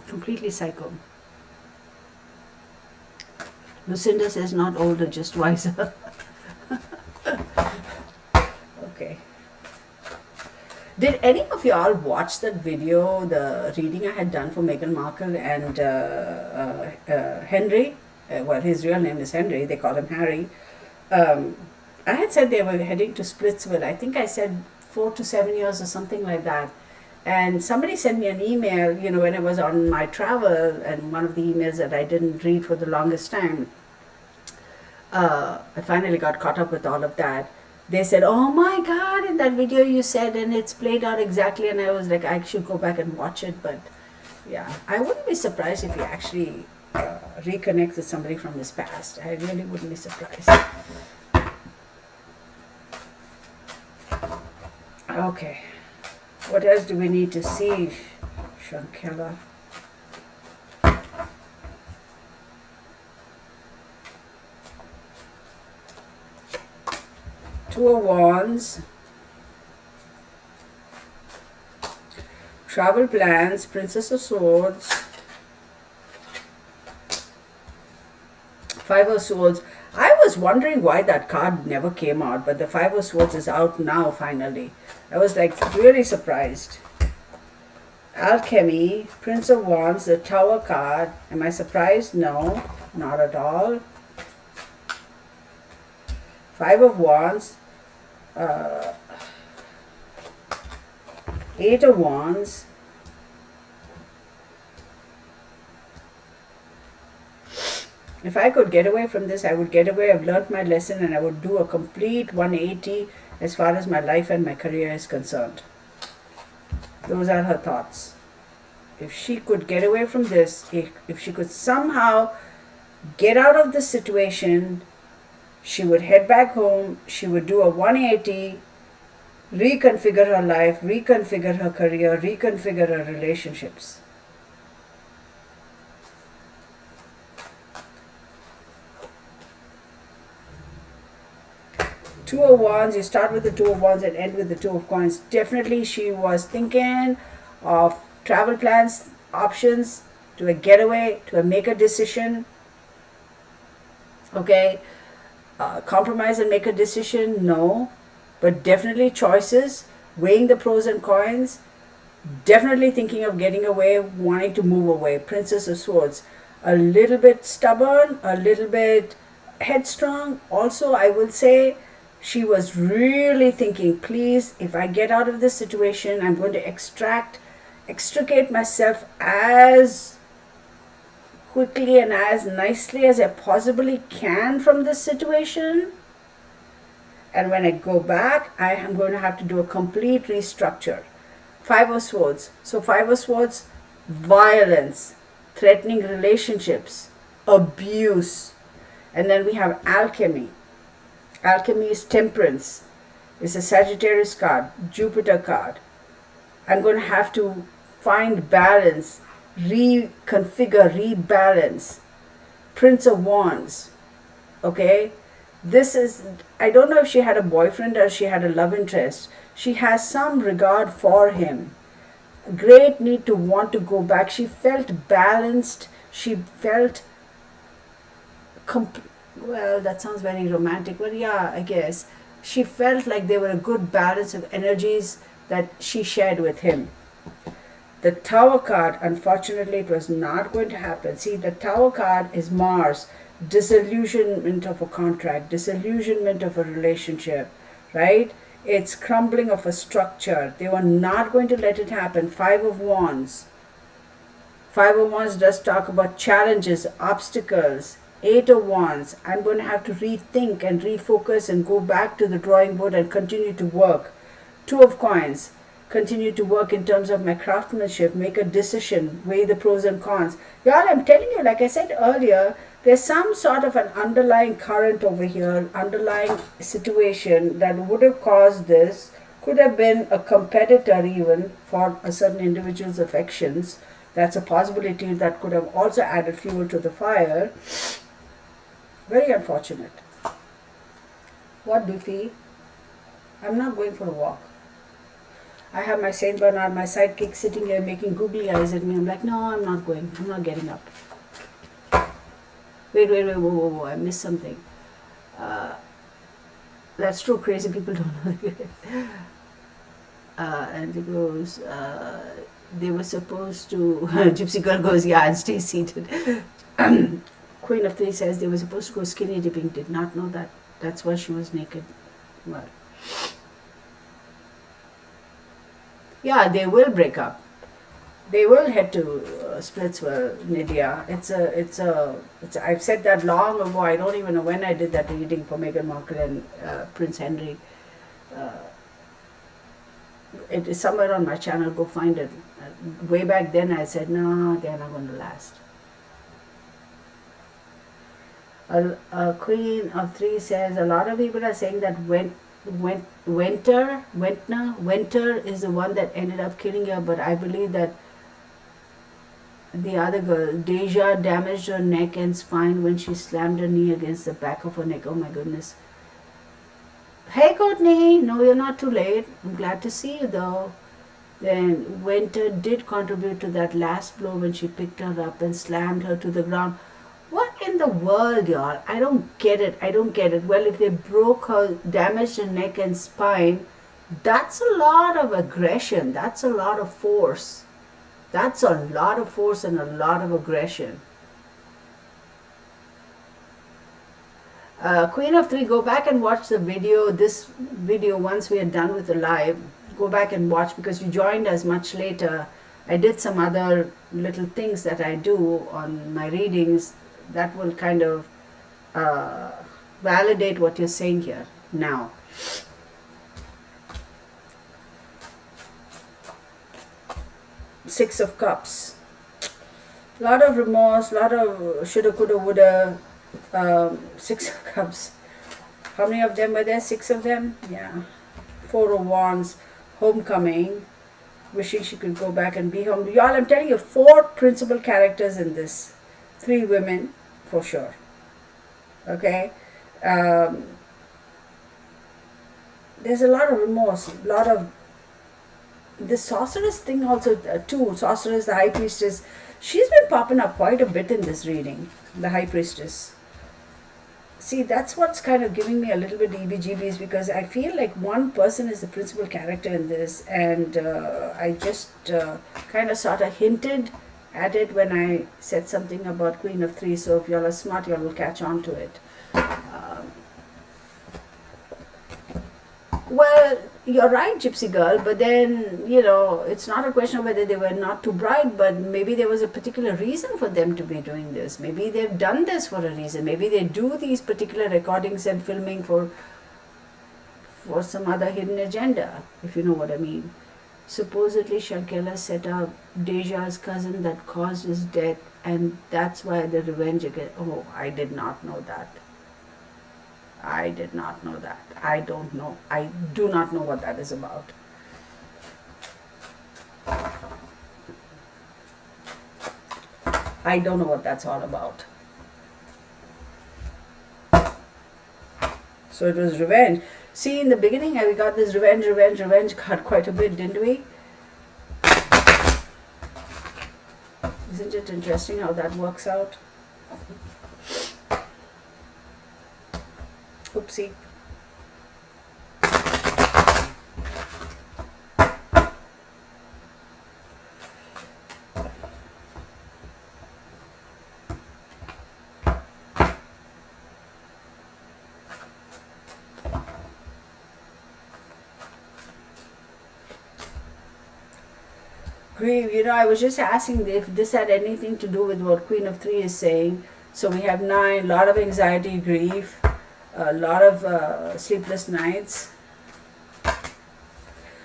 Completely psycho. Lucinda says, not older, just wiser. Okay. Did any of y'all watch that video, the reading I had done for Meghan Markle and Henry? Well, his real name is Henry. They call him Harry. I had said they were heading to Splitsville. I think I said 4 to 7 years or something like that. And somebody sent me an email, when I was on my travel, and one of the emails that I didn't read for the longest time. I finally got caught up with all of that. They said, oh my God, in that video you said, and it's played out exactly. And I was like, I should go back and watch it. But yeah, I wouldn't be surprised if he actually reconnects with somebody from his past. I really wouldn't be surprised. Okay, what else do we need to see, Shanquella? Two of Wands, travel plans, Princess of Swords, Five of Swords. I was wondering why that card never came out, but the Five of Swords is out now finally. I was like really surprised. Alchemy, Prince of Wands, the Tower card. Am I surprised? No, not at all. Five of Wands, Eight of Wands, if I could get away from this, I would get away. I've learned my lesson and I would do a complete 180 as far as my life and my career is concerned. Those are her thoughts. If she could get away from this, if she could somehow get out of the situation, she would head back home, she would do a 180, reconfigure her life, reconfigure her career, reconfigure her relationships. Two of Wands, you start with the Two of Wands and end with the Two of Coins. Definitely she was thinking of travel plans, options, to a getaway, to a make a decision. Okay, compromise and make a decision, no. But definitely choices, weighing the pros and cons, definitely thinking of getting away, wanting to move away. Princess of Swords, a little bit stubborn, a little bit headstrong. Also, I will say, she was really thinking, please, if I get out of this situation, I'm going to extricate myself as quickly and as nicely as I possibly can from this situation. And when I go back, I am going to have to do a complete restructure. Five of Swords. So Five of Swords, violence, threatening relationships, abuse. And then we have alchemy. Alchemy is temperance. It's a Sagittarius card, Jupiter card. I'm going to have to find balance, reconfigure, rebalance. Prince of Wands. Okay? This is, I don't know if she had a boyfriend or she had a love interest. She has some regard for him. Great need to want to go back. She felt balanced. She felt, well, that sounds very romantic, but yeah, I guess. She felt like there were a good balance of energies that she shared with him. The Tower card, unfortunately, it was not going to happen. See, the Tower card is Mars, disillusionment of a contract, disillusionment of a relationship, right? It's crumbling of a structure. They were not going to let it happen. Five of Wands. Five of Wands does talk about challenges, obstacles. Eight of Wands. I'm going to have to rethink and refocus and go back to the drawing board and continue to work. Two of Coins. Continue to work in terms of my craftsmanship, make a decision, weigh the pros and cons. Y'all, I'm telling you, like I said earlier, there's some sort of an underlying current over here, underlying situation that would have caused this. Could have been a competitor even for a certain individual's affections. That's a possibility that could have also added fuel to the fire. Very unfortunate. What, Doofy? I'm not going for a walk. I have my Saint Bernard, my sidekick, sitting here making googly eyes at me. I'm like, no, I'm not going. I'm not getting up. Wait, whoa, I missed something. That's true, crazy people don't know. And it goes, they were supposed to, Gypsy Girl goes, yeah, and stay seated. Queen of Three says they were supposed to go skinny dipping, did not know that. That's why she was naked. Well, yeah, they will break up. They will head to Splitsville, Nydia. I've said that long ago. I don't even know when I did that reading for Meghan Markle and Prince Henry. It is somewhere on my channel. Go find it. Way back then, I said, no, they're not going to last. Queen of Three says a lot of people are saying that Winter is the one that ended up killing her, but I believe that the other girl, Deja, damaged her neck and spine when she slammed her knee against the back of her neck. Oh my goodness. Hey Courtney, no, you're not too late. I'm glad to see you though. Then Winter did contribute to that last blow when she picked her up and slammed her to the ground. What in the world, y'all? I don't get it. Well, if they broke her, damaged her neck and spine, that's a lot of aggression. That's a lot of force. That's a lot of force and a lot of aggression. Queen of Three, go back and watch the video. This video, once we are done with the live, go back and watch because you joined us much later. I did some other little things that I do on my readings that will kind of validate what you're saying here now. Six of Cups. A lot of remorse, a lot of shoulda, coulda, woulda. Six of Cups. How many of them were there? Six of them? Yeah. Four of Wands. Homecoming. Wishing she could go back and be home. Y'all, I'm telling you, four principal characters in this. Three women, for sure. Okay? There's a lot of remorse, a lot of the sorceress thing also too. Sorceress, the high priestess, she's been popping up quite a bit in this reading, the high priestess. See, that's what's kind of giving me a little bit EBGBs because I feel like one person is the principal character in this, and I just kind of sort of hinted at it when I said something about Queen of Three. So if y'all are smart, y'all will catch on to it. Well, you're right, Gypsy Girl, but then, you know, it's not a question of whether they were not too bright, but maybe there was a particular reason for them to be doing this. Maybe they've done this for a reason. Maybe they do these particular recordings and filming for some other hidden agenda, if you know what I mean. Supposedly, Shanquella set up Deja's cousin that caused his death, and that's why the revenge again. Oh, I did not know that. I did not know that. I don't know. I do not know what that is about. I don't know what that's all about. So it was revenge. See, in the beginning, we got this revenge card quite a bit, didn't we? Isn't it interesting how that works out? Oopsie. Grief, I was just asking if this had anything to do with what Queen of Three is saying. So we have 9, a lot of anxiety, grief, a lot of sleepless nights.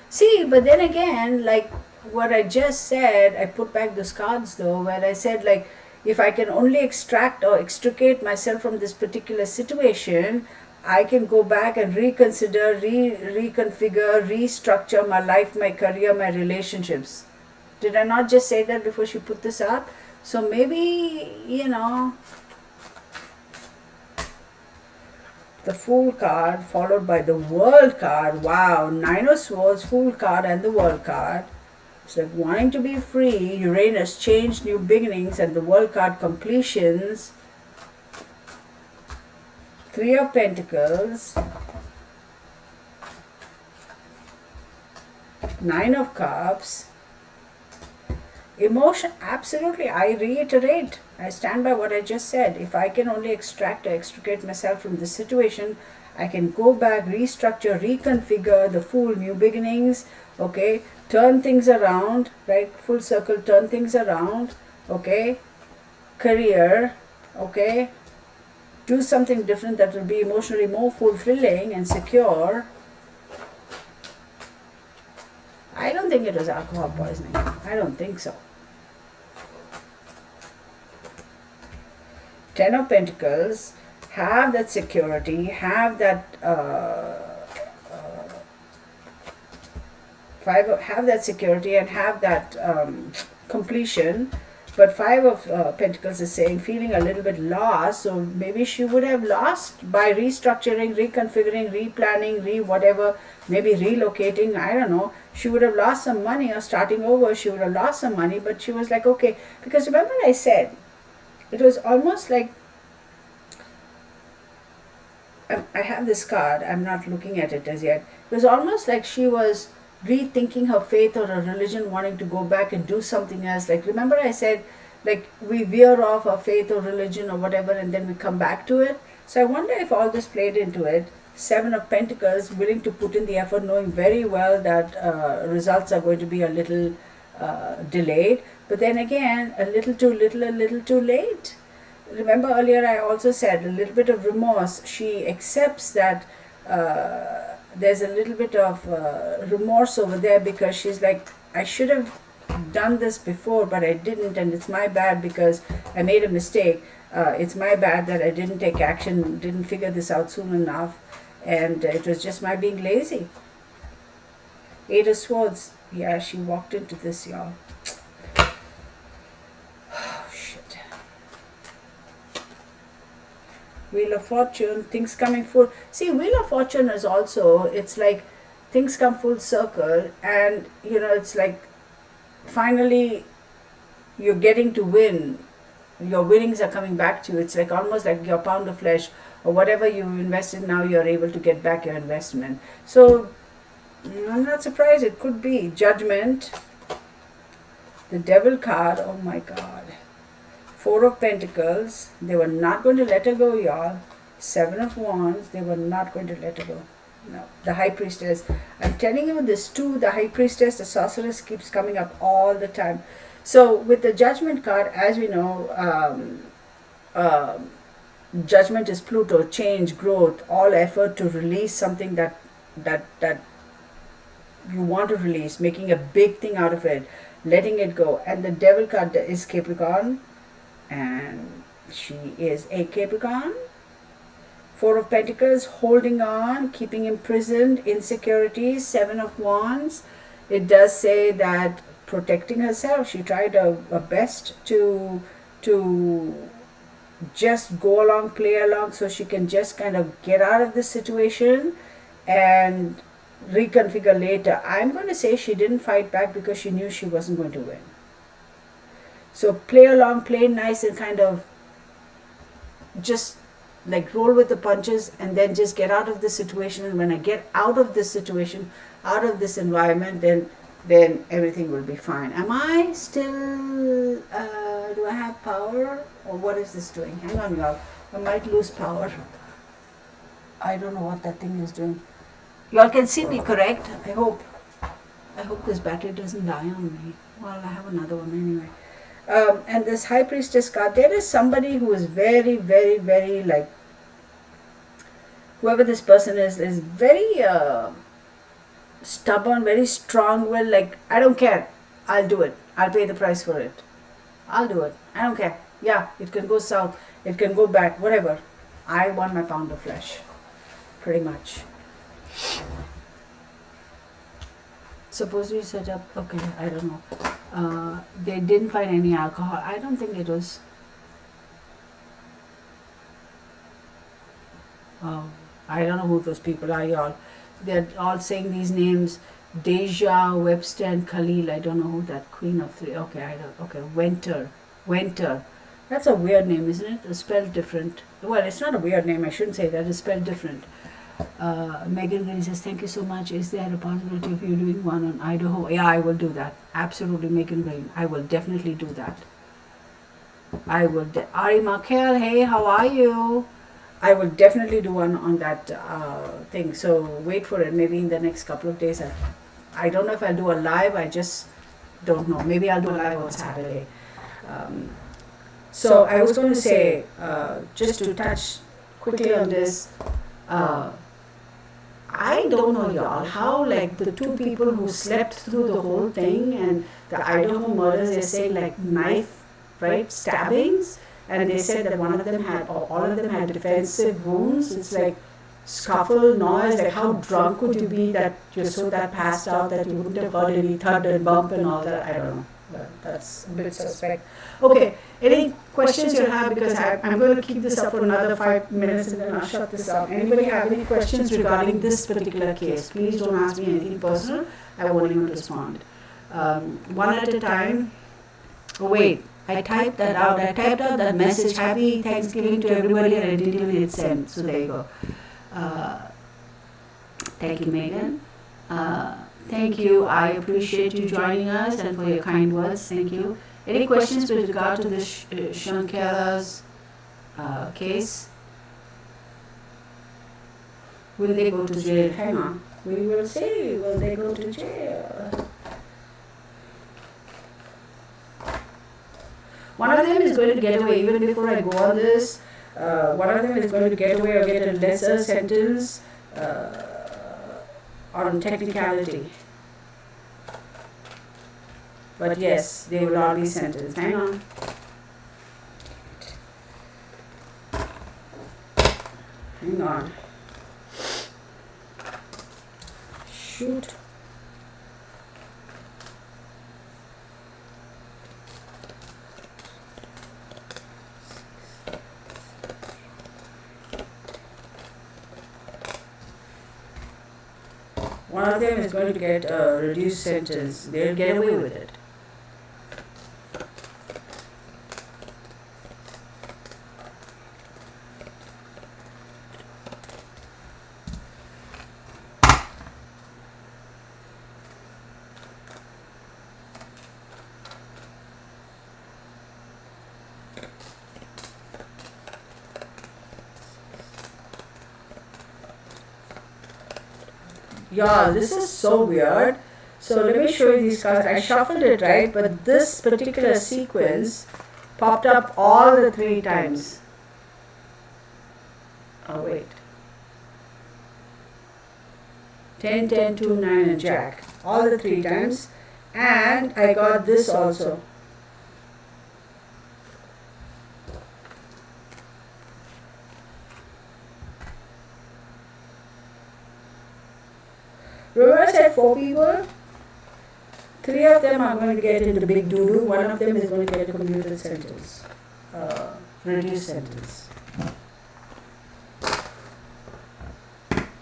See, but then again, like what I just said, I put back those cards though, where I said, like, if I can only extract or extricate myself from this particular situation, I can go back and reconsider, reconfigure, restructure my life, my career, my relationships. Did I not just say that before she put this up? So maybe, the Fool card followed by the World card. Wow, 9 of Swords, Fool card and the World card. It's like wanting to be free, Uranus, change, new beginnings, and the World card, completions. 3 of Pentacles. 9 of Cups. Emotion, absolutely. I reiterate, I stand by what I just said. If I can only extract or extricate myself from this situation, I can go back, restructure, reconfigure, the Fool, new beginnings, okay, turn things around, right, full circle, turn things around, okay, career, okay, do something different that will be emotionally more fulfilling and secure. I don't think it was alcohol poisoning. I don't think so. 10 of Pentacles, have that security, have that have that security and have that completion. But 5 of Pentacles is saying feeling a little bit lost. So maybe she would have lost by restructuring, reconfiguring, replanning, whatever, maybe relocating. I don't know. She would have lost some money, or starting over, she would have lost some money. But she was like, okay. Because remember I said, it was almost like, I have this card, I'm not looking at it as yet. It was almost like she was rethinking her faith or her religion, wanting to go back and do something else. Like, remember I said, like, we veer off our faith or religion or whatever and then we come back to it. So I wonder if all this played into it. 7 of Pentacles, willing to put in the effort, knowing very well that results are going to be a little delayed. But then again, a little too little, a little too late. Remember earlier I also said a little bit of remorse. She accepts that there's a little bit of remorse over there, because she's like, I should have done this before, but I didn't, and it's my bad because I made a mistake. It's my bad that I didn't take action, didn't figure this out soon enough, and it was just my being lazy. 8 of Swords. Yeah, she walked into this, y'all. Oh, shit. Wheel of Fortune, things coming full. See, Wheel of Fortune is also, it's like things come full circle, and it's like finally you're getting to win. Your winnings are coming back to you. It's like almost like your pound of flesh or whatever you invested, now you're able to get back your investment. So I'm not surprised. It could be Judgment, the Devil card. Oh my God. 4 of Pentacles. They were not going to let her go, y'all. 7 of Wands. They were not going to let her go. No. The High Priestess. I'm telling you this too. The High Priestess, the Sorceress, keeps coming up all the time. So with the Judgment card, as we know, Judgment is Pluto, change, growth, all effort to release something that you want to release, making a big thing out of it, letting it go. And the Devil card is Capricorn, and she is a Capricorn. Four of Pentacles, holding on, keeping imprisoned, insecurities. Seven of Wands, it does say that protecting herself, she tried her best to just go along, play along, so she can just kind of get out of this situation and reconfigure later. I'm going to say she didn't fight back because she knew she wasn't going to win. So play along, play nice, and kind of just like roll with the punches, and then just get out of this situation. And when I get out of this situation, out of this environment, then everything will be fine. Am I still do I have power, or what is this doing? Hang on, y'all. I might lose power. I don't know what that thing is doing. Y'all can see me, correct? I hope this battery doesn't die on me. Well, I have another one anyway. And this High Priestess card, there is somebody who is very, very, very, like, whoever this person is very stubborn, very strong-willed. Like, I don't care. I'll do it. I'll pay the price for it. I'll do it. I don't care. Yeah, it can go south. It can go back. Whatever. I want my pound of flesh. Pretty much. Suppose we set up, okay, I don't know. They didn't find any alcohol. I don't think it was. I don't know who those people are, y'all. They're all saying these names: Deja, Webster, and Khalil. I don't know who that Queen of Three. Okay, I don't. Okay, Winter. That's a weird name, isn't it? It's spelled different. Well, it's not a weird name. I shouldn't say that. It's spelled different. Megan Green says, thank you so much. Is there a possibility of you doing one on Idaho? Yeah, I will do that. Absolutely, Megan Green. I will definitely do that. I will. Ari Markel, hey, how are you? I will definitely do one on that thing. So wait for it. Maybe in the next couple of days. I don't know if I'll do a live. I just don't know. Maybe I'll do a live on Saturday. So I was going to say, just to touch quickly on this, I don't know, y'all, how like the two people who slept through the whole thing and the Idaho murders, they're saying like knife, right, stabbings, and they said that one of them had, or all of them had defensive wounds. It's like scuffle, noise, like how drunk could you be that you're so that passed out that you wouldn't have heard any thud and bump and all that. I don't know. But that's a bit suspect. Okay, any questions you have, because I'm going to keep this up for another 5 minutes and then I'll shut this down. Anybody have any questions regarding this particular case? Please don't ask me anything personal. I won't even respond. One at a time. Oh wait, I typed that out. I typed out that message, Happy Thanksgiving to everybody, and I didn't even hit send. So there you go. Thank you, Megan. Thank you. I appreciate you joining us and for your kind words. Thank you. Any questions with regard to this Shanquella's case? Will they go to jail? Hang on. We will see. Will they go to jail? One of them is going to get away. Even before I go on this, one of them is going to get away or get a lesser sentence on technicality. But yes, they will all be sentenced. Hang on. Hang on. Shoot. One of them is going to get a reduced sentence. They'll get away with it. Yeah, this is so weird. So let me show you these cards. I shuffled it right, but this particular sequence popped up all the 3 times. Oh wait. 10, 10, 2, 9 and Jack. All the 3 times. And I got this also. Remember I said 4 people? 3 of them are going to get into big doo-doo. 1 of them is going to get a commuted sentence. Reduced sentence.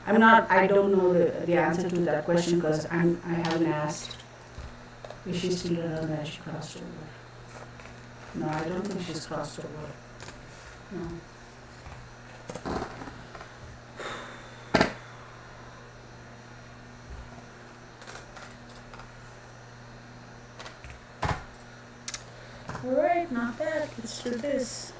I don't know the answer to that question because I haven't asked. Is she still around as she crossed over? No, I don't think she's crossed over. No. Alright, not bad. Let's do this.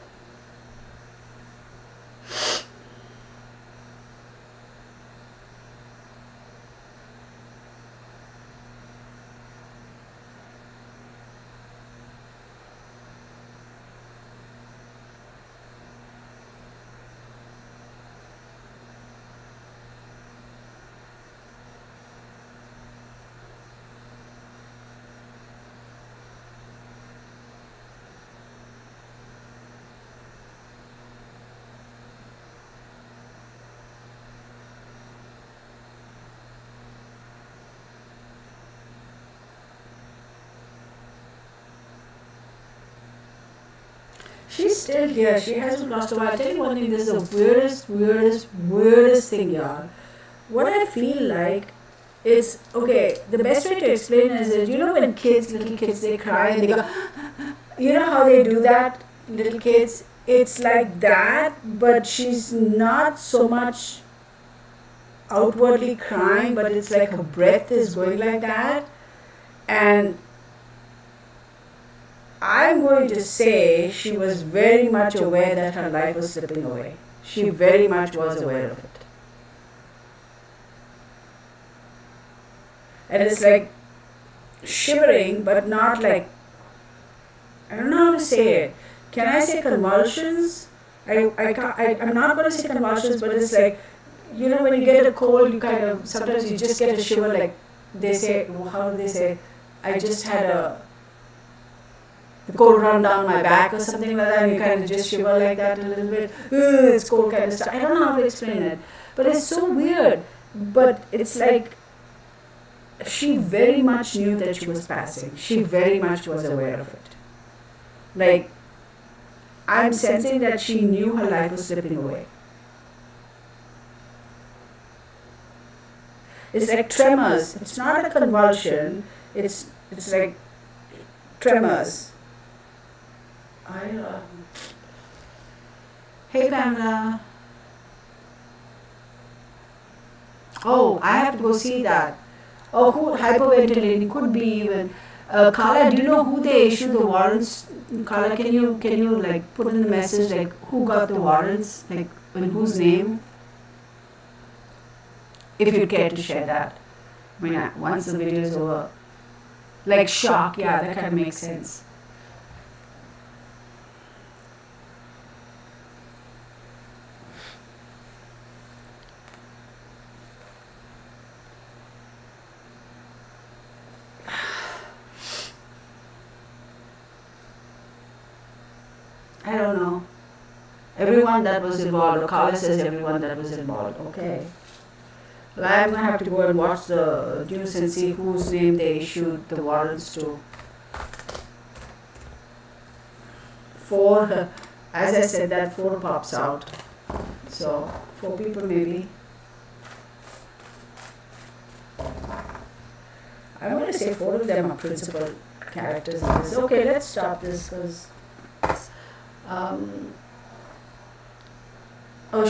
She's still here. She hasn't lost a while. I'll tell you one thing. This is the weirdest thing, y'all. What I feel like is, okay, the best way to explain is that, you know when little kids, they cry and they go, you know how they do that, little kids? It's like that, but she's not so much outwardly crying, but it's like her breath is going like that. And I'm going to say she was very much aware that her life was slipping away. She very much was aware of it. And it's like shivering, but not like, I don't know how to say it. Can I say convulsions? I'm not going to say convulsions, but it's like, you know, when you get a cold, you kind of, sometimes you just get a shiver, like they say, how do they say, I just had the cold run down my back or something like that, and you kind of just shiver like that a little bit. It's cold kind of stuff. I don't know how to explain it, but it's so weird. But it's like she very much knew that she was passing. She very much was aware of it. Like, I'm sensing that she knew her life was slipping away. It's like tremors. It's not a convulsion. It's like tremors. Hey Pamela. Oh, I have to go see that. Oh, who hyperventilating could be even. Carla, do you know who they issued the warrants? Carla, can you like put in the message like who got the warrants, like in whose name? If you'd care to share that. I mean, once the video is over. Like shock, yeah, that kind of makes sense. I don't know. Everyone that was involved, Carla says everyone that was involved, okay. Well, I'm going to have to go and watch the news and see whose name they issued the warrants to. 4, as I said, that 4 pops out. So, 4 people maybe. I want to say 4 of them are principal characters in this. Okay, let's stop this because...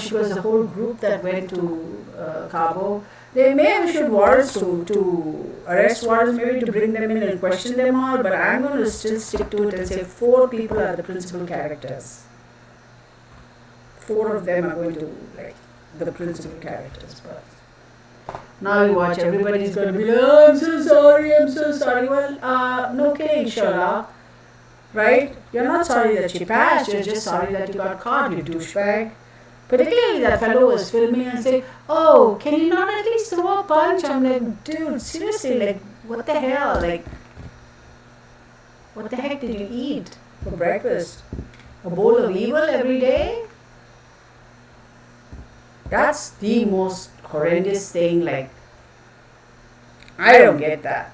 she was the whole group that went to Cabo. They may have issued warrants to arrest warrants, maybe to bring them in and question them all, but I'm going to still stick to it and say 4 people are the principal characters. 4 of them are going to like the principal characters. But now you watch, everybody's going to be like, oh, I'm so sorry. Well, no kidding, Sherlock. Right? You're not sorry that she passed, you're just sorry that you got caught, you douchebag. Particularly that fellow was filming and saying, oh, can you not at least throw a punch? I'm like, dude, seriously, like, what the hell? Like, what the heck did you eat for breakfast? A bowl of evil every day? That's the most horrendous thing, like, I don't get that.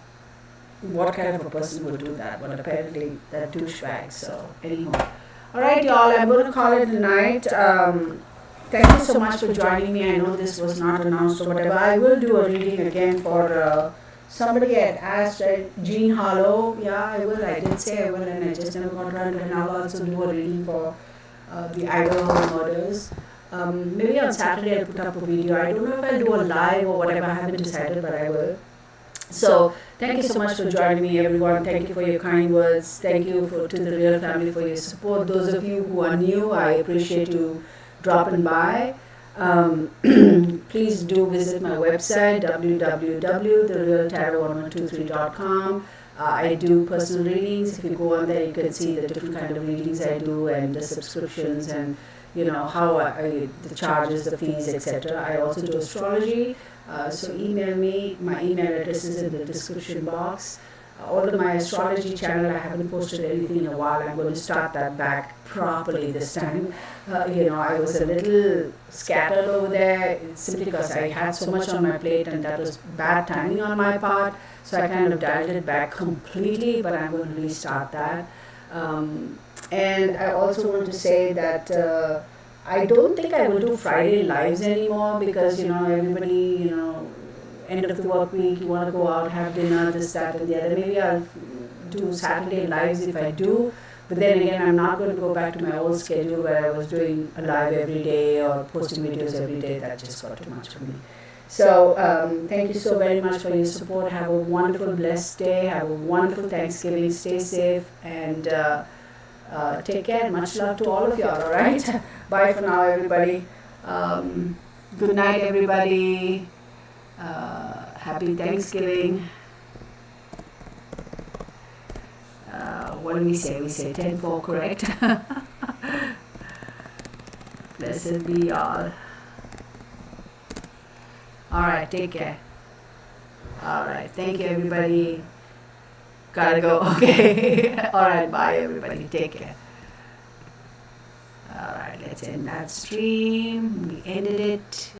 What kind of a person would do that? But apparently, that douchebag. So, anyhow. All right, y'all, I'm going to call it a night. Thank you so much for joining me. I know this was not announced or whatever. I will do a reading again for somebody had asked, Jean Hollow. Yeah, I will. I did say I will, and I just never got around. And I'll also do a reading for the Idaho murders. Maybe on Saturday I'll put up a video. I don't know if I'll do a live or whatever. I haven't decided, but I will. So thank you so much for joining me, everyone. Thank you for your kind words. Thank you to the Real Family for your support. Those of you who are new, I appreciate you dropping by. Please do visit my website, www.therealtarot1123.com. I do personal readings. If you go on there, you can see the different kind of readings I do and the subscriptions and how the charges, the fees, etc. I also do astrology. So email me. My email address is in the description box. Although my astrology channel, I haven't posted anything in a while. I'm going to start that back properly this time. I was a little scattered over there simply because I had so much on my plate and that was bad timing on my part. So I kind of dialed it back completely, but I'm going to restart that. And I also want to say that I don't think I will do Friday lives anymore because, everybody, end of the work week, you want to go out, have dinner, this, that, and the other. Maybe I'll do Saturday lives if I do. But then again, I'm not going to go back to my old schedule where I was doing a live every day or posting videos every day. That just got too much for me. So thank you so very much for your support. Have a wonderful, blessed day. Have a wonderful Thanksgiving. Stay safe and take care. Much love to all of y'all, all right? Bye for now, everybody. Good night, everybody. Happy Thanksgiving. What do we say? We say 10-4, correct? Blessed be y'all. All right, take care. All right, thank you, everybody. Gotta go. Okay. All right, bye, everybody. Take care. All right, let's end that stream. We ended it.